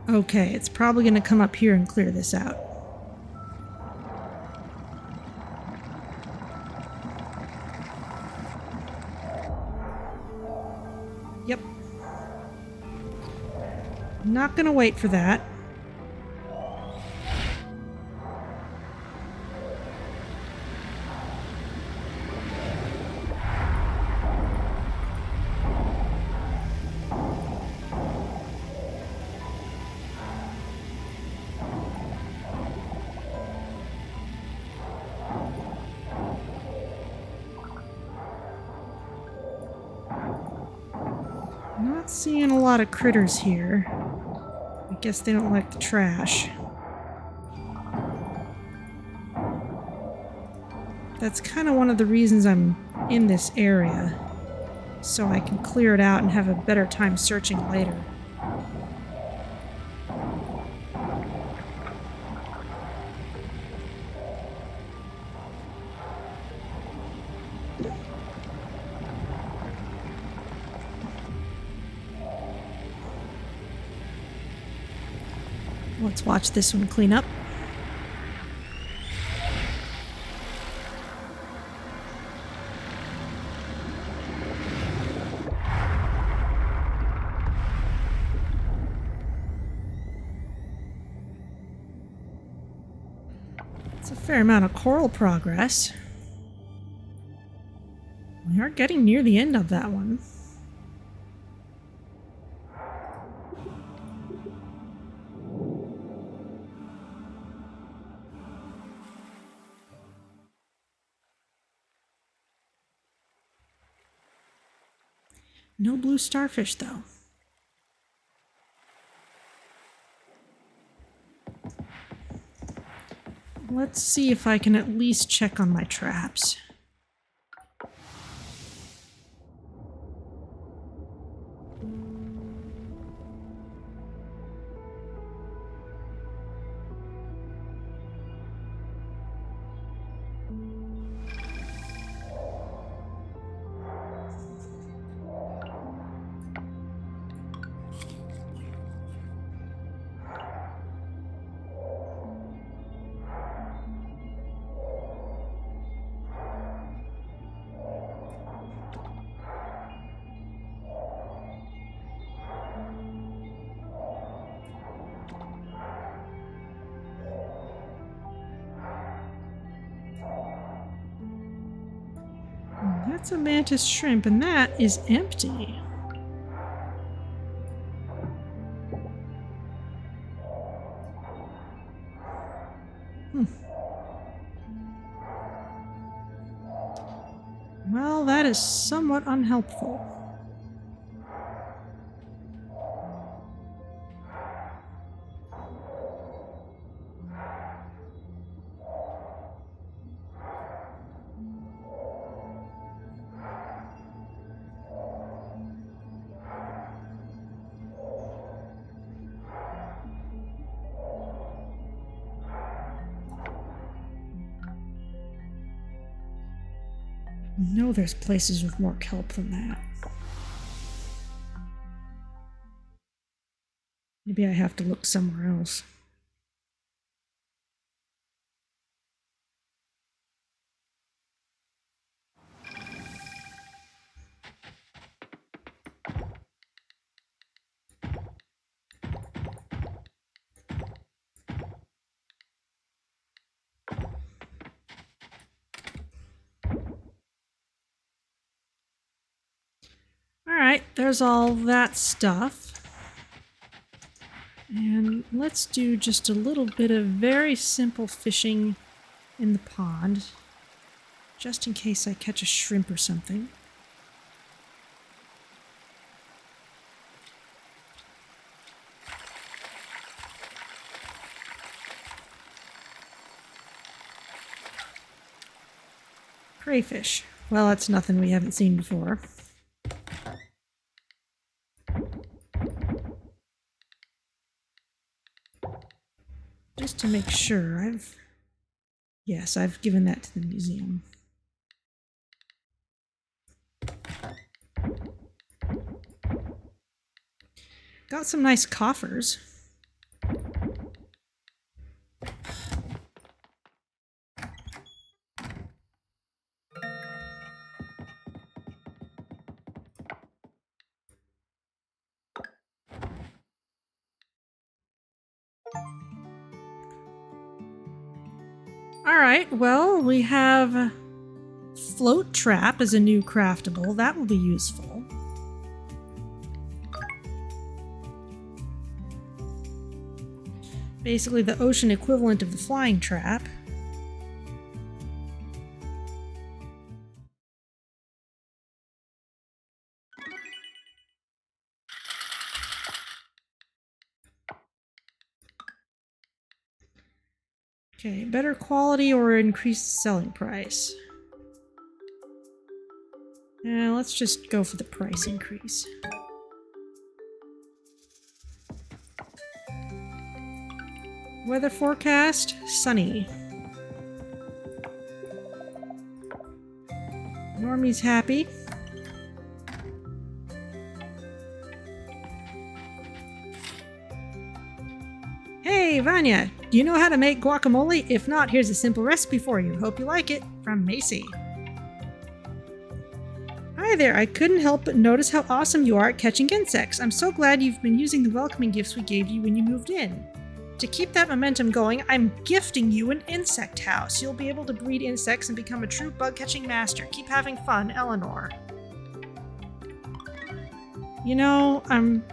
Okay, it's probably going to come up here and clear this out. Yep. Not gonna wait for that. Not seeing a lot of critters here. I guess they don't like the trash. That's kind of one of the reasons I'm in this area, so I can clear it out and have a better time searching later. Let's watch this one clean up. It's a fair amount of coral progress. We are getting near the end of that one. No blue starfish, though. Let's see if I can at least check on my traps. That's a mantis shrimp, and that is empty. Well, that is somewhat unhelpful. No, there's places with more kelp than that. Maybe I have to look somewhere else. Alright, there's all that stuff. And let's do just a little bit of very simple fishing in the pond, just in case I catch a shrimp or something. Crayfish. Well, that's nothing we haven't seen before. Just to make sure, Yes, I've given that to the museum. Got some nice coffers. Alright, well, we have float trap as a new craftable. That will be useful. Basically the ocean equivalent of the flying trap. Okay, better quality or increased selling price? Let's just go for the price increase. Weather forecast, sunny. Normie's happy. Hey, Hey, Vanya, do you know how to make guacamole? If not, here's a simple recipe for you. Hope you like it. From Macy. Hi there, I couldn't help but notice how awesome you are at catching insects. I'm so glad you've been using the welcoming gifts we gave you when you moved in. To keep that momentum going, I'm gifting you an insect house. You'll be able to breed insects and become a true bug-catching master. Keep having fun, Eleanor. You know, I'm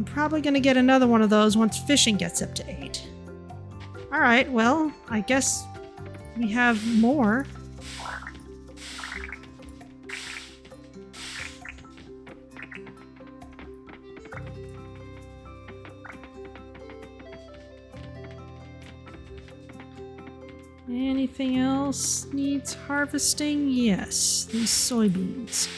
probably gonna get another one of those once fishing gets up to 8. Alright, well, I guess we have more. Anything else needs harvesting? Yes, these soybeans.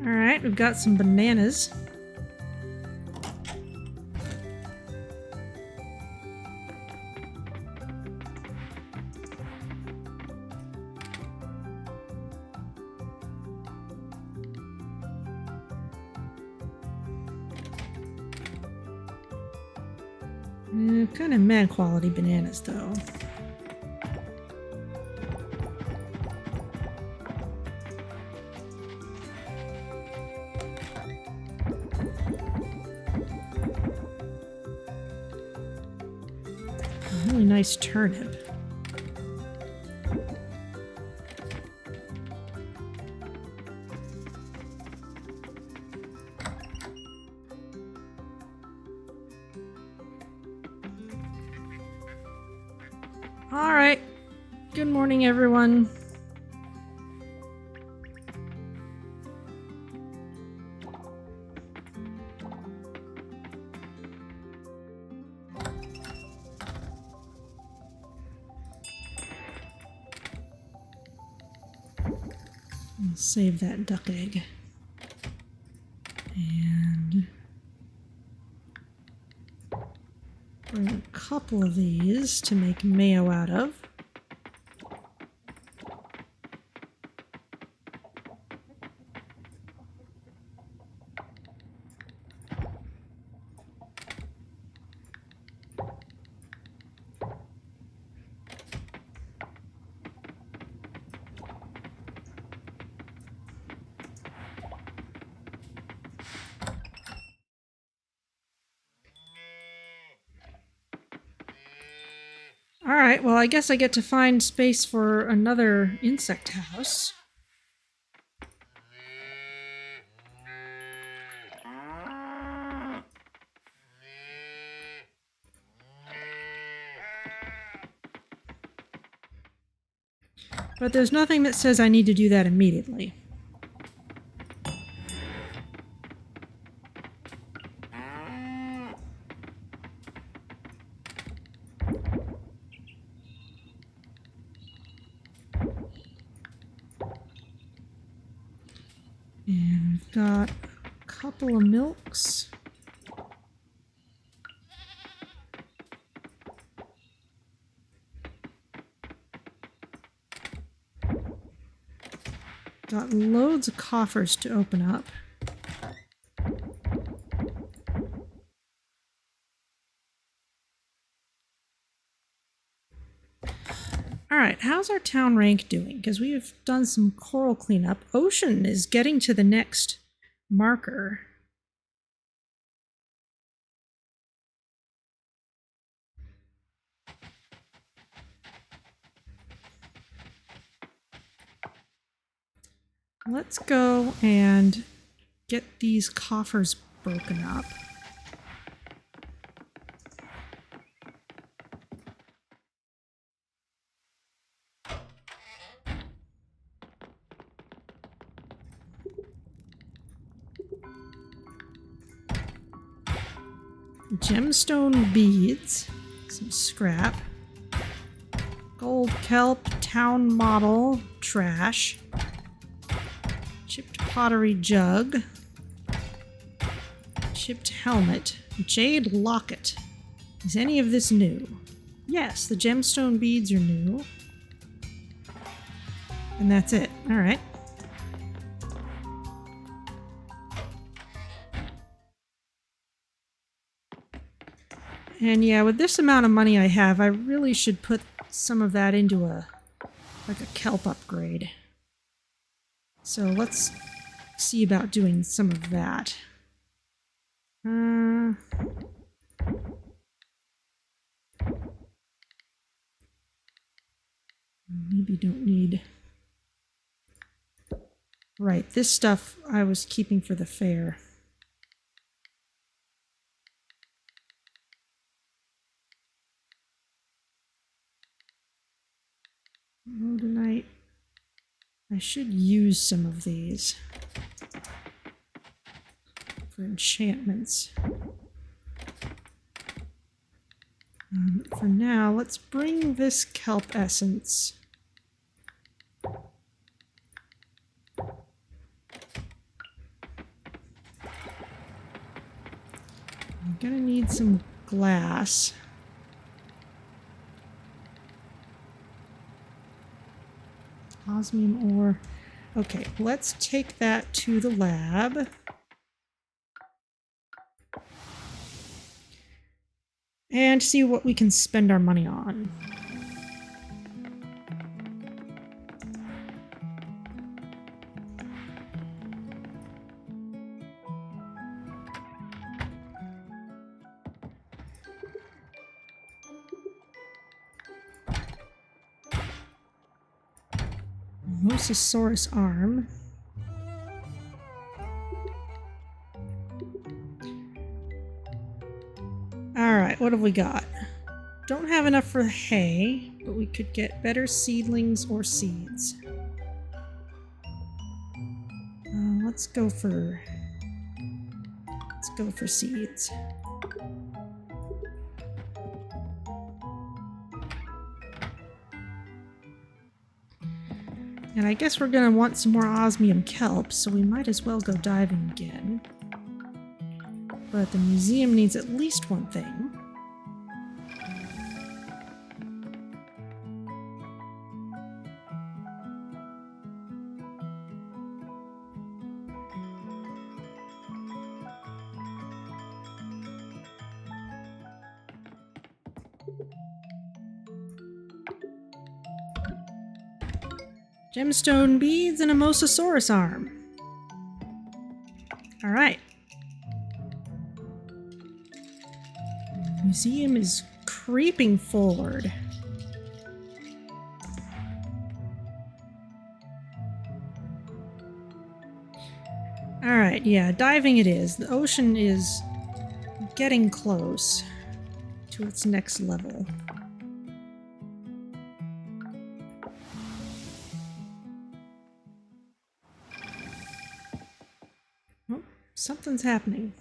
Alright, we've got some bananas. Kind of mad quality bananas, though. Really nice turnip. All right. Good morning, everyone. I'll save that duck egg. And bring a couple of these to make mayo out of. Alright, well I guess I get to find space for another insect house. But there's nothing that says I need to do that immediately. And we've got a couple of milks. Got loads of coffers to open up. Alright, how's our town rank doing? Because we've done some coral cleanup. Ocean is getting to the next marker. Let's go and get these coffers broken up. Gemstone beads. Some scrap. Gold kelp, town model, trash. Chipped pottery jug. Chipped helmet. Jade locket. Is any of this new? Yes, the gemstone beads are new. And that's it. Alright. And yeah, with this amount of money I have, I really should put some of that into a kelp upgrade. So let's see about doing some of that. Maybe don't need... Right, this stuff I was keeping for the fair. Rhodonite. I should use some of these for enchantments. For now, let's bring this kelp essence. I'm gonna need some glass. Osmium ore. Okay, let's take that to the lab. And see what we can spend our money on. Mosasaurus arm. Alright, what have we got? Don't have enough for hay, but we could get better seedlings or seeds. Let's go for seeds. And I guess we're gonna want some more osmium kelp, so we might as well go diving again. But the museum needs at least one thing. Gemstone beads and a Mosasaurus arm. Alright. The museum is creeping forward. Alright, yeah, diving it is. The ocean is getting close to its next level. Oh, something's happening.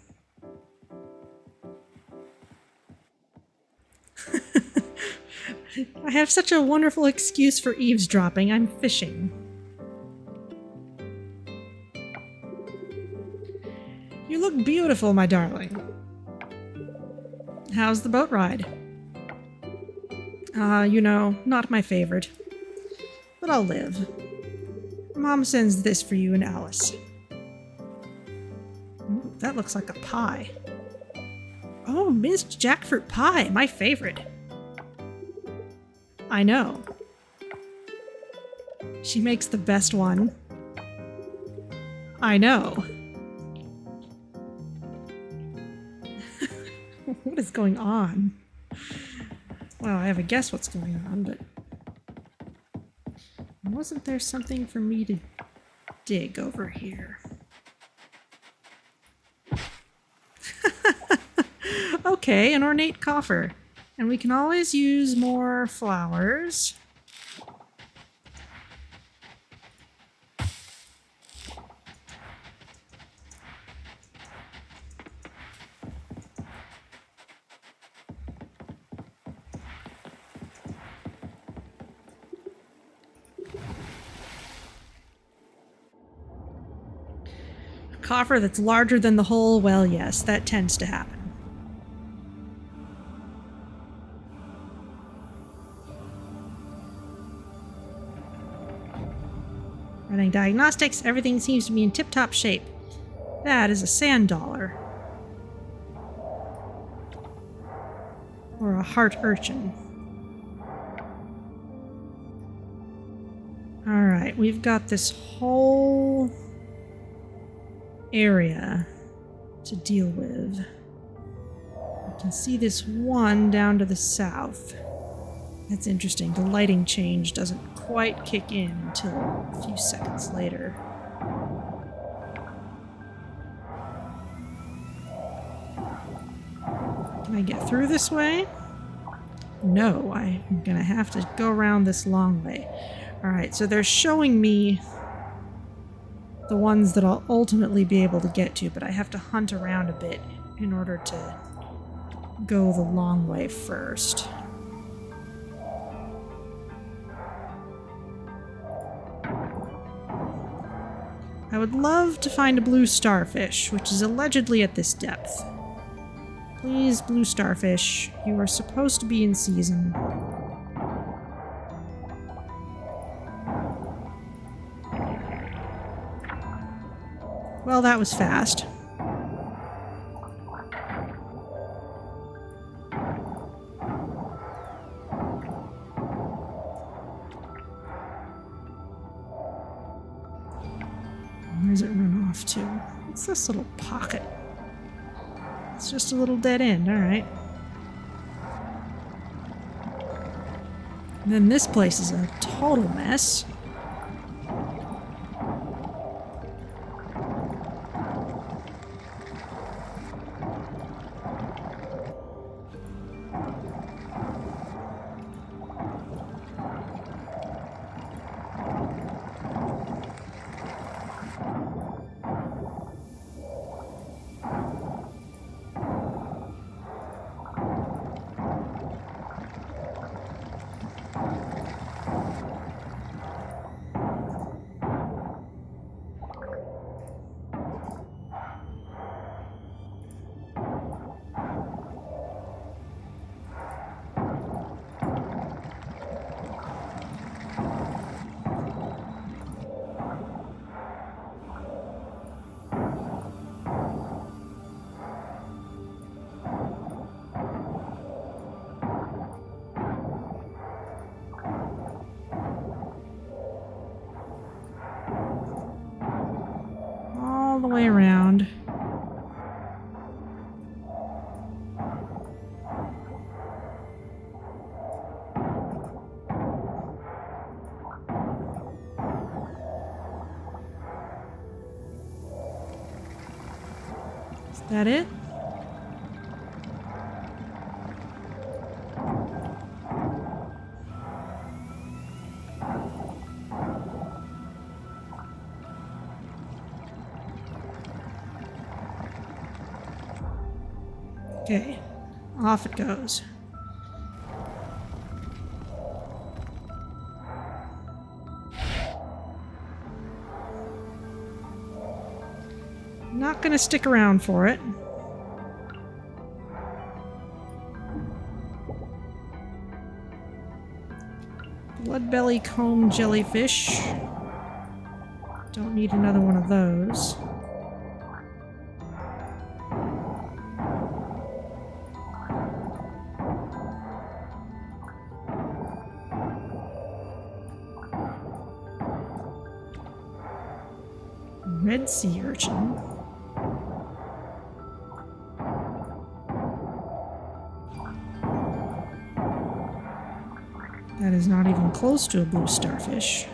I have such a wonderful excuse for eavesdropping. I'm fishing. You look beautiful, my darling. How's the boat ride? You know, not my favorite. But I'll live. Mom sends this for you and Alice. Ooh, that looks like a pie. Oh, minced jackfruit pie, my favorite. I know. She makes the best one. I know. What is going on? Well, I have a guess what's going on, but... wasn't there something for me to dig over here? Okay, an ornate coffer. And we can always use more flowers. coffer that's larger than the hole? Well, yes, that tends to happen. Running diagnostics, everything seems to be in tip-top shape. That is a sand dollar. Or a heart urchin. Alright, we've got this whole area to deal with. You can see this one down to the south. That's interesting. The lighting change doesn't quite kick in until a few seconds later. Can I get through this way? No, I'm gonna have to go around this long way. Alright, so they're showing me the ones that I'll ultimately be able to get to, but I have to hunt around a bit in order to go the long way first. I would love to find a blue starfish, which is allegedly at this depth. Please, blue starfish, you are supposed to be in season. Well, that was fast. Where does it run off to? What's this little pocket? It's just a little dead end, alright. And then this place is a total mess. All the way around. Is that it? Okay, off it goes. Not gonna stick around for it. Bloodbelly comb jellyfish. Don't need another one of those. Red sea urchin. That is not even close to a blue starfish.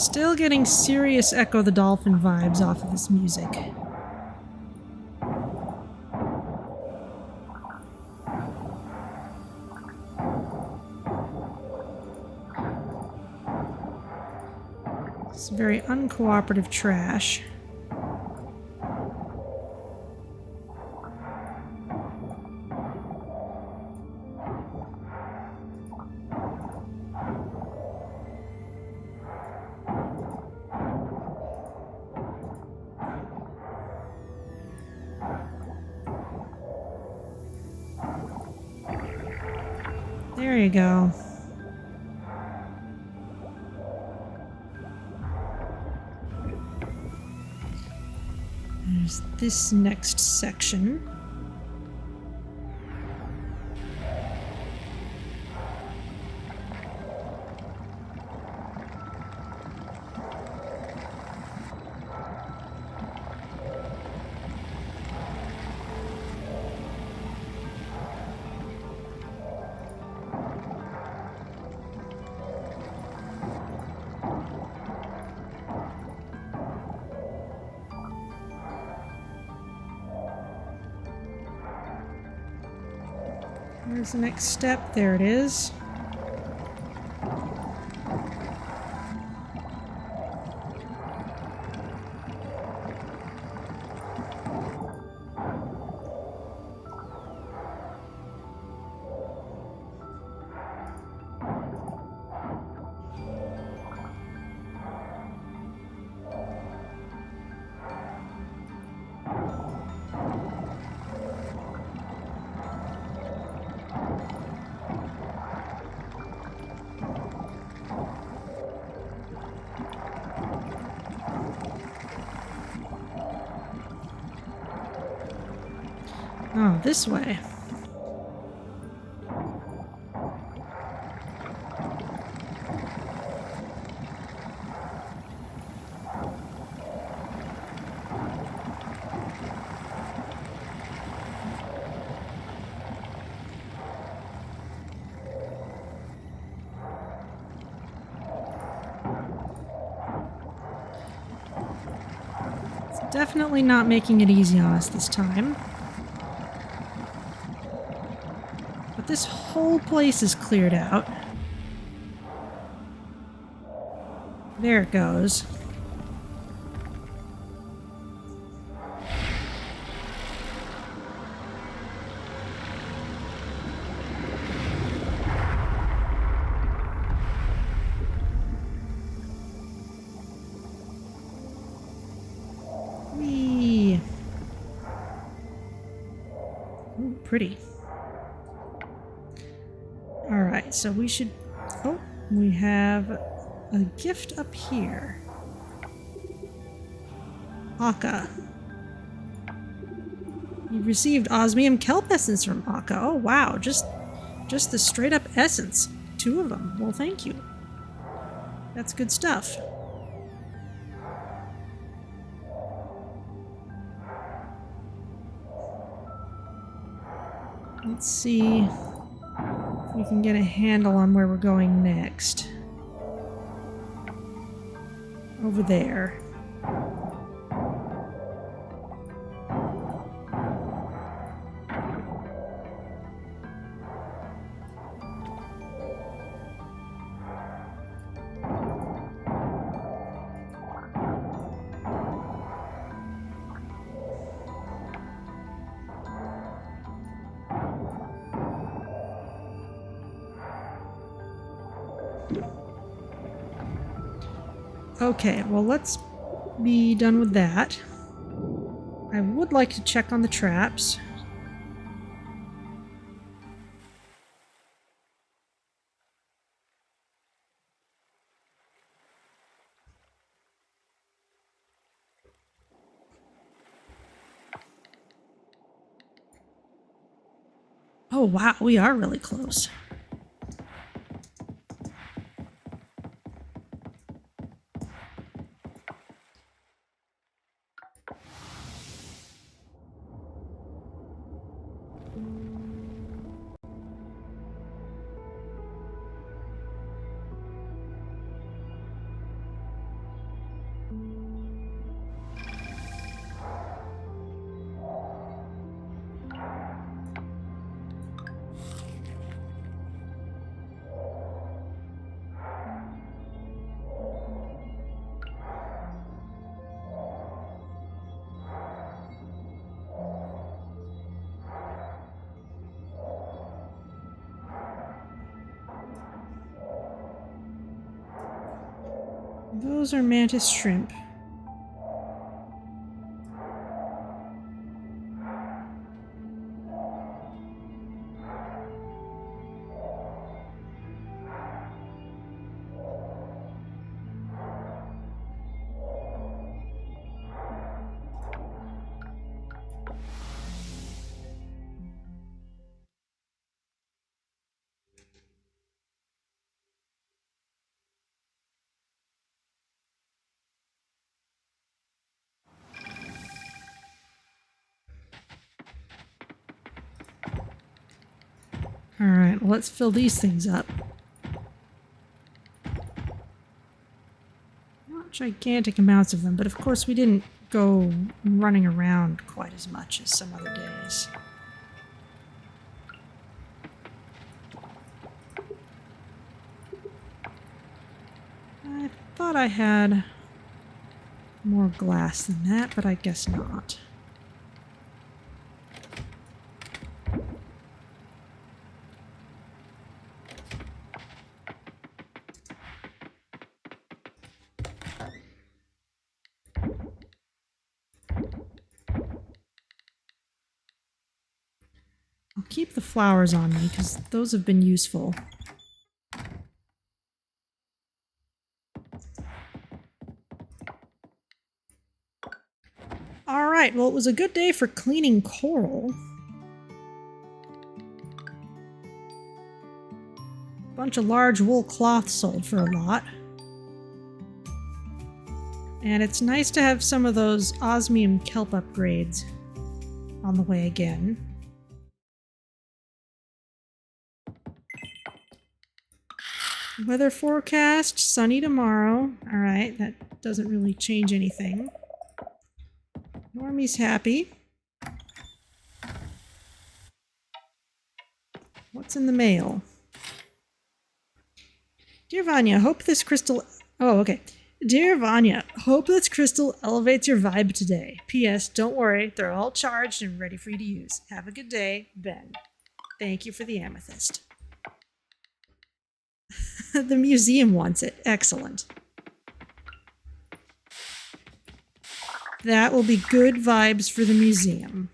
Still getting serious Echo the Dolphin vibes off of this music. It's very uncooperative trash. There you go. There's this next section. Where's the next step? There it is. Oh, this way. It's definitely not making it easy on us this time. But this whole place is cleared out. There it goes. Whee! Ooh, pretty. Alright, so we should... Oh, we have a gift up here. Akka. You received Osmium kelp essence from Akka. Oh wow, just the straight up essence. 2 of them. Well, thank you. That's good stuff. Let's see if we can get a handle on where we're going next. Over there. Okay, well, let's be done with that. I would like to check on the traps. Oh, wow, we are really close. Those are mantis shrimp. Alright, well, let's fill these things up. Not gigantic amounts of them, but of course we didn't go running around quite as much as some other days. I thought I had more glass than that, but I guess not. I'll keep the flowers on me because those have been useful. Alright, well, it was a good day for cleaning coral. Bunch of large wool cloth sold for a lot. And it's nice to have some of those osmium kelp upgrades on the way again. Weather forecast, sunny tomorrow. Alright, that doesn't really change anything. Normie's happy. What's in the mail? Dear Vanya, hope this crystal... Oh, okay. Dear Vanya, hope this crystal elevates your vibe today. P.S. Don't worry, they're all charged and ready for you to use. Have a good day, Ben. Thank you for the amethyst. The museum wants it. Excellent. That will be good vibes for the museum.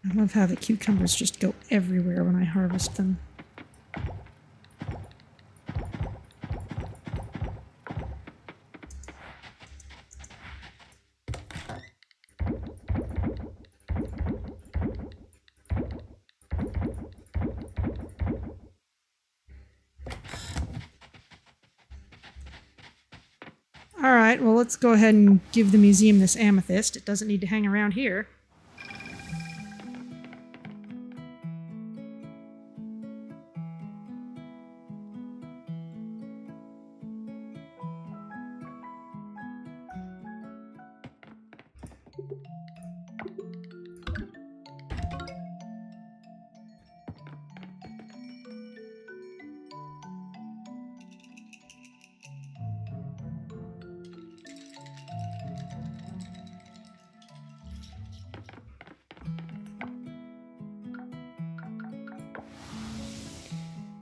I love how the cucumbers just go everywhere when I harvest them. Alright, well, let's go ahead and give the museum this amethyst. It doesn't need to hang around here.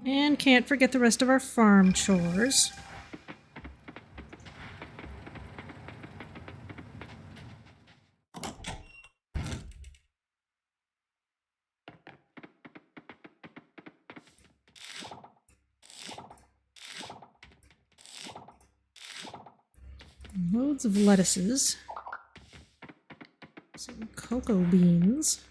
And can't forget the rest of our farm chores. Loads of lettuces. Some cocoa beans.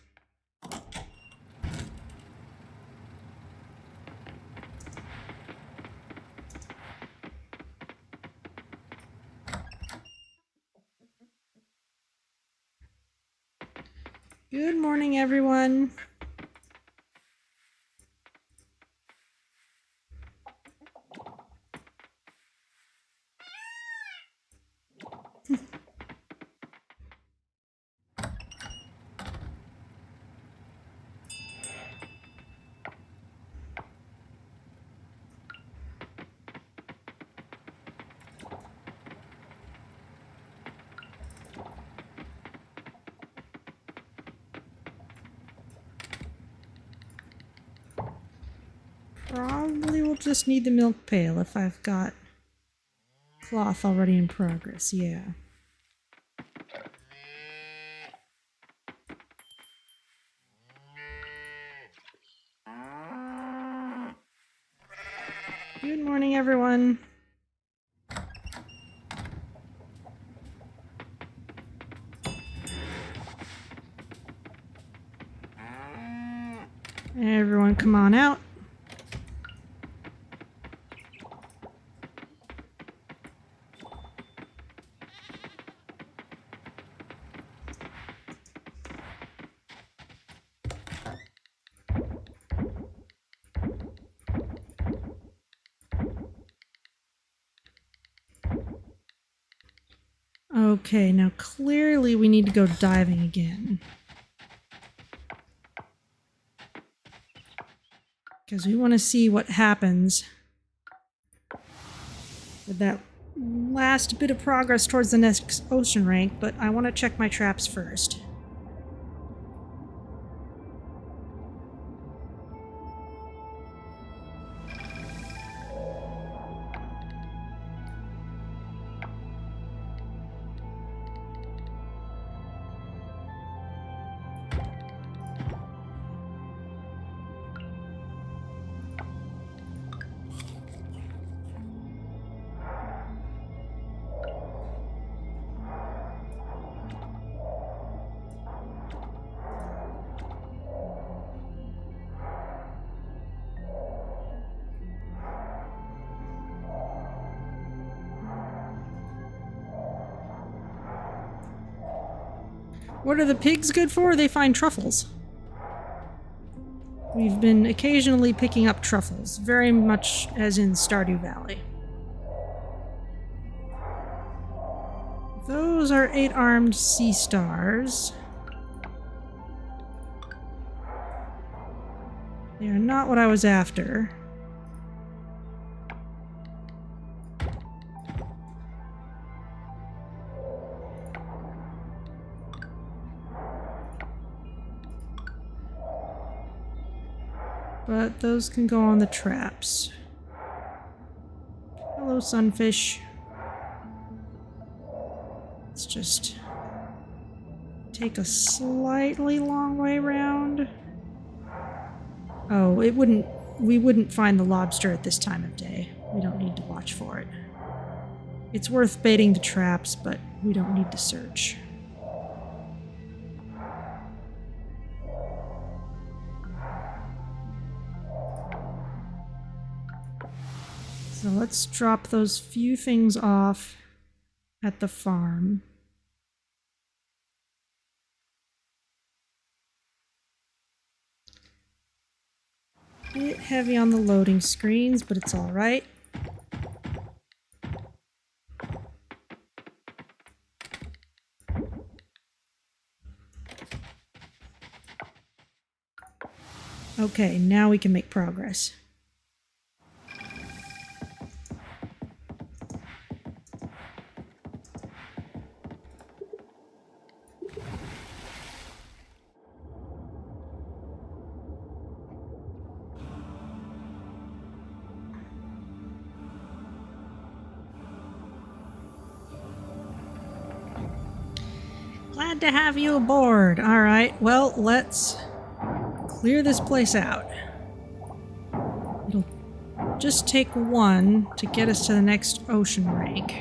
Good morning, everyone. probably will just need the milk pail if I've got cloth already in progress, yeah. Good morning, everyone. Everyone come on out. Okay, now clearly we need to go diving again. Because we want to see what happens with that last bit of progress towards the next ocean rank, but I want to check my traps first. What are the pigs good for? They find truffles. We've been occasionally picking up truffles, very much as in Stardew Valley. Those are 8-armed sea stars. They are not what I was after. But those can go on the traps. Hello, sunfish. Let's just take a slightly long way round. Oh, we wouldn't find the lobster at this time of day. We don't need to watch for it. It's worth baiting the traps, but we don't need to search. So let's drop those few things off at the farm. Bit heavy on the loading screens, but it's all right. Okay, now we can make progress. Glad to have you aboard. All right, well, let's clear this place out. It'll just take one to get us to the next ocean rank.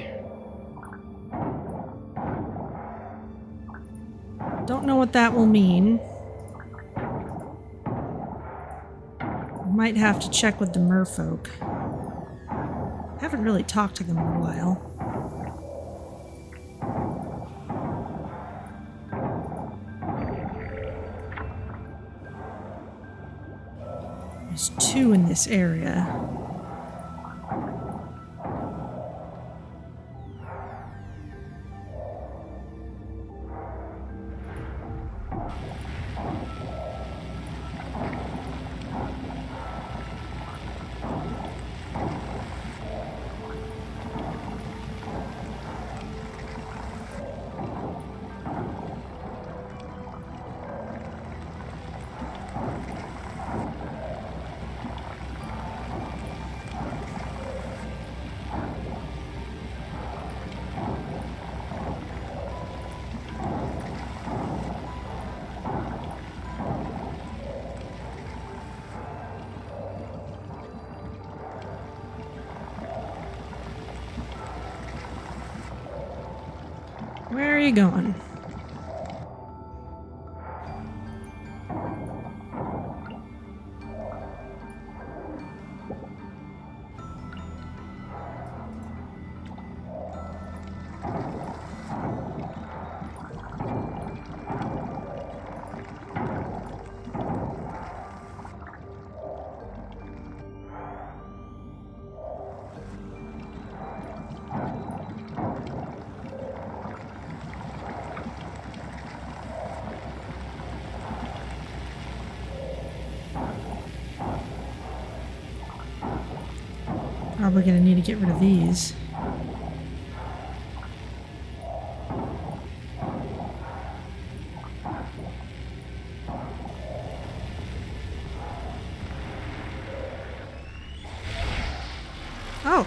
Don't know what that will mean. Might have to check with the merfolk. Haven't really talked to them in a while. There's 2 in this area. Where are you going? Probably gonna need to get rid of these. Oh.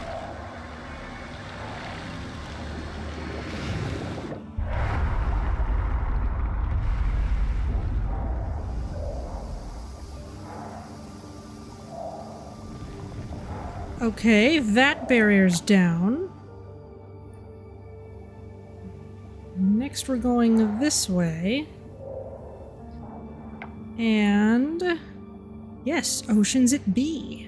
Okay, that barrier's down. Next we're going this way. And... yes, oceans it be.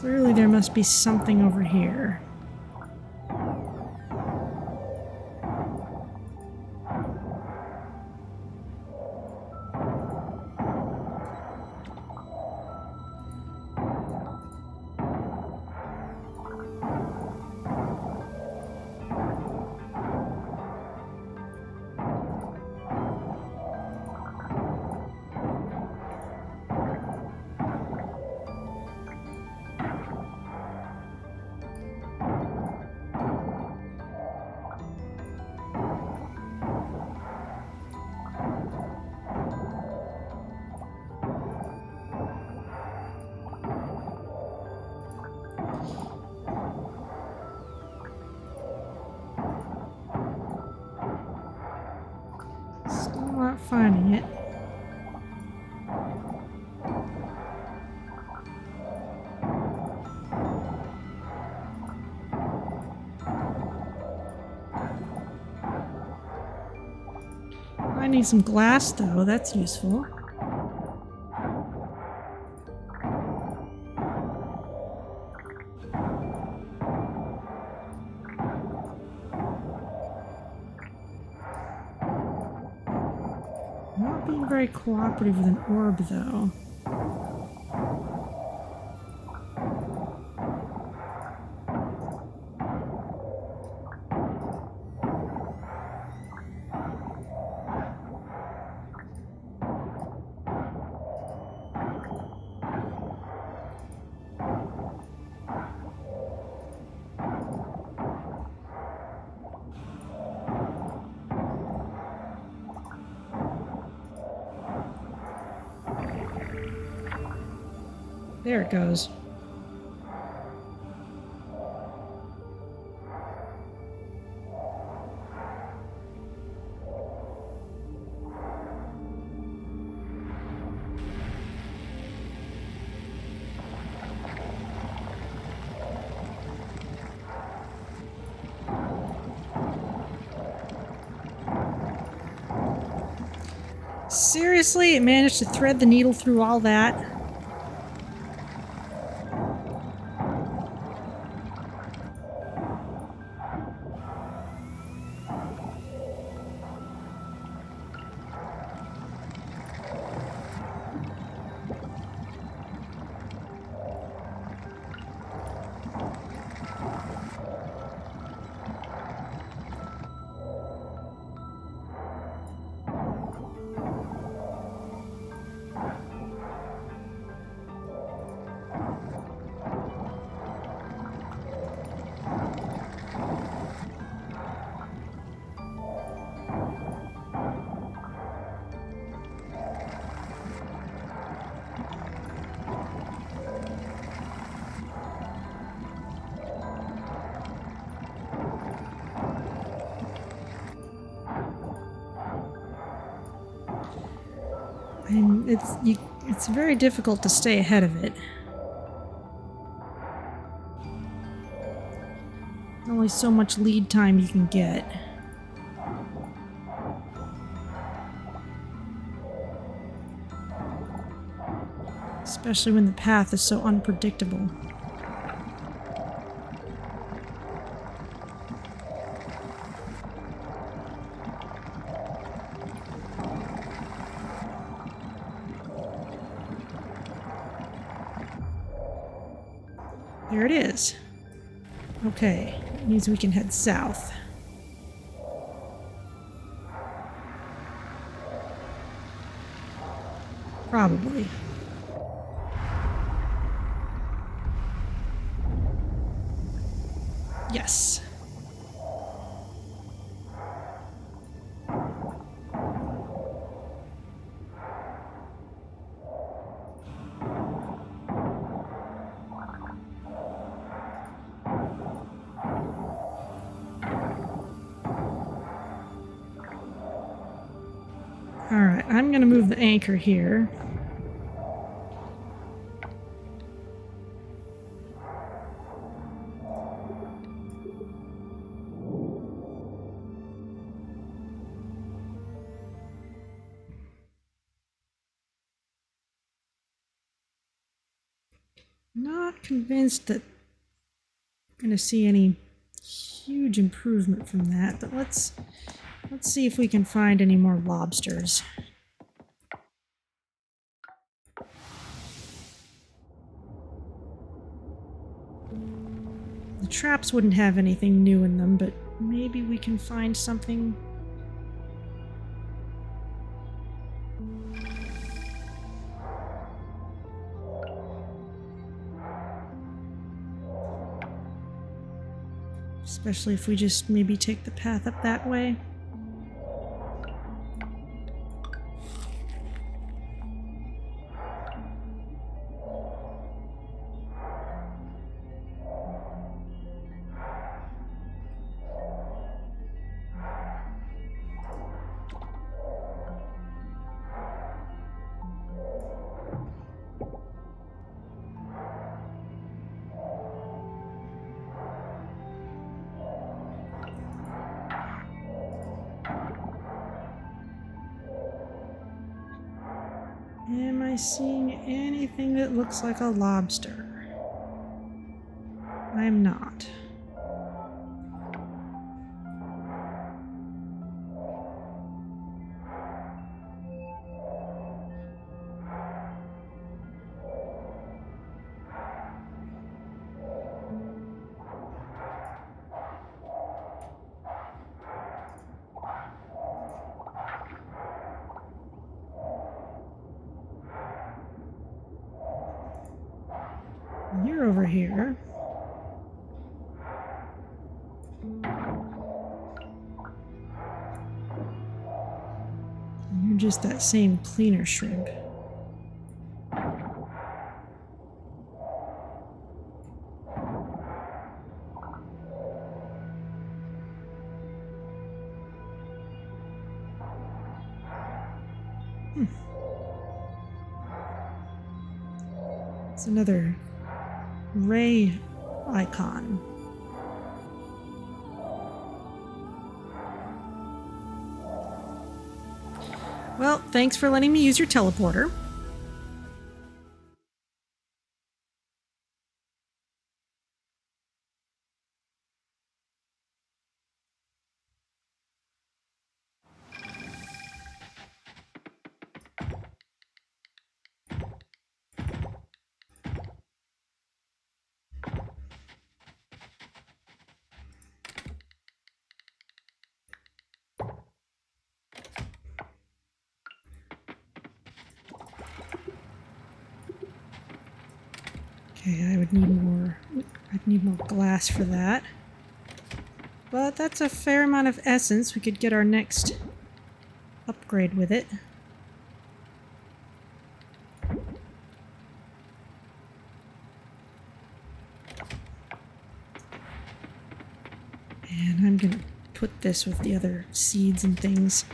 Clearly there must be something over here. Still not finding it. Finding some glass though, that's useful. Not being very cooperative with an orb, though. There it goes. Seriously, it managed to thread the needle through all that? It's very difficult to stay ahead of it. Only so much lead time you can get. Especially when the path is so unpredictable. There it is. Okay, it means we can head south. Probably. Yes. Alright, I'm gonna move the anchor here. Not convinced that I'm gonna see any huge improvement from that, but let's see if we can find any more lobsters. The traps wouldn't have anything new in them, but maybe we can find something. Especially if we just maybe take the path up that way. Am I seeing anything that looks like a lobster? I'm not. You're over here. You're just that same cleaner shrimp. It's another ray icon. Well, thanks for letting me use your teleporter. Okay, I'd need more glass for that. But that's a fair amount of essence. We could get our next upgrade with it. And I'm gonna put this with the other seeds and things.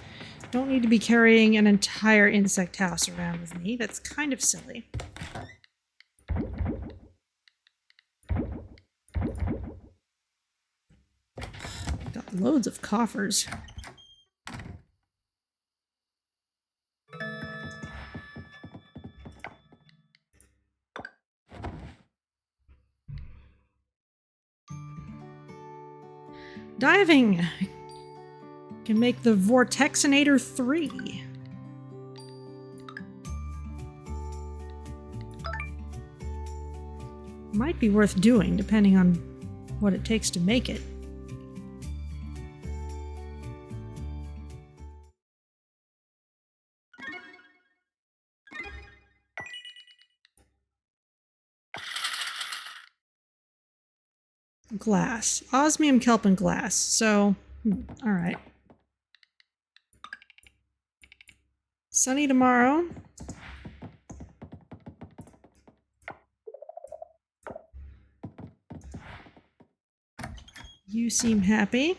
Don't need to be carrying an entire insect house around with me. That's kind of silly. Got loads of coffers. Diving! Can make the Vortexinator 3. Might be worth doing, depending on what it takes to make it. Glass. Osmium, kelp, and glass. So, alright. Sunny tomorrow. You seem happy.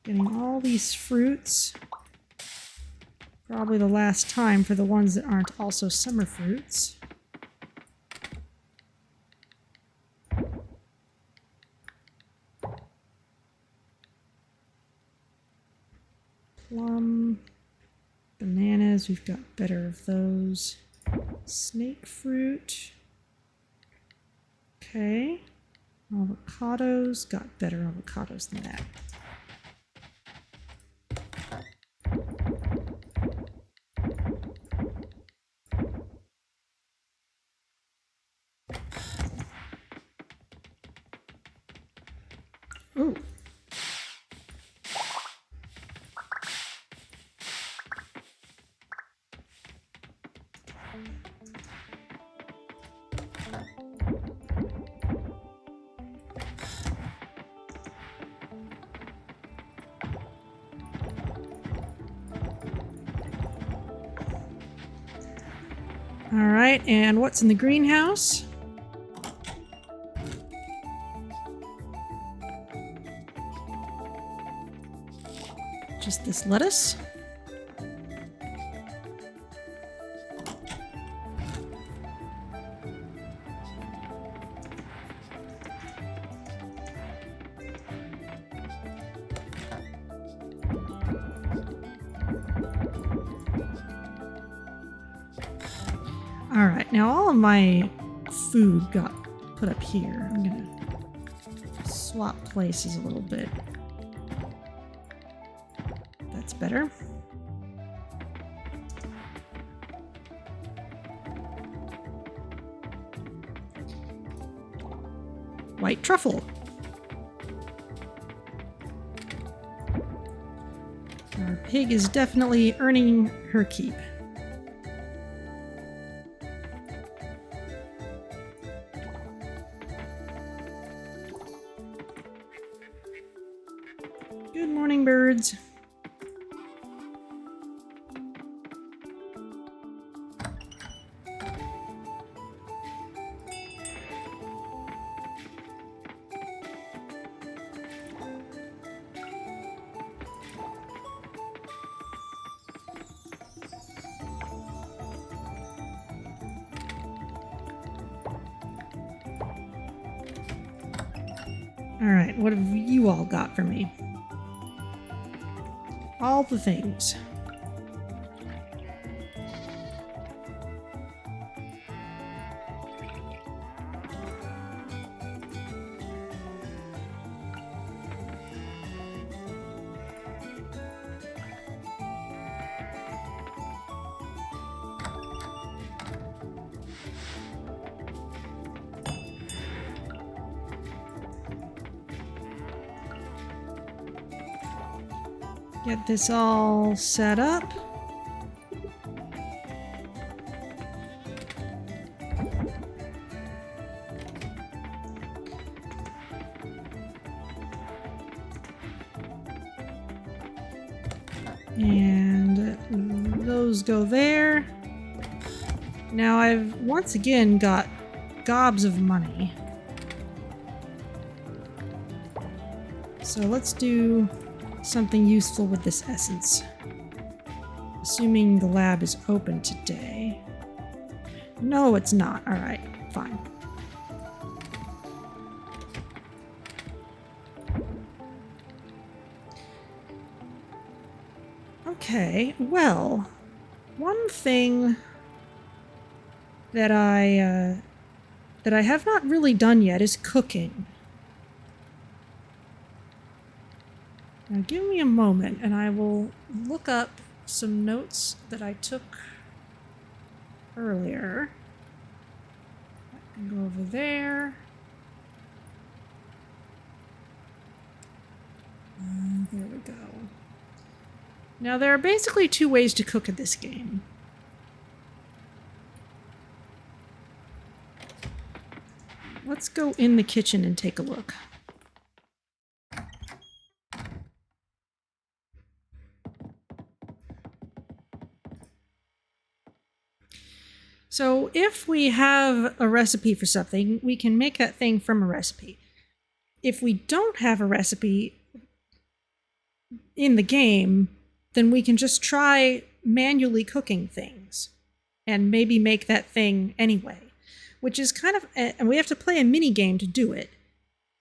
Getting all these fruits. Probably the last time for the ones that aren't also summer fruits. Plum. Bananas, we've got better of those. Snake fruit. Okay. Avocados, got better avocados than that. Ooh. All right, and what's in the greenhouse? Just this lettuce. All right, now all of my food got put up here. I'm gonna swap places a little bit. That's better. White truffle. Our pig is definitely earning her keep. Good morning, birds. All right, what have you all got for me? All the things. Get this all set up. And those go there. Now I've once again got gobs of money. So let's do something useful with this essence. Assuming the lab is open today. No, it's not. Alright, fine. Okay, well, one thing that I have not really done yet is cooking. Now give me a moment and I will look up some notes that I took earlier. I can go over there. There we go. Now there are basically two ways to cook in this game. Let's go in the kitchen and take a look. So if we have a recipe for something, we can make that thing from a recipe. If we don't have a recipe in the game, then we can just try manually cooking things and maybe make that thing anyway, which is kind of, and we have to play a mini game to do it.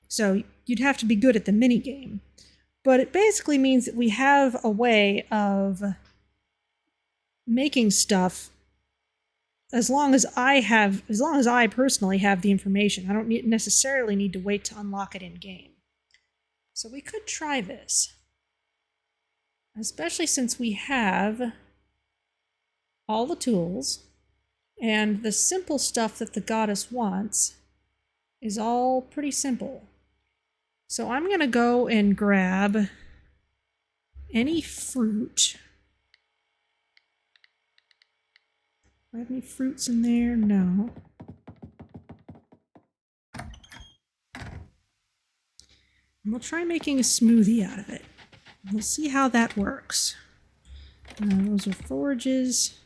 So you'd have to be good at the mini game, but it basically means that we have a way of making stuff as long as I personally have the information. I don't necessarily need to wait to unlock it in game. So we could try this. Especially since we have all the tools and the simple stuff that the goddess wants is all pretty simple. So I'm going to go and grab any fruit. Do I have any fruits in there? No. And we'll try making a smoothie out of it. We'll see how that works. Those are forages.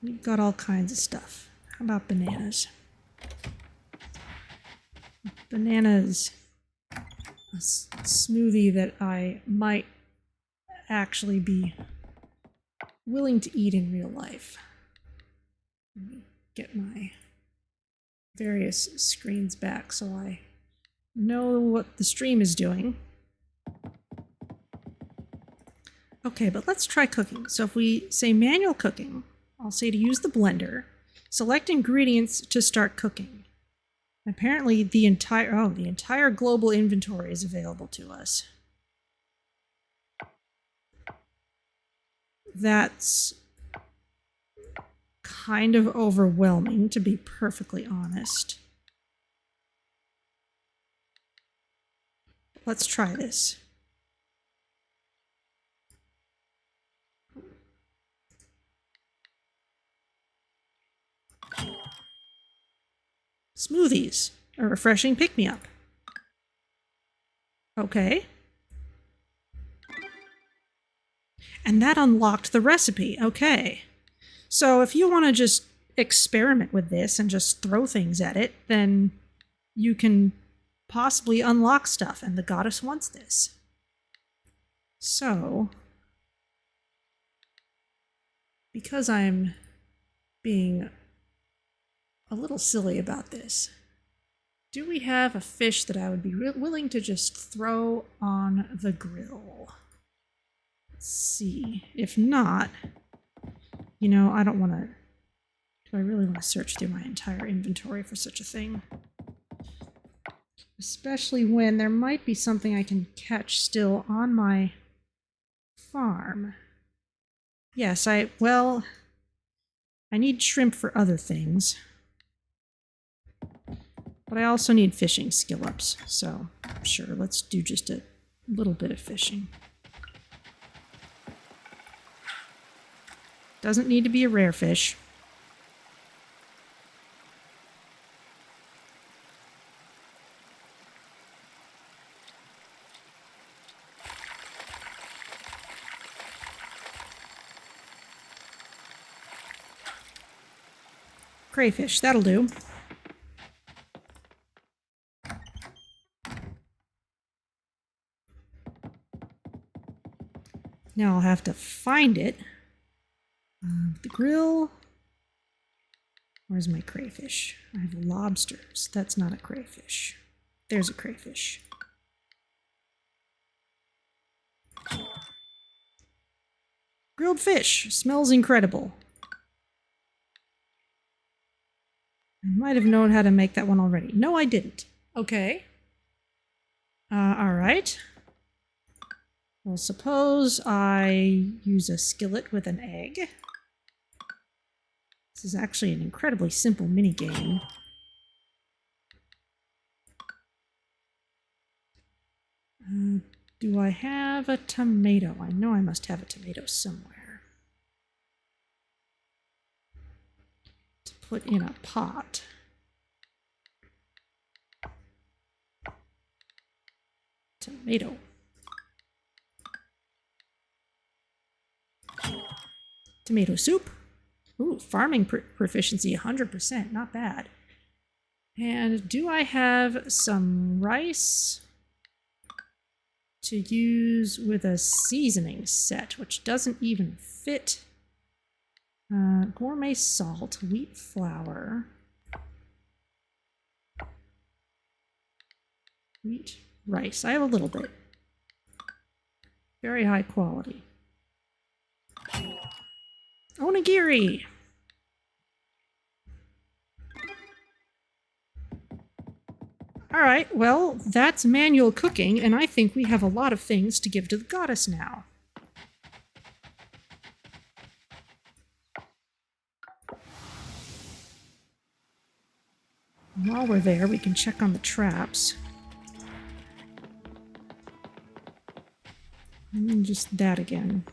We've got all kinds of stuff. How about bananas? Bananas. A smoothie that I might actually be willing to eat in real life. Let me get my various screens back so I know what the stream is doing. Okay, but let's try cooking. So if we say manual cooking, I'll say to use the blender, select ingredients to start cooking. Apparently the entire global inventory is available to us. That's kind of overwhelming, to be perfectly honest. Let's try this. Smoothies, a refreshing pick-me-up. Okay. And that unlocked the recipe. Okay. So if you want to just experiment with this and just throw things at it, then you can possibly unlock stuff, and the goddess wants this. So, because I'm being a little silly about this, do we have a fish that I would be willing to just throw on the grill? Let's see. If not, you know, I don't want to... Do I really want to search through my entire inventory for such a thing? Especially when there might be something I can catch still on my farm. Yes, I need shrimp for other things. But I also need fishing skill-ups, so sure, let's do just a little bit of fishing. Doesn't need to be a rare fish. Crayfish, that'll do. Now I'll have to find it. The grill. Where's my crayfish? I have lobsters. That's not a crayfish. There's a crayfish. Grilled fish. Smells incredible. I might have known how to make that one already. No, I didn't. Okay. All right. Well, suppose I use a skillet with an egg. This is actually an incredibly simple mini game. Do I have a tomato? I know I must have a tomato somewhere. To put in a pot. Tomato. Tomato soup. Ooh, farming proficiency 100%, not bad. And do I have some rice to use with a seasoning set, which doesn't even fit? Gourmet salt, wheat flour, wheat, rice. I have a little bit. Very high quality. Onigiri! Alright, well, that's manual cooking, and I think we have a lot of things to give to the goddess now. While we're there, we can check on the traps. And just that again.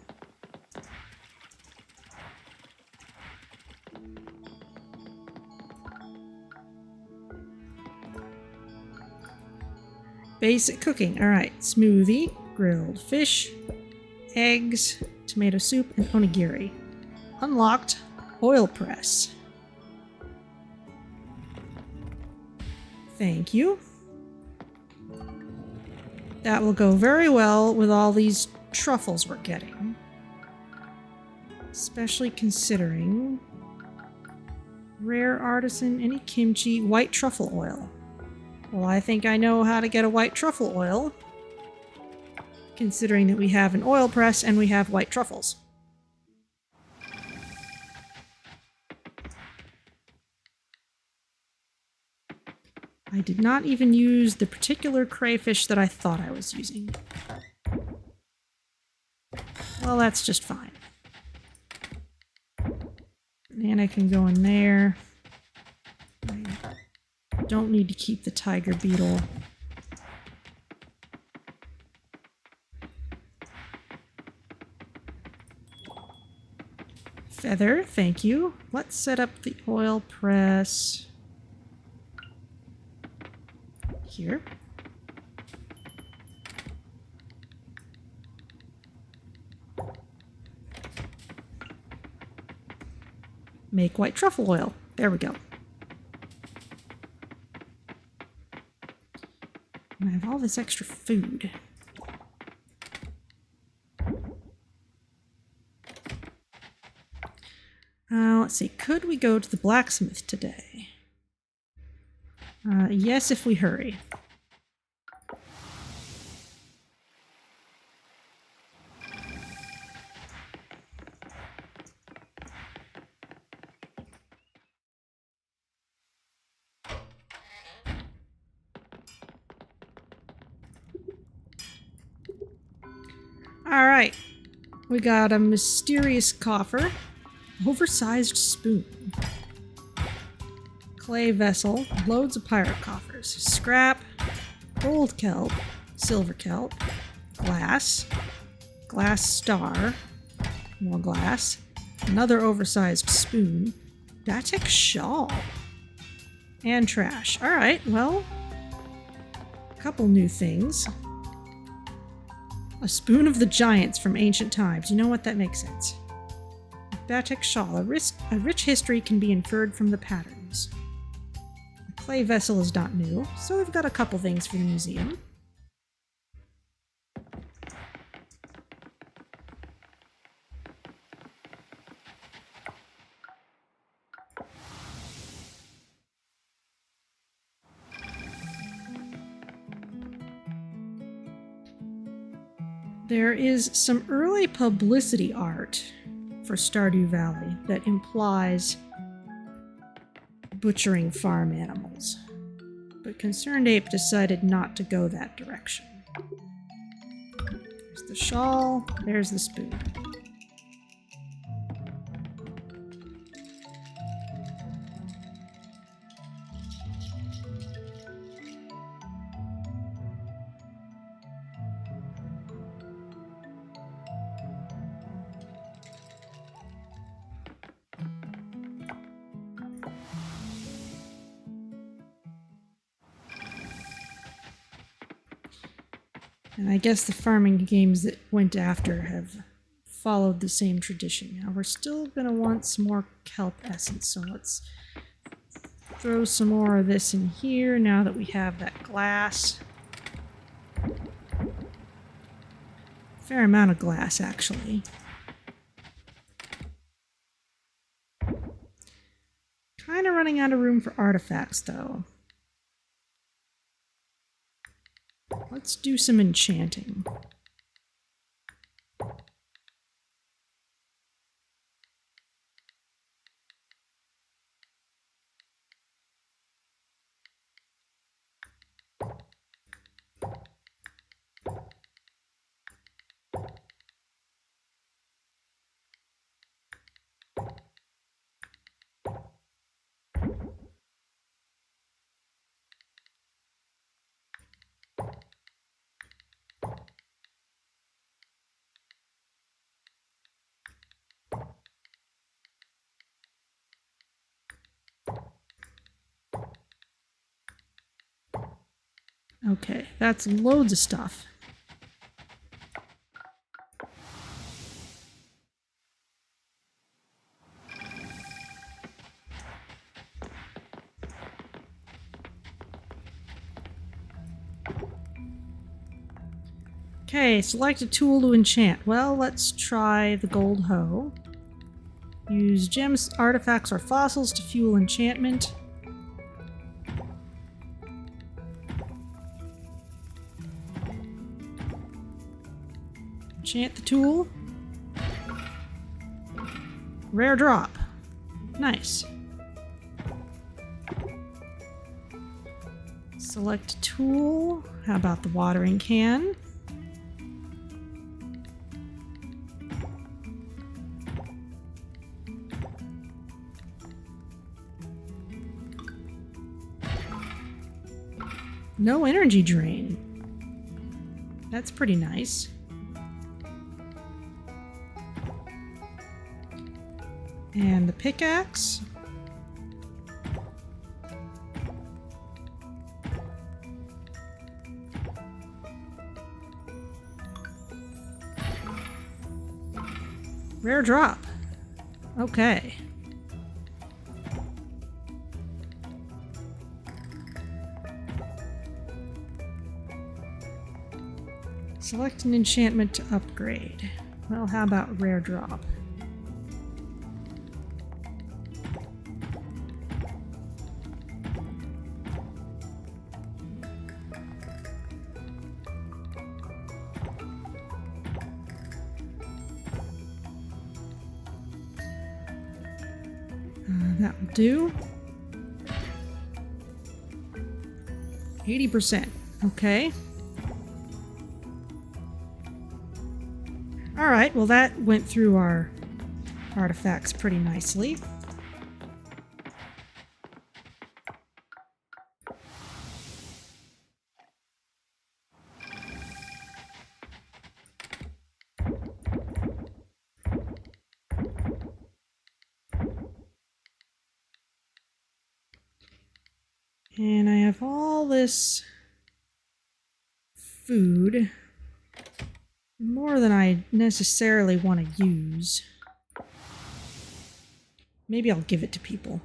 Basic cooking. All right. Smoothie, grilled fish, eggs, tomato soup, and onigiri. Unlocked oil press. Thank you. That will go very well with all these truffles we're getting. Especially considering rare artisan, any kimchi, white truffle oil. Well, I think I know how to get a white truffle oil, considering that we have an oil press and we have white truffles. I did not even use the particular crayfish that I thought I was using. Well, that's just fine. Banana can go in there. Don't need to keep the tiger beetle. Feather, thank you. Let's set up the oil press here. Make white truffle oil. There we go. I have all this extra food. Let's see. Could we go to the blacksmith today? Yes, if we hurry. Alright, we got a mysterious coffer, oversized spoon, clay vessel, loads of pirate coffers, scrap, gold kelp, silver kelp, glass, glass star, more glass, another oversized spoon, Datek shawl, and trash. Alright, well, a couple new things. A spoon of the giants from ancient times. You know what? That makes sense. Batik shawl. A rich history can be inferred from the patterns. The clay vessel is not new, so we've got a couple things for the museum. There is some early publicity art for Stardew Valley that implies butchering farm animals, but Concerned Ape decided not to go that direction. There's the shawl, there's the spoon. And I guess the farming games that went after have followed the same tradition. Now we're still going to want some more kelp essence, so let's throw some more of this in here now that we have that glass. Fair amount of glass, actually. Kind of running out of room for artifacts, though. Let's do some enchanting. Okay, that's loads of stuff. Okay, select a tool to enchant. Well, let's try the gold hoe. Use gems, artifacts, or fossils to fuel enchantment. Enchant the tool. Rare drop. Nice. Select tool. How about the watering can? No energy drain. That's pretty nice. And the pickaxe. Rare drop. Okay. Select an enchantment to upgrade. Well, how about rare drop? That will do. 80%. Okay. Alright, well that went through our artifacts pretty nicely. And I have all this food. More than I necessarily want to use. Maybe I'll give it to people.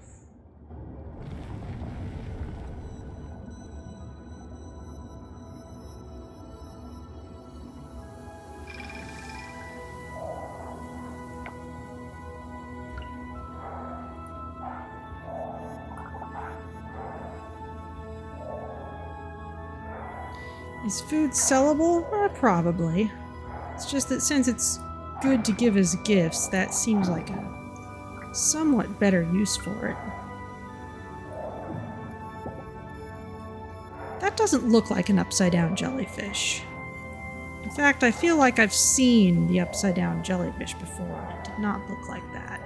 Is food sellable? Probably. It's just that since it's good to give as gifts, that seems like a somewhat better use for it. That doesn't look like an upside-down jellyfish. In fact, I feel like I've seen the upside-down jellyfish before. It did not look like that.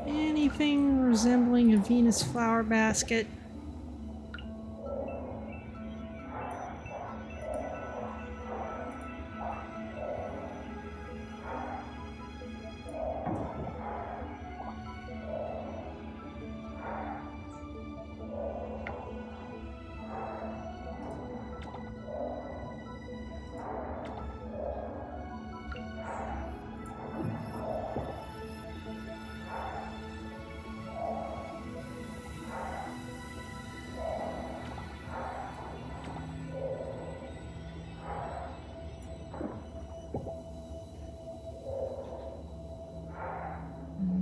Anything resembling a Venus flower basket?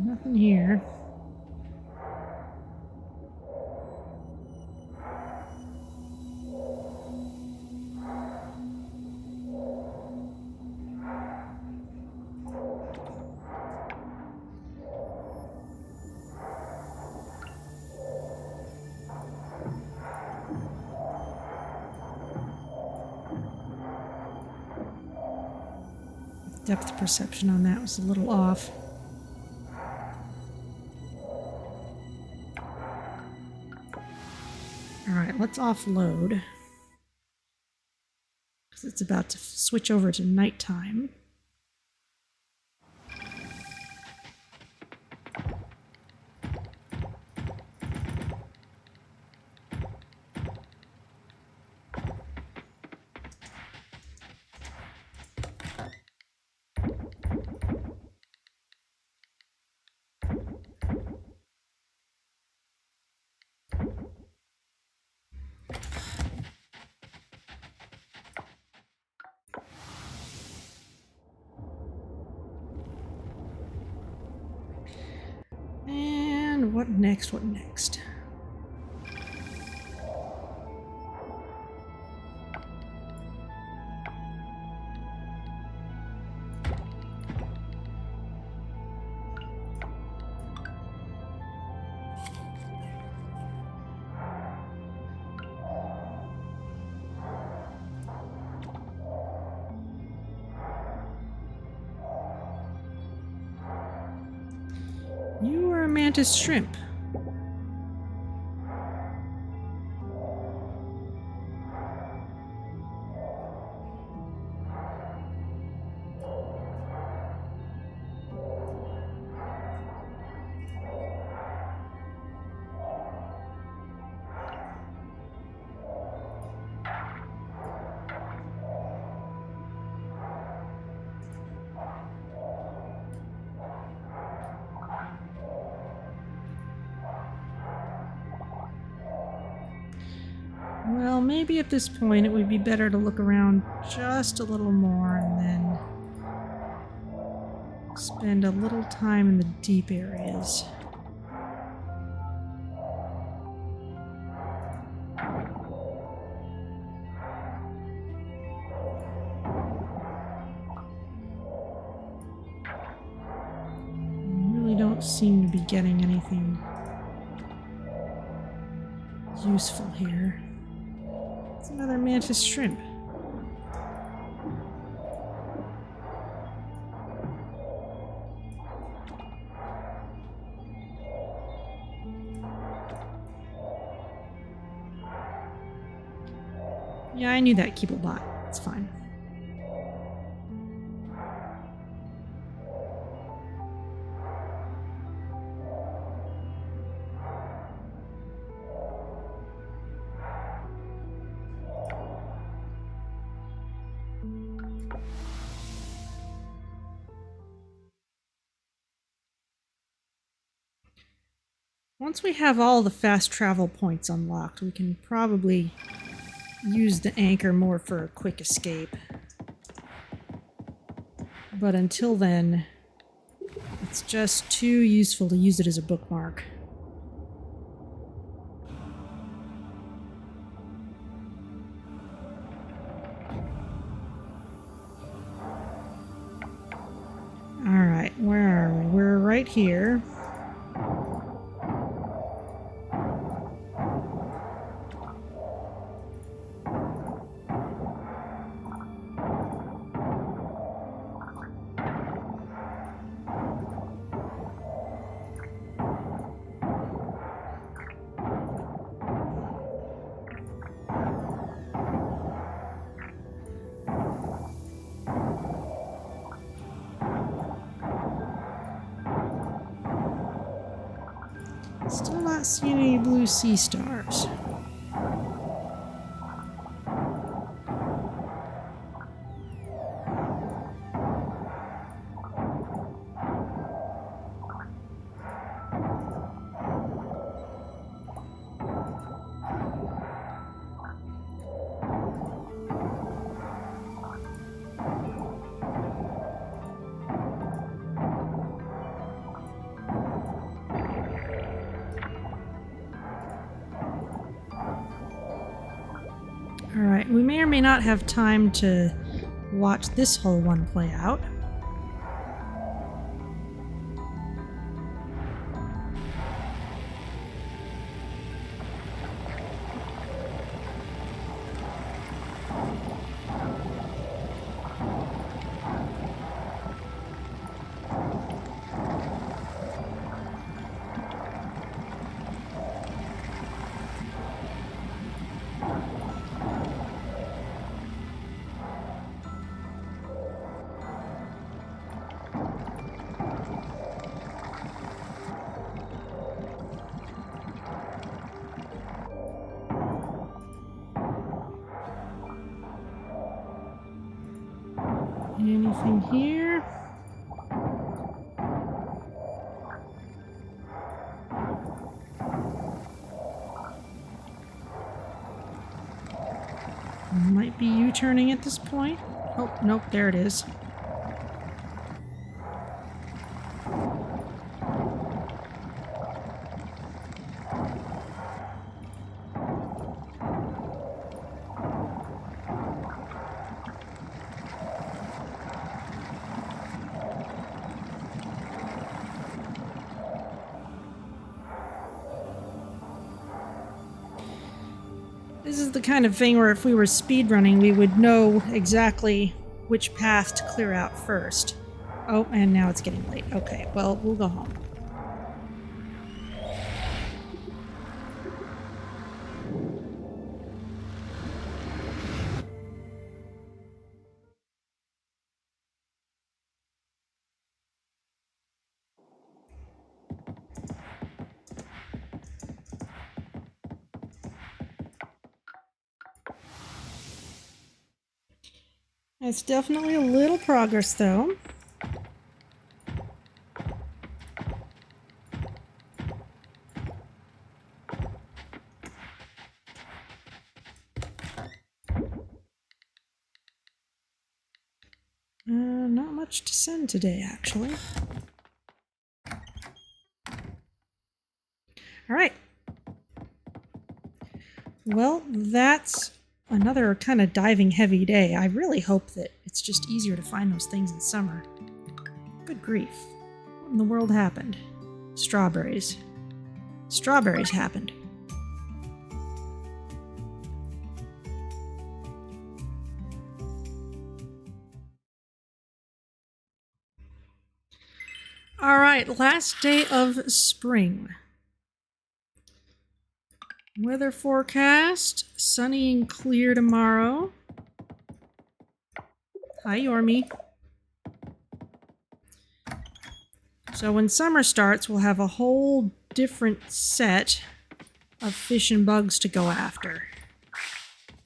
Nothing here. Depth perception on that was a little off. Alright, let's offload. Because it's about to switch over to nighttime. And what next? What next? You are a mantis shrimp. Well, maybe at this point it would be better to look around just a little more and then spend a little time in the deep areas. don't seem to be getting anything useful here. It's another mantis shrimp. Yeah, I knew that Keeblebot. It's fine. Once we have all the fast travel points unlocked, we can probably use the anchor more for a quick escape. But until then, it's just too useful to use it as a bookmark. Alright, where are we? We're right here. Still not seeing any blue sea stars. Alright, we may or may not have time to watch this whole one play out. Anything here? Might be U-turning at this point. Oh, nope, there it is. This is the kind of thing where if we were speedrunning, we would know exactly which path to clear out first. Oh, and now it's getting late. Okay, well, we'll go home. It's definitely a little progress, though. Not much to send today, actually. All right. Well, that's another kind of diving heavy day. I really hope that it's just easier to find those things in summer. Good grief. in the world happened? Strawberries. Strawberries happened. All right, last day of spring. Weather forecast, sunny and clear tomorrow. Hi, Yormi. So when summer starts, we'll have a whole different set of fish and bugs to go after.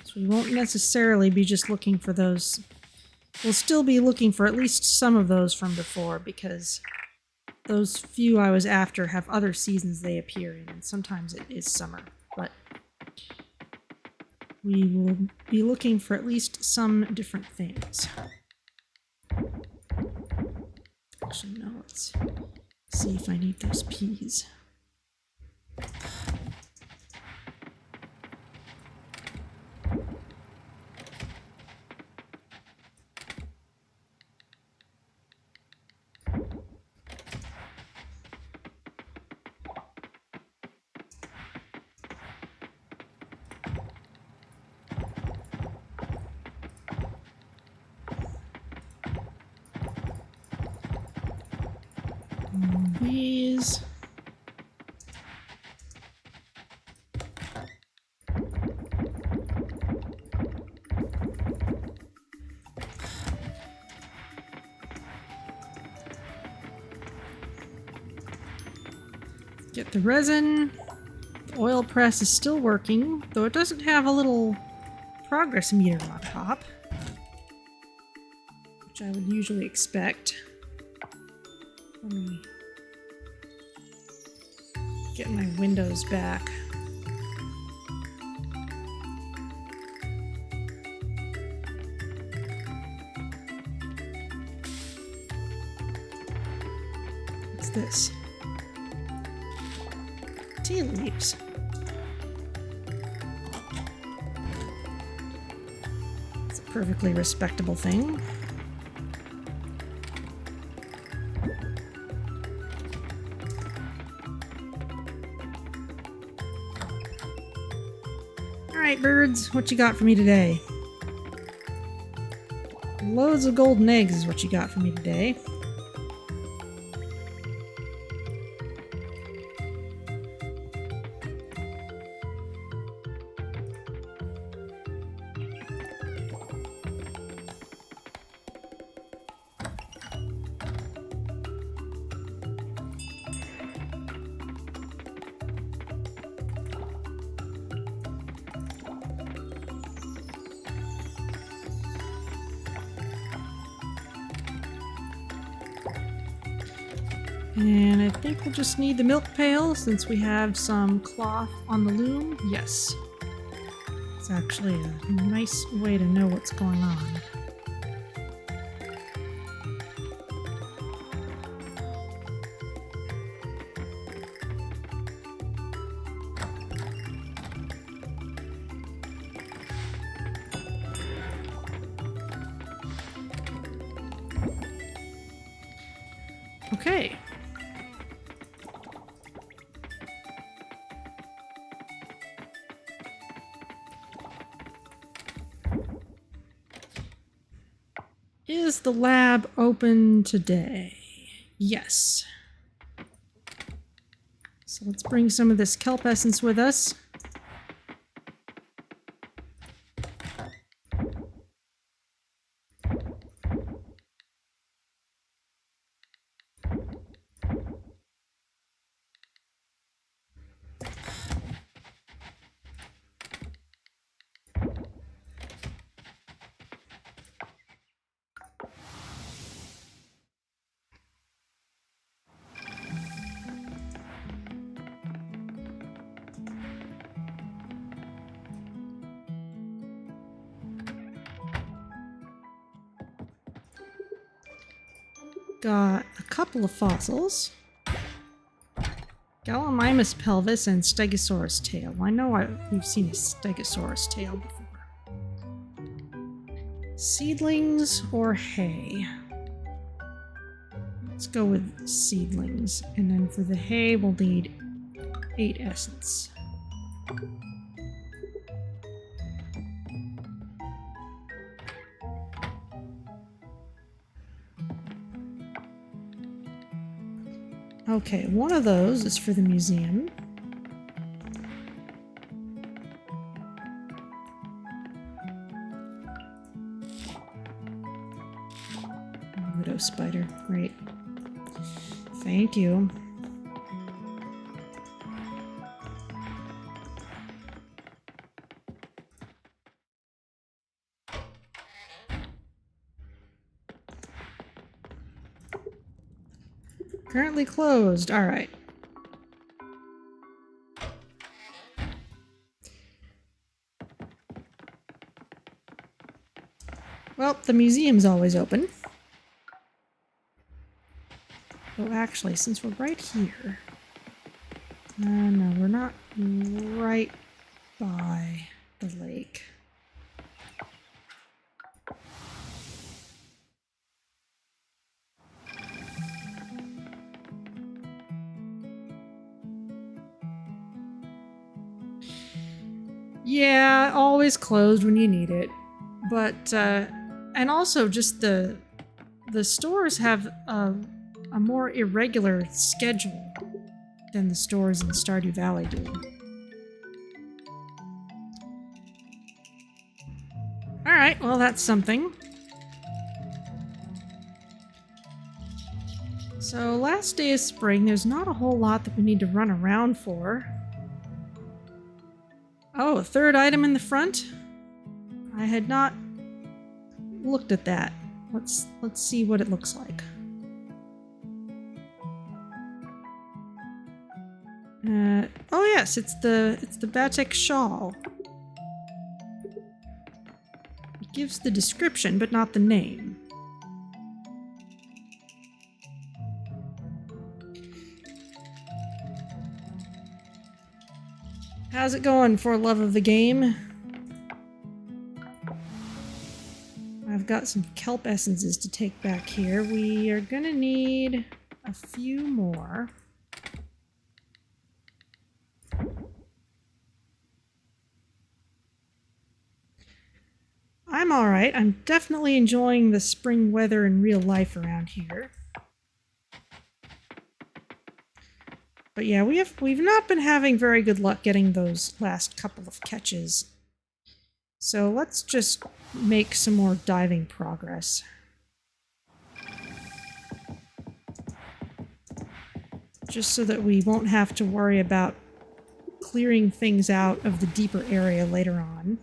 So we won't necessarily be just looking for those. We'll still be looking for at least some of those from before, because those few I was after have other seasons they appear in, and sometimes it is summer. But we will be looking for at least some different things. Actually, no, let's see if I need those peas. These. Get the resin. The oil press is still working, though it doesn't have a little progress meter on top, which I would usually expect. Let me get my windows back. What's this? Tea leaves. It's a perfectly respectable thing. Alright, birds, what you got for me today? Loads of golden eggs is what you got for me today. And I think we'll just need the milk pail since we have some cloth on the loom. Yes. It's actually a nice way to know what's going on. Okay. Is the lab open today? Yes. So let's bring some of this kelp essence with us. Got a couple of fossils. Gallimimus pelvis and Stegosaurus tail. I know we've seen a Stegosaurus tail before. Seedlings or hay? Let's go with seedlings. And then for the hay, we'll need 8 essence. Okay, one of those is for the museum. Widow spider, great. Thank you. Currently closed. All right. Well, the museum's always open. Oh, actually, since we're right here... no, we're not right by the lake. Yeah, always closed when you need it. But, and also just the stores have a more irregular schedule than the stores in Stardew Valley do. Alright, well that's something. So last day of spring, there's not a whole lot that we need to run around for. Oh, a third item in the front? I had not looked at that. Let's see what it looks like. Oh yes, it's the Batik shawl. It gives the description, but not the name. How's it going for love of the game? I've got some kelp essences to take back here. We are gonna need a few more. I'm alright. I'm definitely enjoying the spring weather in real life around here. But yeah, we've not been having very good luck getting those last couple of catches. So let's just make some more diving progress. Just so that we won't have to worry about clearing things out of the deeper area later on.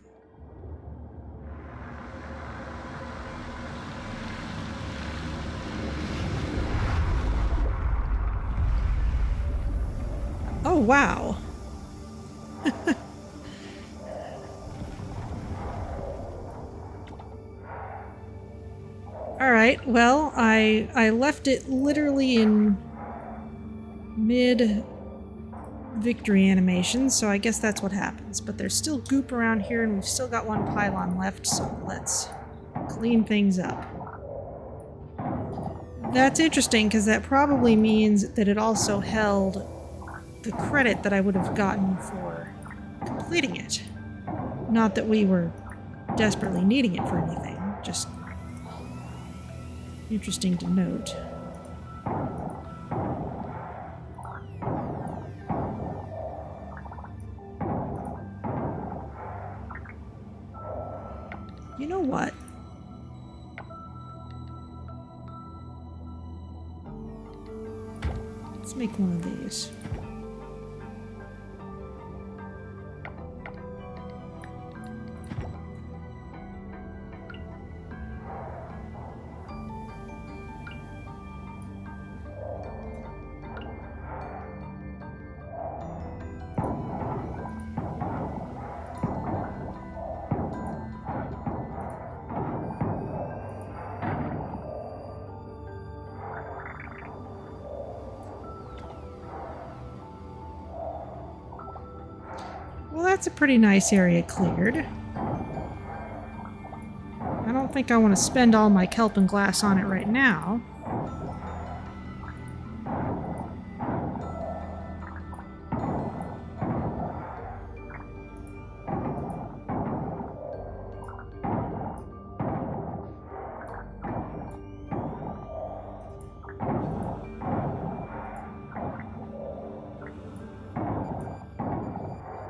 Oh, wow. Alright, well, I left it literally in mid-victory animation, so I guess that's what happens. But there's still goop around here, and we've still got one pylon left, so let's clean things up. That's interesting, because that probably means that it also held the credit that I would have gotten for completing it. Not that we were desperately needing it for anything, just interesting to note. You know what? Let's make one of these. Well, that's a pretty nice area cleared. I don't think I want to spend all my kelp and glass on it right now.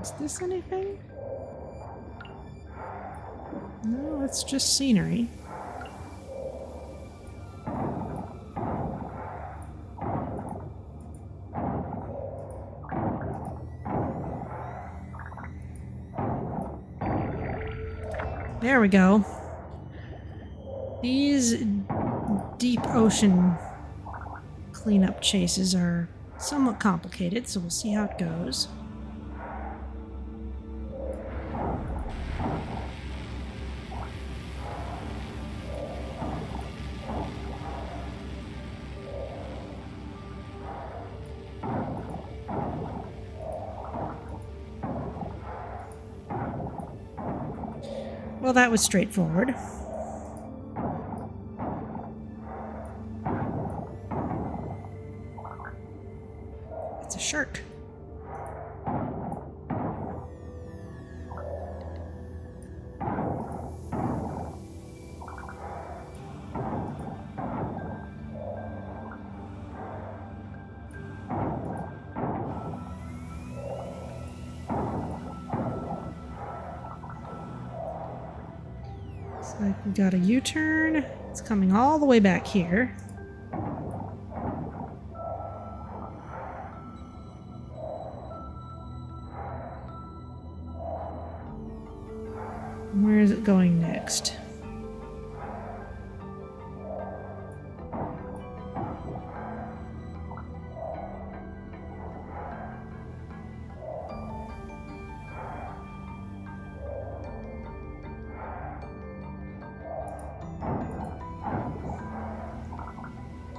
Is this anything? No, it's just scenery. There we go. These deep ocean cleanup chases are somewhat complicated, so we'll see how it goes. Well, that was straightforward. It's a shark. So we got a U-turn. It's coming all the way back here. Where is it going next?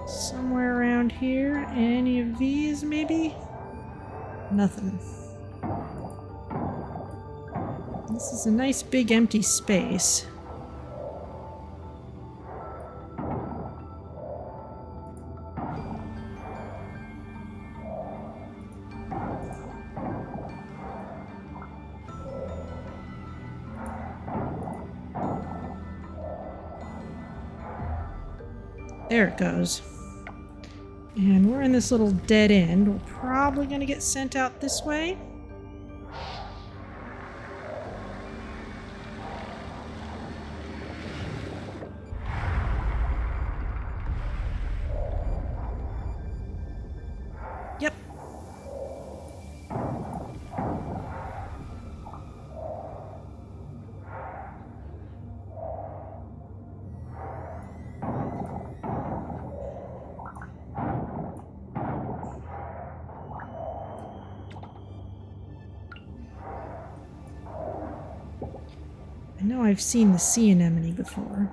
Somewhere around here. Any of these, maybe? Nothing. This is a nice big empty space. There it goes. And we're in this little dead end. We're probably going to get sent out this way. Yep. I know I've seen the sea anemone before.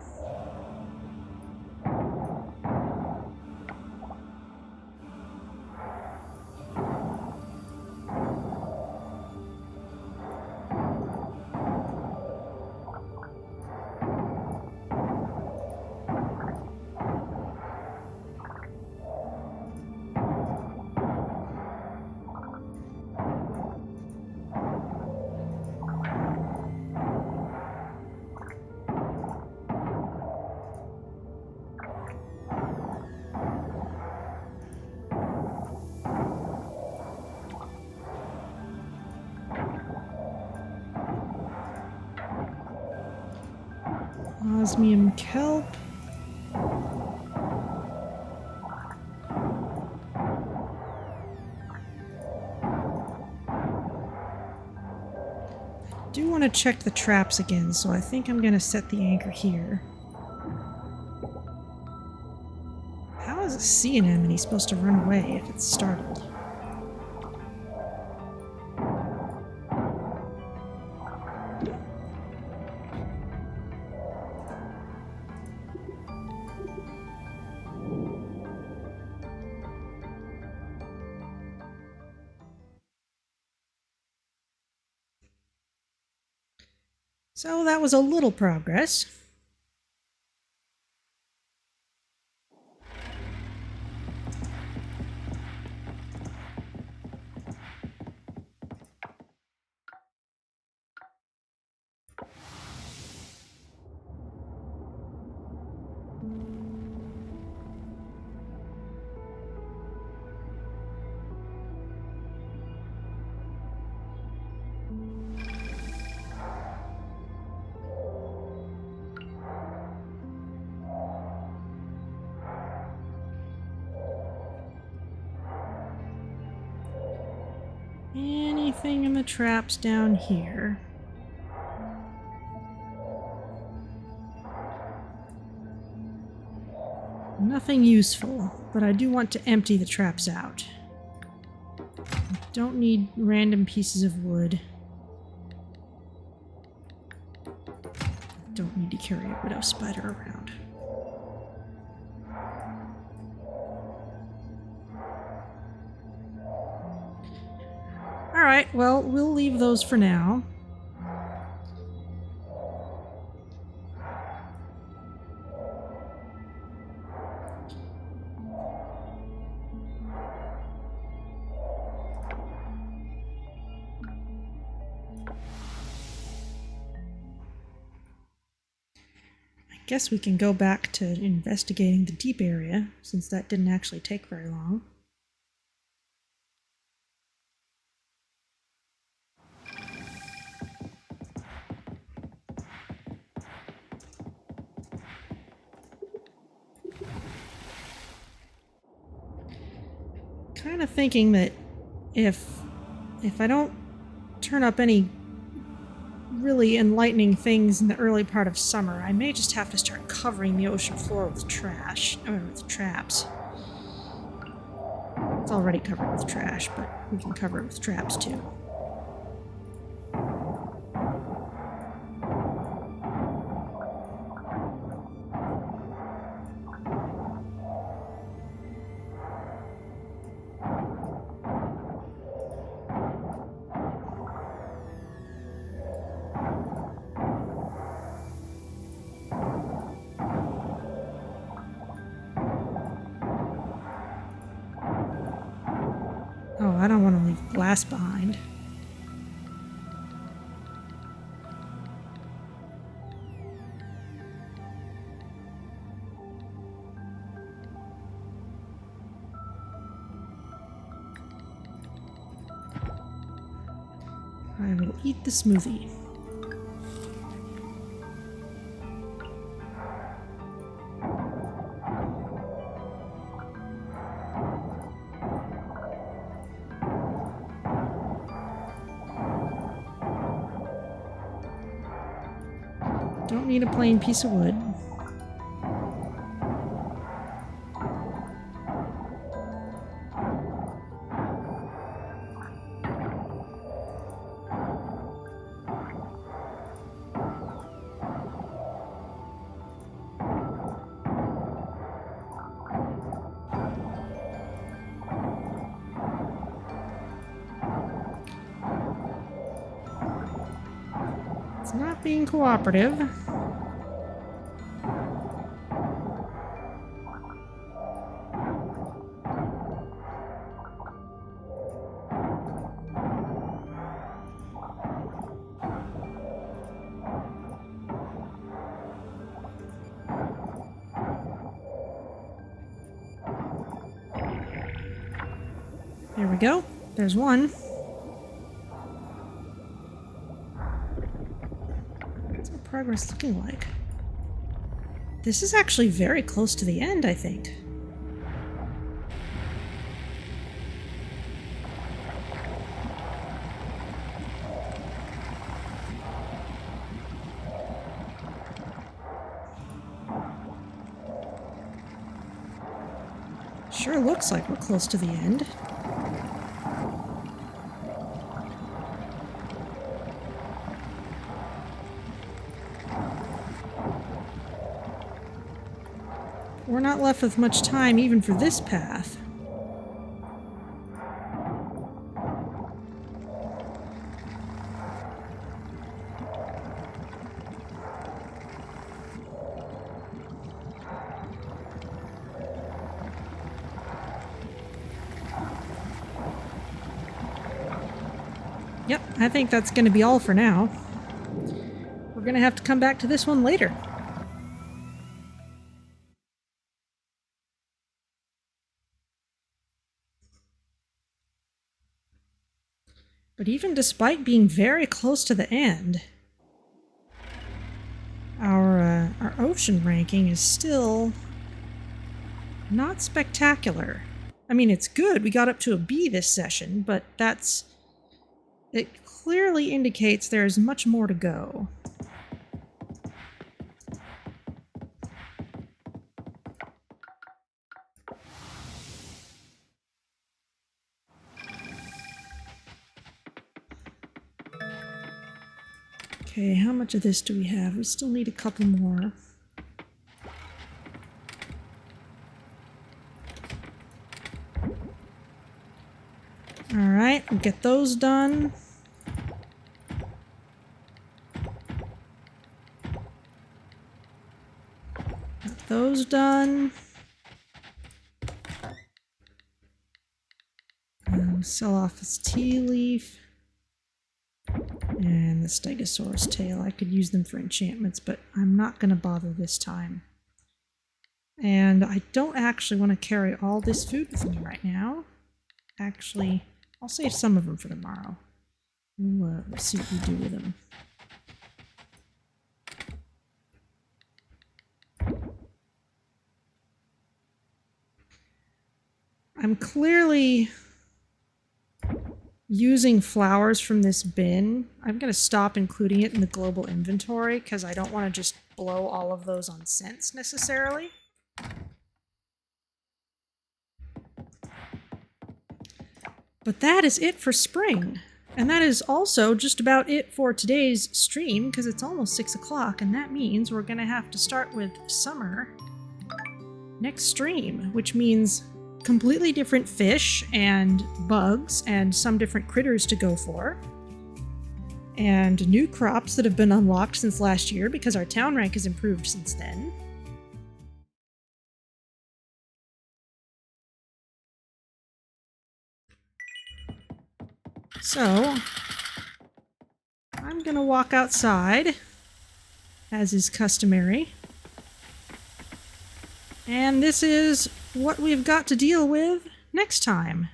Osmium kelp. I do want to check the traps again, so I think I'm going to set the anchor here. How is a sea anemone supposed to run away if it's startled? So that was a little progress. anything in the traps down here. Nothing useful, but I do want to empty the traps out. Don't need random pieces of wood. Don't need to carry a widow spider around. Alright, well, we'll leave those for now. Guess we can go back to investigating the deep area, since that didn't actually take very long. Kind of thinking that if I don't turn up any really enlightening things in the early part of summer, I may just have to start covering the ocean floor with with traps. It's already covered with trash, but we can cover it with traps too. Oh, I don't want to leave glass behind. I will eat the smoothie. Don't need a plain piece of wood. It's not being cooperative. There we go. There's one. What's our progress looking like? This is actually very close to the end, I think. Sure looks like we're close to the end. We're not left with much time even for this path. Yep, I think that's going to be all for now. We're going to have to come back to this one later. But even despite being very close to the end, our ocean ranking is still not spectacular. I mean, it's good. We got up to a B this session, but that's It clearly indicates there's much more to go. Okay, how much of this do we have? We still need a couple more. Alright, we'll get those done. Got those done. Sell off this tea leaf. And the stegosaurus tail. I could use them for enchantments, but I'm not going to bother this time. And I don't actually want to carry all this food with me right now. Actually, I'll save some of them for tomorrow. We'll see what we do with them. I'm clearly using flowers from this bin. I'm going to stop including it in the global inventory because I don't want to just blow all of those on scents necessarily. But that is it for spring. And that is also just about it for today's stream because it's almost 6 o'clock and that means we're going to have to start with summer next stream, which means completely different fish and bugs and some different critters to go for. And new crops that have been unlocked since last year because our town rank has improved since then. So, I'm gonna walk outside, as is customary. And this is what we've got to deal with next time.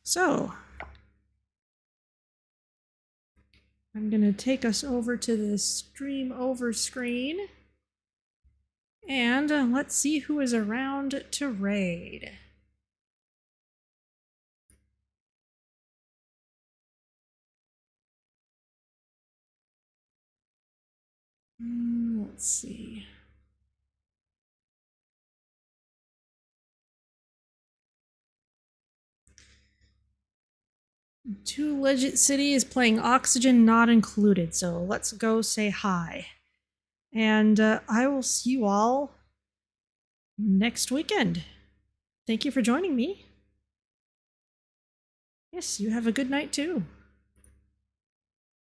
So, I'm going to take us over to the stream over screen. And let's see who is around to raid. Let's see. Two Legit City is playing Oxygen Not Included, so let's go say hi. And I will see you all next weekend. Thank you for joining me. Yes, you have a good night too.